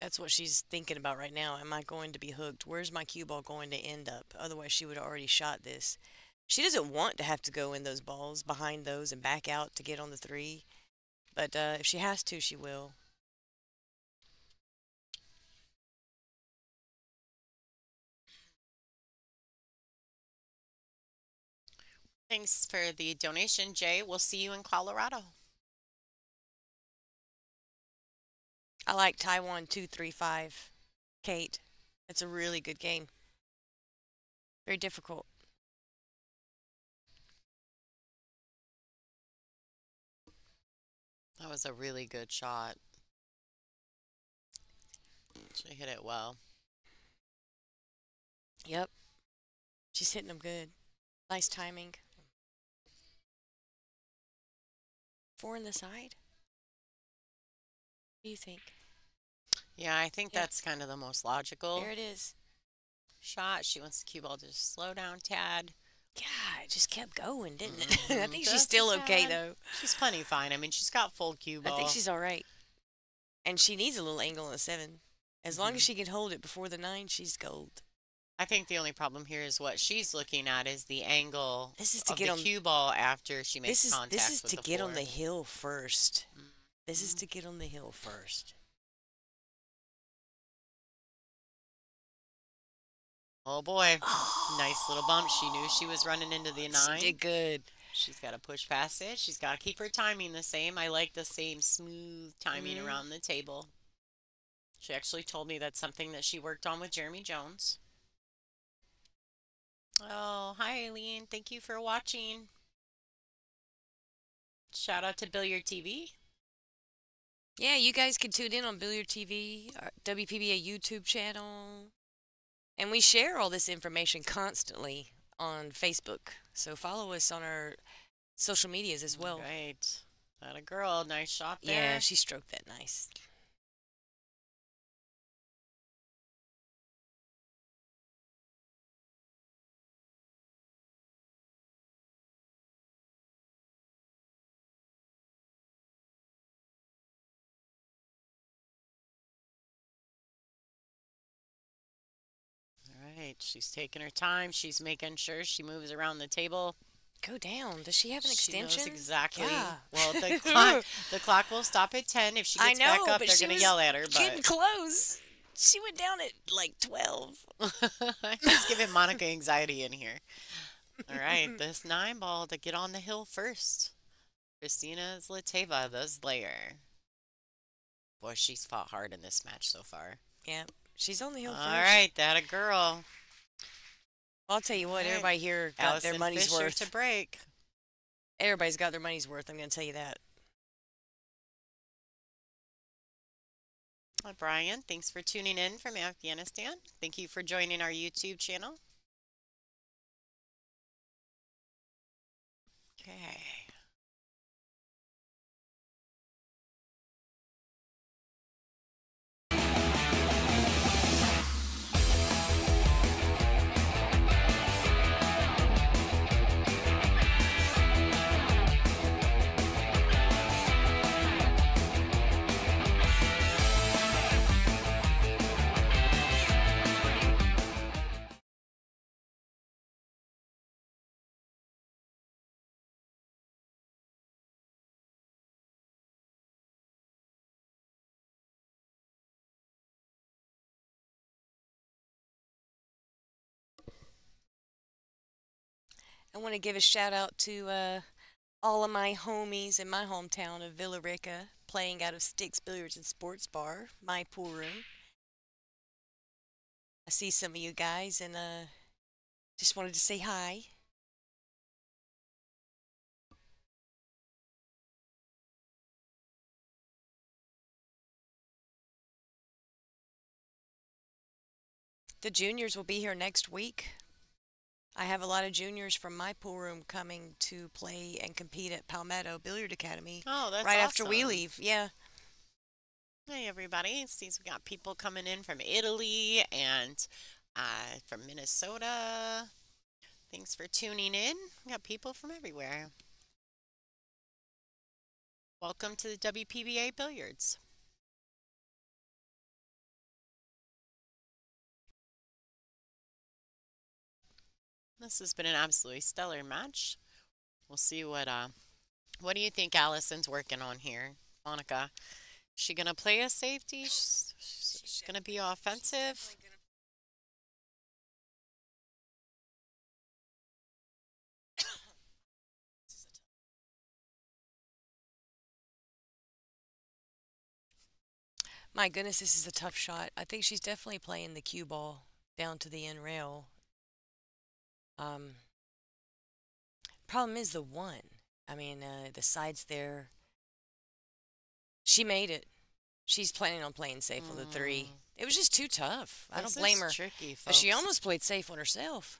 That's what she's thinking about right now. Am I going to be hooked? Where's my cue ball going to end up? Otherwise, she would have already shot this. She doesn't want to have to go in those balls, behind those, and back out to get on the 3. But if she has to, she will. Thanks for the donation, Jay. We'll see you in Colorado. I like Taiwan 235, Kate. It's a really good game. Very difficult. That was a really good shot. She hit it well. Yep. She's hitting them good. Nice timing. 4 in the side? What do you think? Yeah, I think that's kind of the most logical There it is. shot. She wants the cue ball to just slow down tad. Yeah, it just kept going, didn't it? I think she's still okay, though. She's plenty fine. I mean, she's got full cue ball. I think she's all right. And she needs a little angle on the 7. As long as she can hold it before the 9, she's gold. I think the only problem here is what she's looking at is the angle This is to of get the on cue ball after she makes contact This is with to the get 4. on the hill first. This is to get on the hill first. Oh boy, nice little bump. She knew she was running into the 9. She did good. She's got to push past it. She's got to keep her timing the same. I like the same smooth timing around the table. She actually told me that's something that she worked on with Jeremy Jones. Oh, hi Eileen. Thank you for watching. Shout out to Billiard TV. Yeah, you guys can tune in on Billiard TV, our WPBA YouTube channel. And we share all this information constantly on Facebook. So follow us on our social medias as well. Right. That a girl. Nice shot there. Yeah, she stroked that nice. All right. She's taking her time. She's making sure she moves around the table. Go down. Does she have an extension? She knows exactly. Yeah. Well, the clock will stop at 10. If she gets back up, they're going to yell at her. But Getting close. She went down at like 12. She's giving Monica anxiety in here. All right, this 9 ball to get on the hill first. Kristina Zlateva, the Slayer. Boy, she's fought hard in this match so far. Yeah, she's on the hill first. All right, that a girl. I'll tell you what, All right. everybody here got Allison their money's Fisher worth. to break. Everybody's got their money's worth, I'm going to tell you that. Hi, Brian. Thanks for tuning in from Afghanistan. Thank you for joining our YouTube channel. Okay. I want to give a shout out to all of my homies in my hometown of Villa Rica playing out of Sticks Billiards and Sports Bar, my pool room. I see some of you guys and just wanted to say hi. The juniors will be here next week. I have a lot of juniors from my pool room coming to play and compete at Palmetto Billiard Academy. Oh, that's right awesome. after we leave. Yeah. Hey, everybody. Seems we got people coming in from Italy and from Minnesota. Thanks for tuning in. We got people from everywhere. Welcome to the WPBA Billiards. This has been an absolutely stellar match. We'll see what do you think Allison's working on here, Monica? Is she gonna play a safety? She's gonna be offensive. My goodness, this is a tough shot. I think she's definitely playing the cue ball down to the end rail. Problem is the one. I mean, the side's there. She made it. She's planning on playing safe on the 3. It was just too tough. I don't blame her. Tricky, but she almost played safe on herself.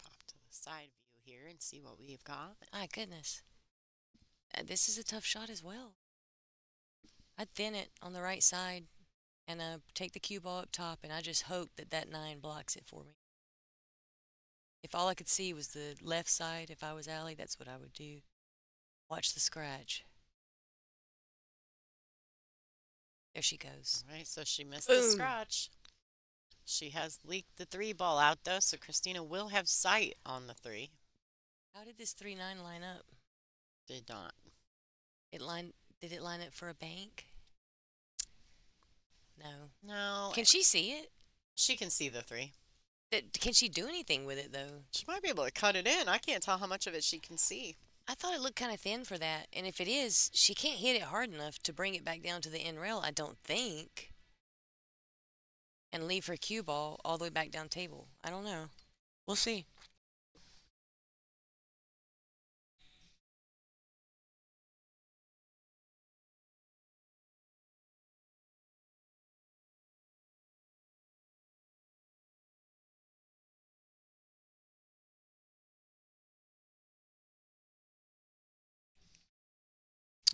Pop to the side view here and see what we've got. My goodness. This is a tough shot as well. I'd thin it on the right side and take the cue ball up top, and I just hope that that 9 blocks it for me. If all I could see was the left side, if I was Allie, that's what I would do. Watch the scratch. There she goes. All right, so she missed the scratch. She has leaked the 3 ball out, though, so Kristina will have sight on the 3. How did this 3-9 line up? Did not. Did it line up for a bank? No. No. Can she see it? She can see the 3. Can she do anything with it, though? She might be able to cut it in. I can't tell how much of it she can see. I thought it looked kind of thin for that. And if it is, she can't hit it hard enough to bring it back down to the end rail, I don't think. And leave her cue ball all the way back down table. I don't know. We'll see.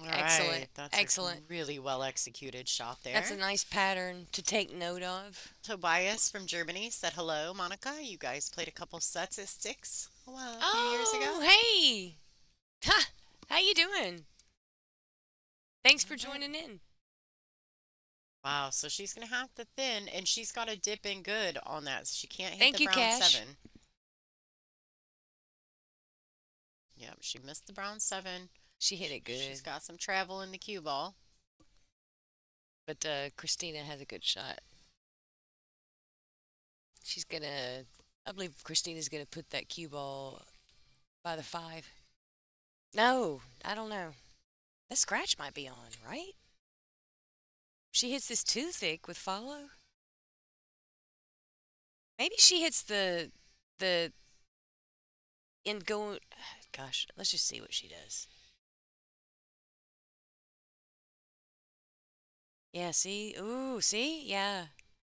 All Excellent. right. That's Excellent. a really well executed shot there. That's a nice pattern to take note of. Tobias from Germany said hello, Monica. You guys played a couple sets of Sticks a few years ago. Oh, hey. Ha! How you doing? Thanks for joining in. Wow, so she's going to have to thin, and she's got to dip in good on that. She can't hit Thank the you, brown Cash. 7. Yep, she missed the brown 7. She hit it good. She's got some travel in the cue ball. But Kristina has a good shot. She's going to, I believe Kristina's going to put that cue ball by the 5. No, I don't know. The scratch might be on, right? She hits this too thick with follow. Maybe she hits the in go. Gosh, let's just see what she does. Yeah, see? Ooh, see? Yeah.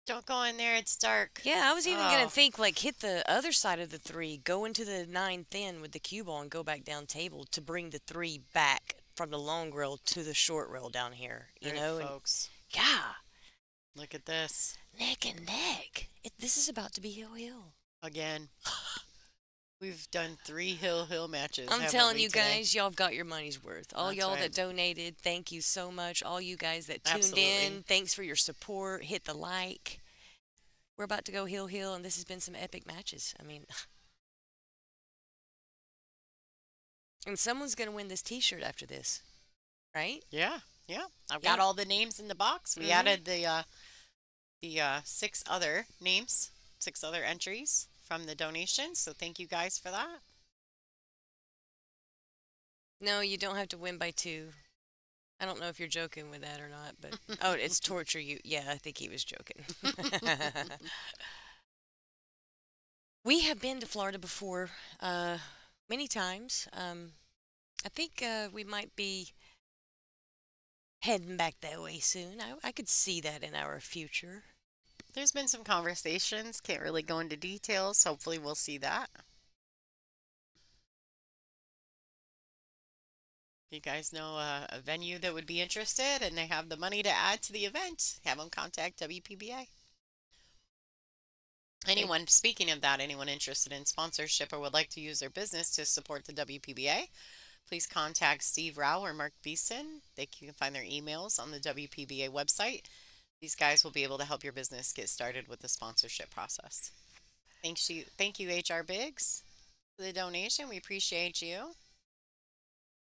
Don't go in there, it's dark. Yeah, I was even going to think, like, hit the other side of the 3, go into the 9 thin with the cue ball and go back down table to bring the 3 back from the long rail to the short rail down here. You know? folks. Yeah. Look at this. Neck and neck. This is about to be hill-hill. Again. We've done 3 hill-hill matches. I'm telling you guys, y'all have got your money's worth. All y'all right. that donated, thank you so much. All you guys that tuned in, thanks for your support. Hit the like. We're about to go hill-hill, and this has been some epic matches. I mean, and someone's going to win this T-shirt after this, right? Yeah. Yeah, I've Yeah. got all the names in the box. We added the 6 other names, 6 other entries from the donation. So thank you guys for that. No, you don't have to win by 2. I don't know if you're joking with that or not, but oh, it's torture you. Yeah, I think he was joking. We have been to Florida before, many times. I think we might be heading back that way soon. I could see that in our future. There's been some conversations. Can't really go into details. Hopefully, we'll see that. If you guys know a venue that would be interested and they have the money to add to the event, have them contact WPBA. Anyone, speaking of that, anyone interested in sponsorship or would like to use their business to support the WPBA, please contact Steve Rao or Mark Beeson. You can find their emails on the WPBA website. These guys will be able to help your business get started with the sponsorship process. Thank you, HR Biggs, for the donation. We appreciate you.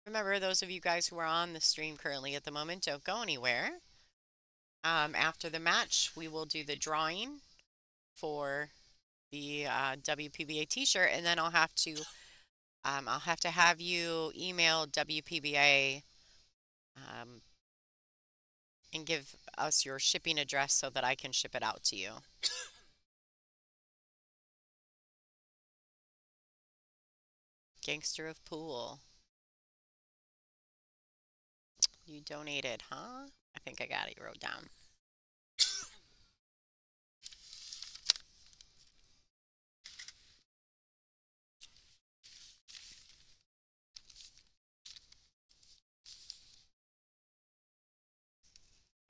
Remember, those of you guys who are on the stream currently at the moment, don't go anywhere. After the match, we will do the drawing for the WPBA T-shirt, and then I'll have to have you email WPBA and give us your shipping address so that I can ship it out to you. Gangster of Pool. You donated, huh? I think I got it wrote down.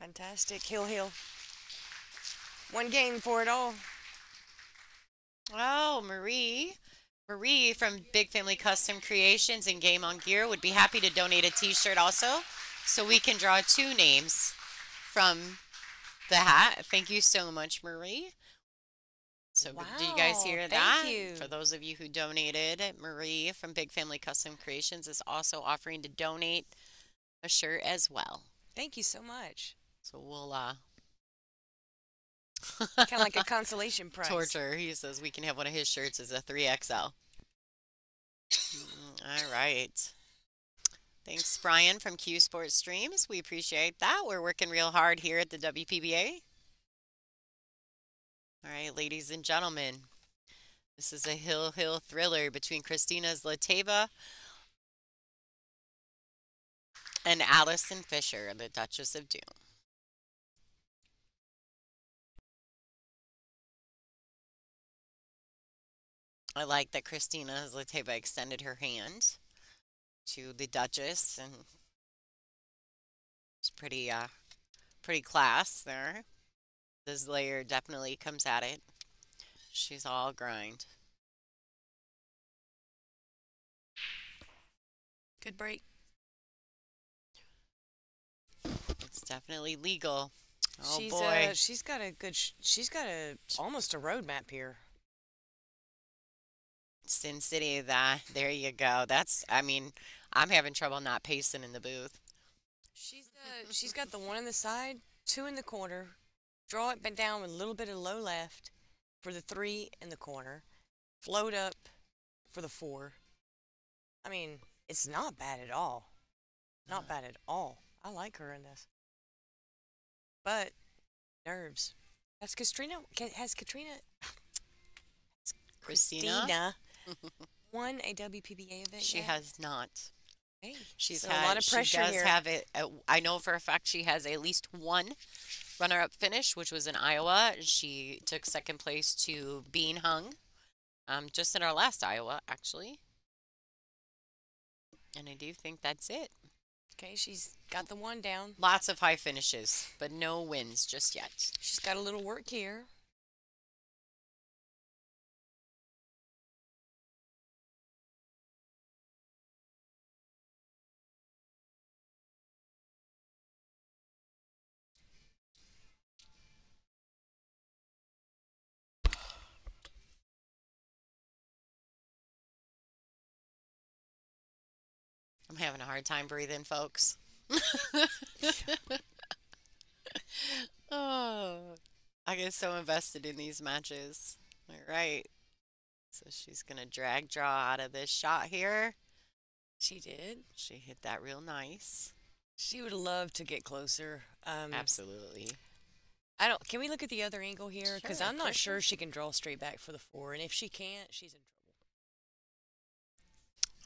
Fantastic. Hill. One game for it all. Oh, Marie from Big Family Custom Creations and Game on Gear would be happy to donate a t-shirt also, so we can draw 2 names from the hat. Thank you so much, Marie. So wow, do you guys hear that? Thank you. For those of you who donated, Marie from Big Family Custom Creations is also offering to donate a shirt as well. Thank you so much. So we'll kind of like a consolation prize. Torture. He says we can have one of his shirts as a 3XL. All right. Thanks, Brian from Q Sports Streams. We appreciate that. We're working real hard here at the WPBA. All right, ladies and gentlemen. This is a hill thriller between Kristina Zlateva and Allison Fisher, the Duchess of Doom. I like that Kristina Zlateva extended her hand to the Duchess, and it's pretty class there. This layer definitely comes at it. She's all grind. Good break. It's definitely legal. Oh boy. She's got almost a roadmap here. Sin City, there you go. I'm having trouble not pacing in the booth. She's got the 1 on the side, 2 in the corner. Draw it down with a little bit of low left for the 3 in the corner. Float up for the 4. I mean, it's not bad at all. Not bad at all. I like her in this. But nerves. Kristina won a WPBA event. She has not. Hey, She's a lot of pressure she does here. have it. I know for a fact she has at least 1 runner-up finish, which was in Iowa. She took 2nd place to Bean Hung, just in our last Iowa, actually. And I do think that's it. Okay, she's got the 1 down. Lots of high finishes, but no wins just yet. She's got a little work here. I'm having a hard time breathing, folks. get so invested in these matches. All right. So she's going to drag draw out of this shot here. She did. She hit that real nice. She would love to get closer. Absolutely. I don't. Can we look at the other angle here? Because Sure, I'm not of sure course. she can draw straight back for the 4, and if she can't, she's in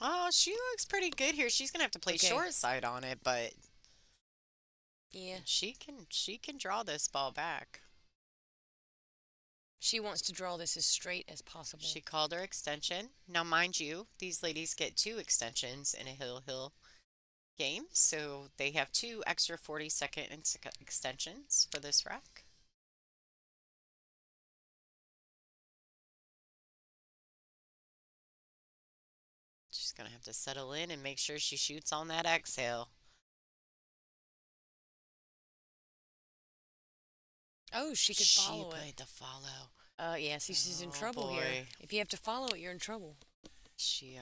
trouble. Oh, she looks pretty good here. She's gonna have to play Okay. short side on it, but Yeah. she can draw this ball back. She wants to draw this as straight as possible. She called her extension. Now, mind you, these ladies get 2 extensions in a hill game, so they have 2 extra 40-second extensions for this rack. She's gonna have to settle in and make sure she shoots on that exhale. Oh, she could follow She it. played the follow. Yeah, see, she's in Oh, trouble here. boy. If you have to follow it, you're in trouble. She,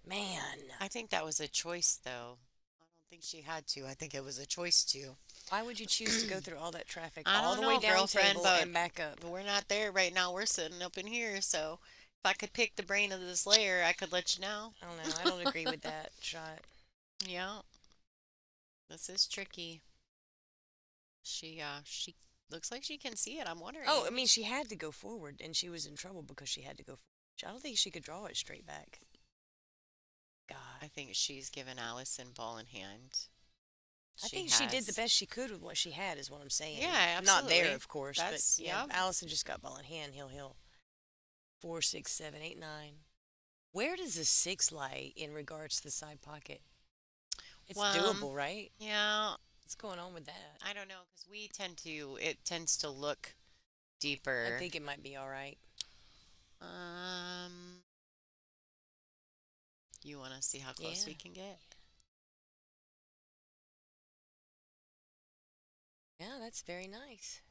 Man. I think that was a choice, though. I don't think she had to. I think it was a choice to. Why would you choose to go through all that traffic I all don't the way know, down girlfriend, table but and back up? we're not there right now. We're sitting up in here, so if I could pick the brain of this layer, I could let you know. I don't know. I don't agree with that shot. Yeah. This is tricky. She looks like she can see it. I'm wondering. Oh, I mean, she had to go forward, and she was in trouble because she had to go forward. I don't think she could draw it straight back. I God. think she's given Allison ball in hand. I think she did the has. best she could with what she had, is what I'm saying. Yeah, Not there, absolutely. of course, That's- but yeah, yep. Allison just got ball in hand. Hill. 4, 6, 7, 8, 9. Where does the 6 lie in regards to the side pocket? It's Well, doable, right? Yeah, What's going on with that? I don't know, because it tends to look deeper. I think it might be all right. You want to see how close we Yeah. can get? Yeah, that's very nice.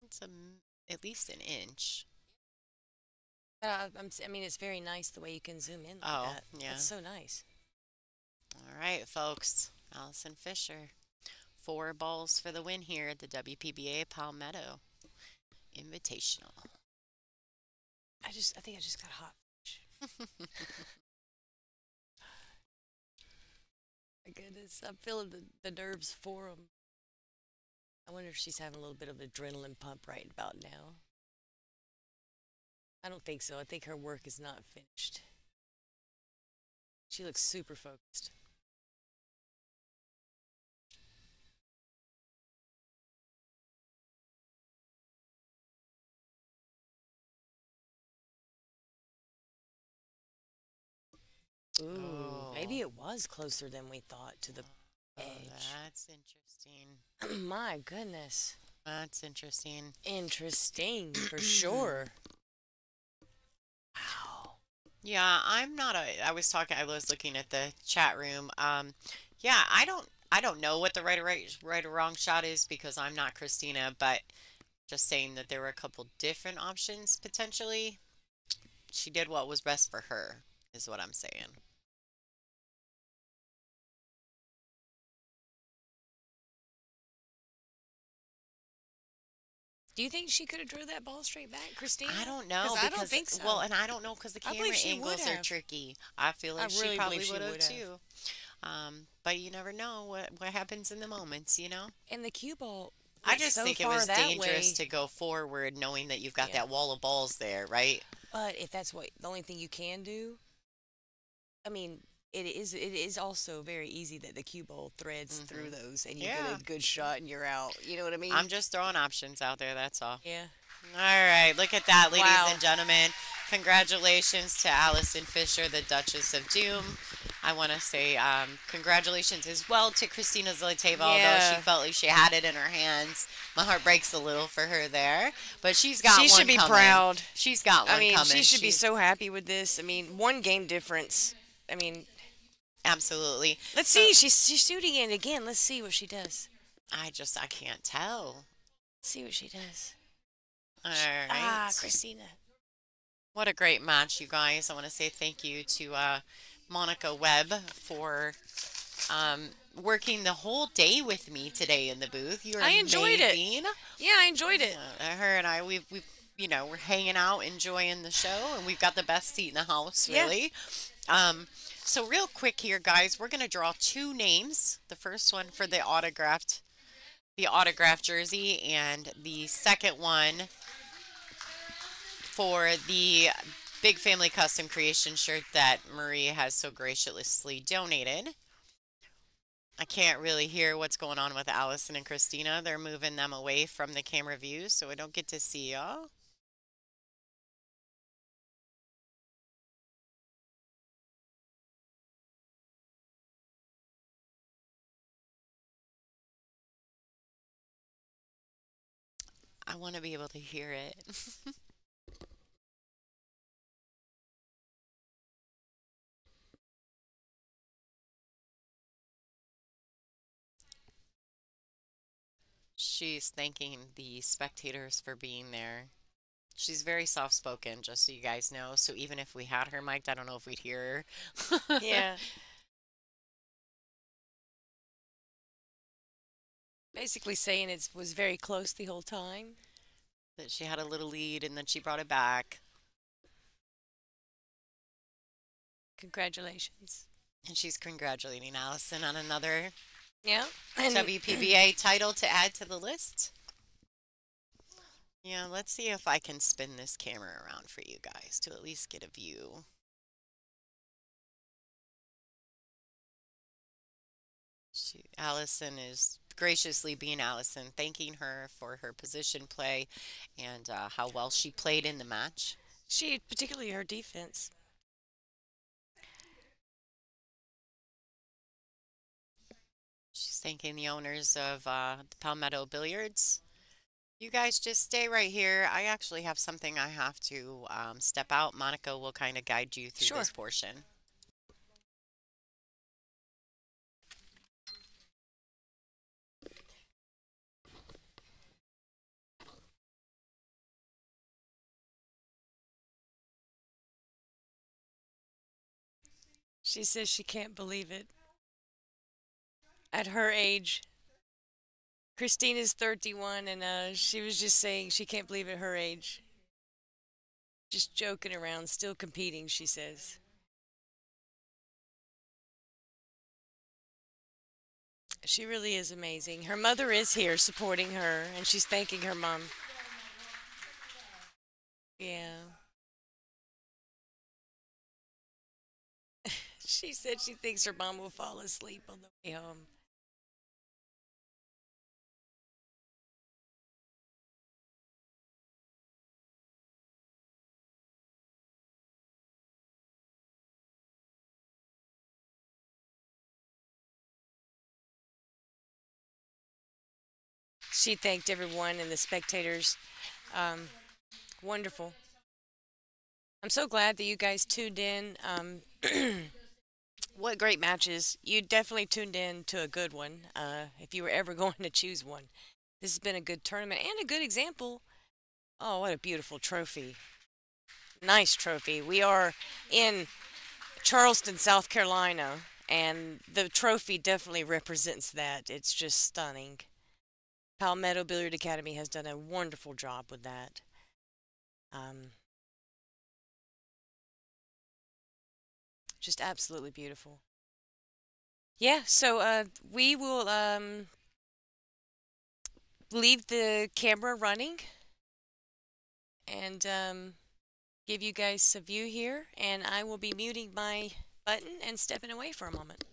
It's at least an inch. I mean, it's very nice the way you can zoom in like Oh, that. yeah. That's so nice. All right, folks. Allison Fisher. 4 balls for the win here at the WPBA Palmetto Invitational. I think I just got hot. My goodness, I'm feeling the nerves for him. I wonder if she's having a little bit of adrenaline pump right about now. I don't think so. I think her work is not finished. She looks super focused. Ooh, maybe it was closer than we thought to the edge. That's interesting. My goodness. That's interesting. Interesting, for sure. Wow. Yeah, I was looking at the chat room. Yeah, I don't know what the right or wrong shot is because I'm not Kristina, but just saying that there were a couple different options potentially. She did what was best for her, is what I'm saying. Do you think she could have drew that ball straight back, Kristina? I don't know 'Cause I don't think so. Well, and I don't know because the I believe camera she would angles are have. tricky. I feel like I really she probably believe she would have would have. too. But you never know what happens in the moments, you know? And the cue ball. I went just so think it far was that dangerous way. to go forward knowing that you've got Yeah. that wall of balls there, right? But if that's the only thing you can do, I mean, it is also very easy that the cue ball threads through those and you Yeah. get a good shot and you're out. You know what I mean? I'm just throwing options out there, that's all. Yeah. All right, look at that, ladies Wow. and gentlemen. Congratulations to Allison Fisher, the Duchess of Doom. I want to say congratulations as well to Kristina Zlateva, although Yeah. she felt like she had it in her hands. My heart breaks a little for her there, but she's got She one should be coming. proud. She's got one I mean, coming. she should be so happy with this. I mean, 1 game difference. I mean, Absolutely. let's see. She's shooting it again. Let's see what she does. I can't tell. Let's see what she does. All right. Kristina. What a great match, you guys. I want to say thank you to Monica Webb for um, working the whole day with me today in the booth. You're I enjoyed it. amazing. Yeah, I enjoyed it. Her and I, we've, we're hanging out, enjoying the show, and we've got the best seat in the house, Yeah. really. Um, so real quick here, guys, we're gonna draw two names. The first one for the autographed jersey, and the second one for the Big Family Custom Creation shirt that Marie has so graciously donated. I can't really hear what's going on with Allison and Kristina. They're moving them away from the camera view, so I don't get to see y'all. I want to be able to hear it. She's thanking the spectators for being there. She's very soft spoken, just so you guys know. So even if we had her mic'd, I don't know if we'd hear her. Yeah. Basically saying it was very close the whole time. That she had a little lead and then she brought it back. Congratulations. And she's congratulating Allison on another Yeah. And WPBA title to add to the list. Yeah, let's see if I can spin this camera around for you guys to at least get a view. Allison is graciously being Allison, thanking her for her position play and how well she played in the match. she, particularly her defense. She's thanking the owners of the Palmetto Billiards. You guys just stay right here. I actually have something I have to step out. Monica will kind of guide you through Sure. this portion. She says she can't believe it. At her age, Kristina's 31, and she was just saying she can't believe at her age. Just joking around, still competing, she says. She really is amazing. Her mother is here supporting her, and she's thanking her mom. Yeah. She said she thinks her mom will fall asleep on the way home. She thanked everyone and the spectators. Wonderful. I'm so glad that you guys tuned in. What great matches. You definitely tuned in to a good one if you were ever going to choose one. This has been a good tournament and a good example. Oh, what a beautiful trophy. Nice trophy. We are in Charleston, South Carolina, and the trophy definitely represents that. It's just stunning. Palmetto Billiard Academy has done a wonderful job with that. Just absolutely beautiful. Yeah, so we will leave the camera running and give you guys a view here, and I will be muting my button and stepping away for a moment.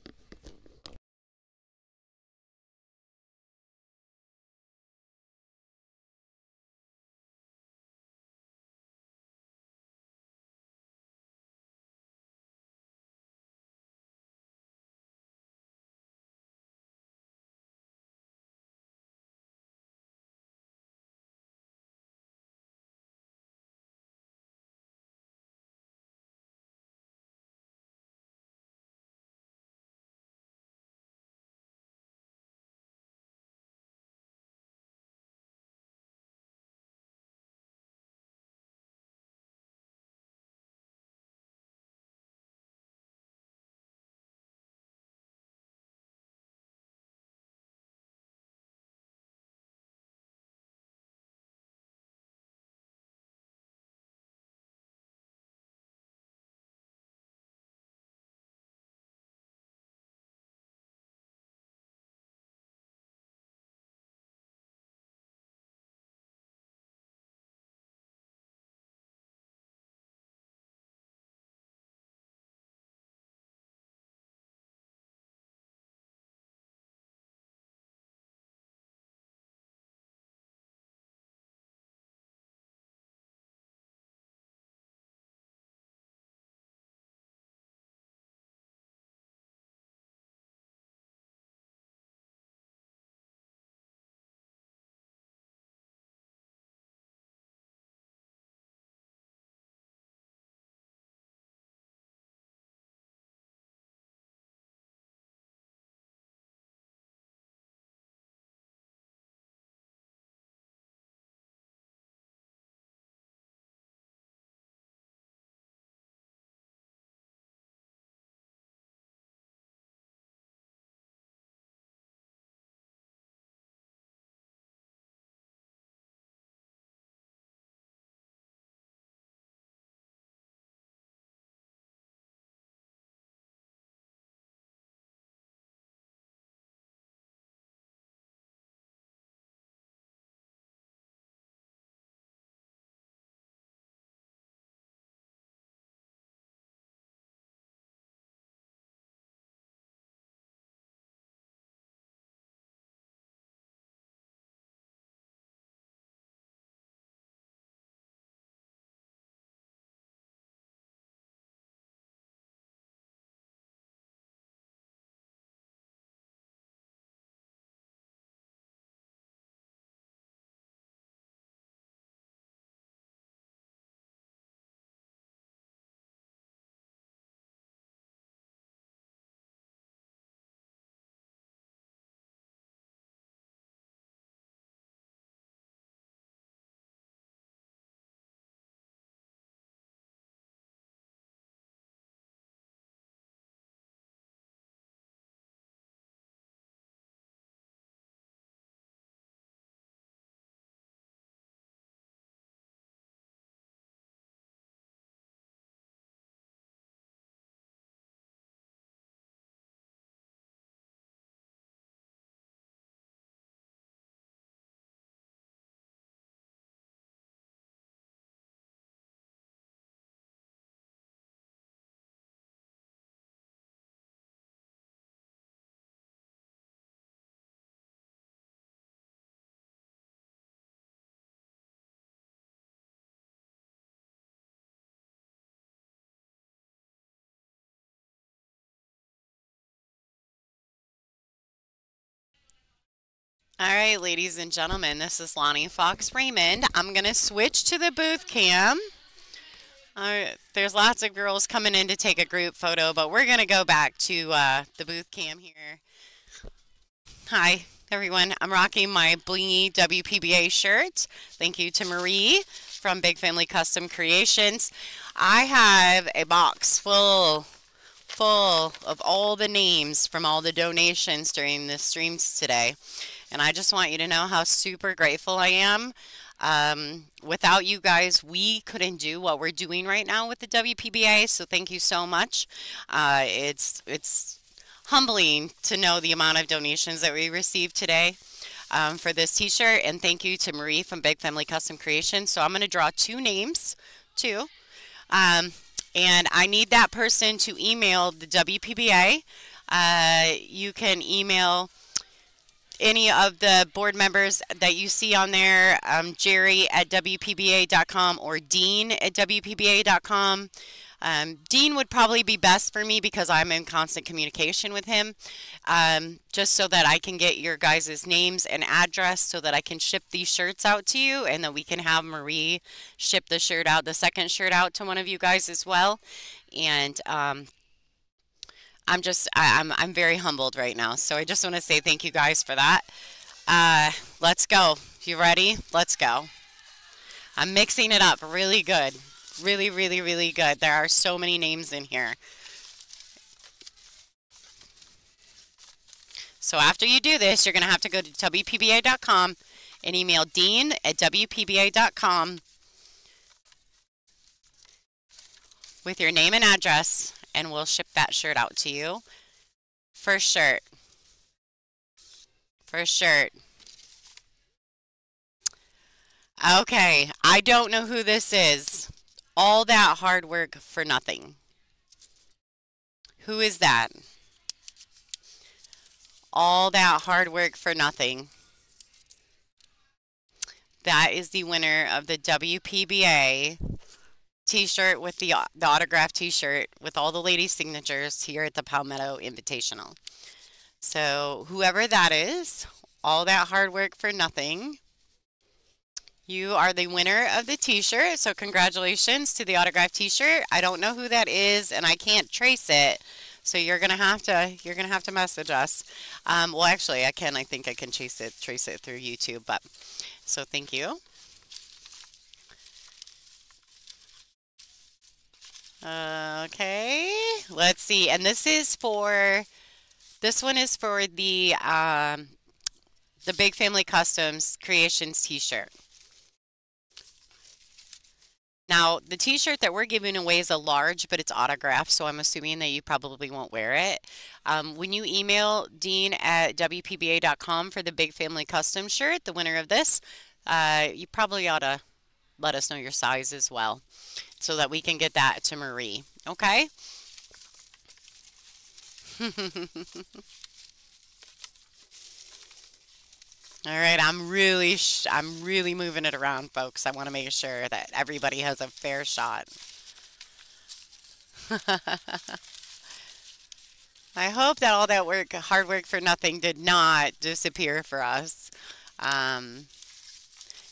All right, ladies and gentlemen, this is Lonnie Fox Raymond. I'm going to switch to the booth cam. There's lots of girls coming in to take a group photo, but we're going to go back to the booth cam here. Hi, everyone. I'm rocking my blingy WPBA shirt. Thank you to Marie from Big Family Custom Creations. I have a box full of all the names from all the donations during the streams today. And I just want you to know how super grateful I am. Without you guys, we couldn't do what we're doing right now with the WPBA, so thank you so much. It's humbling to know the amount of donations that we received today for this t-shirt, and thank you to Marie from Big Family Custom Creations. So I'm going to draw two names, and I need that person to email the WPBA. You can email any of the board members that you see on there, Jerry at WPBA.com or Dean at WPBA.com. Dean would probably be best for me because I'm in constant communication with him, just so that I can get your guys' names and address so that I can ship these shirts out to you, and that we can have Marie ship the second shirt out to one of you guys as well. And I'm very humbled right now, so I just want to say thank you guys for that. Let's go. You ready? Let's go. I'm mixing it up really good. Really, really, really good. There are so many names in here. So after you do this, you're going to have to go to WPBA.com and email Dean at WPBA.com with your name and address, and we'll ship that shirt out to you. First shirt. First shirt. Okay, I don't know who this is. All that hard work for nothing. Who is that? All that hard work for nothing. That is the winner of the WPBA t-shirt with the autographed t-shirt with all the ladies' signatures here at the Palmetto Invitational. So whoever that is, all that hard work for nothing. You are the winner of the t-shirt, so congratulations to the autographed t-shirt. I don't know who that is, and I can't trace it, so you're gonna have to message us. Well, actually, I can. I think I can trace it through YouTube. But so thank you. Okay, let's see. And this one is for the Big Family Customs Creations t-shirt. Now, the t-shirt that we're giving away is a large, but it's autographed, so I'm assuming that you probably won't wear it. When you email Dean at WPBA.com for the Big Family Custom shirt, the winner of this, you probably ought to let us know your size as well, so that we can get that to Marie. Okay? All right, I'm really moving it around, folks. I want to make sure that everybody has a fair shot. I hope that all that hard work for nothing did not disappear for us.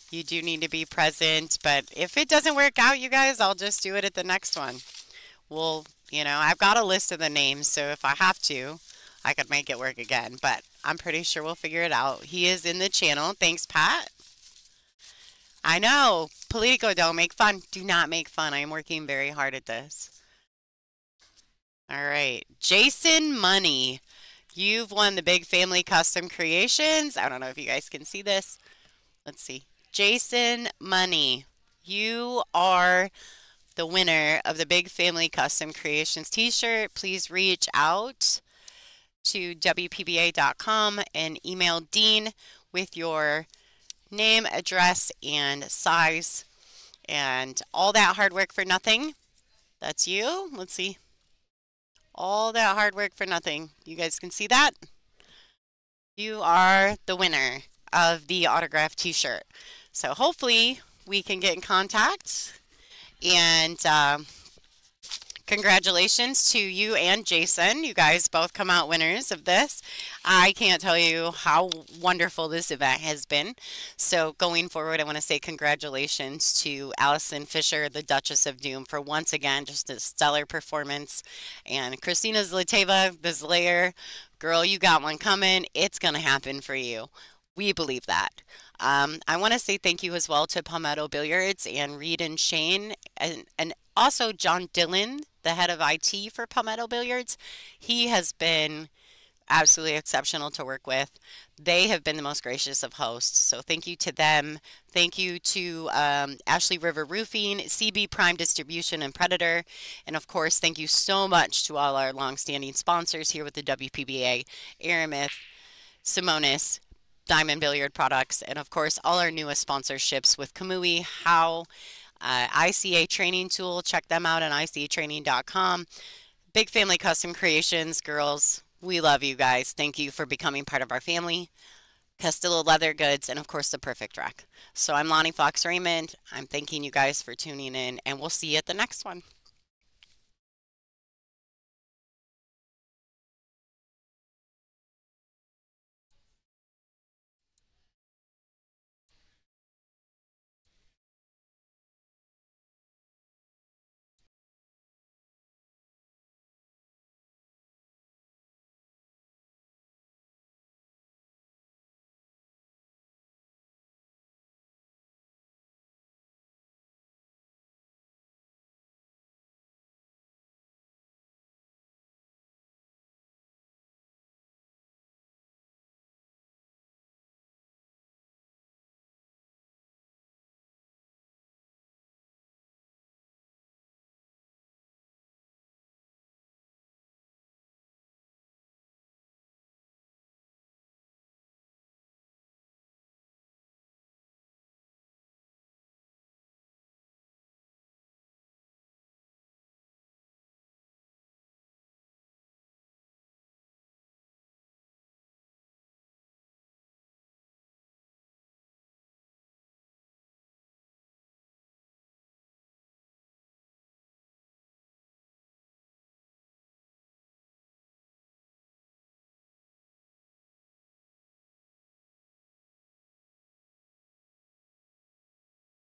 You do need to be present, but if it doesn't work out, you guys, I'll just do it at the next one. Well, I've got a list of the names, so if I have to, I could make it work again, but I'm pretty sure we'll figure it out. He is in the channel. Thanks, Pat. I know. Politico, don't make fun. Do not make fun. I am working very hard at this. All right. Jason Money. You've won the Big Family Custom Creations. I don't know if you guys can see this. Let's see. Jason Money. You are the winner of the Big Family Custom Creations t-shirt. Please reach out to WPBA.com and email Dean with your name, address, and size. And all that hard work for nothing. That's you. Let's see. All that hard work for nothing. You guys can see that? You are the winner of the autographed t-shirt. So hopefully we can get in contact and Congratulations to you and Jason. You guys both come out winners of this. I can't tell you how wonderful this event has been. So going forward, I want to say congratulations to Allison Fisher, the Duchess of Doom, for once again just a stellar performance. And Kristina Zlateva, the Slayer, girl, you got one coming. It's going to happen for you. We believe that. I want to say thank you as well to Palmetto Billiards and Reed and Shane, and also John Dillon, the head of IT for Palmetto Billiards. He has been absolutely exceptional to work with. They have been the most gracious of hosts, so thank you to them. Thank you to Ashley River Roofing, CB Prime Distribution, and Predator. And of course, thank you so much to all our longstanding sponsors here with the WPBA, Aramith, Simonis, Diamond Billiard Products, and of course all our newest sponsorships with Kamui, How, ICA Training Tool. Check them out on icatraining.com. Big Family Custom Creations, girls, we love you guys. Thank you for becoming part of our family. Castillo Leather Goods, and of course the Perfect Rack. So I'm Lonnie Fox Raymond. I'm thanking you guys for tuning in, and we'll see you at the next one.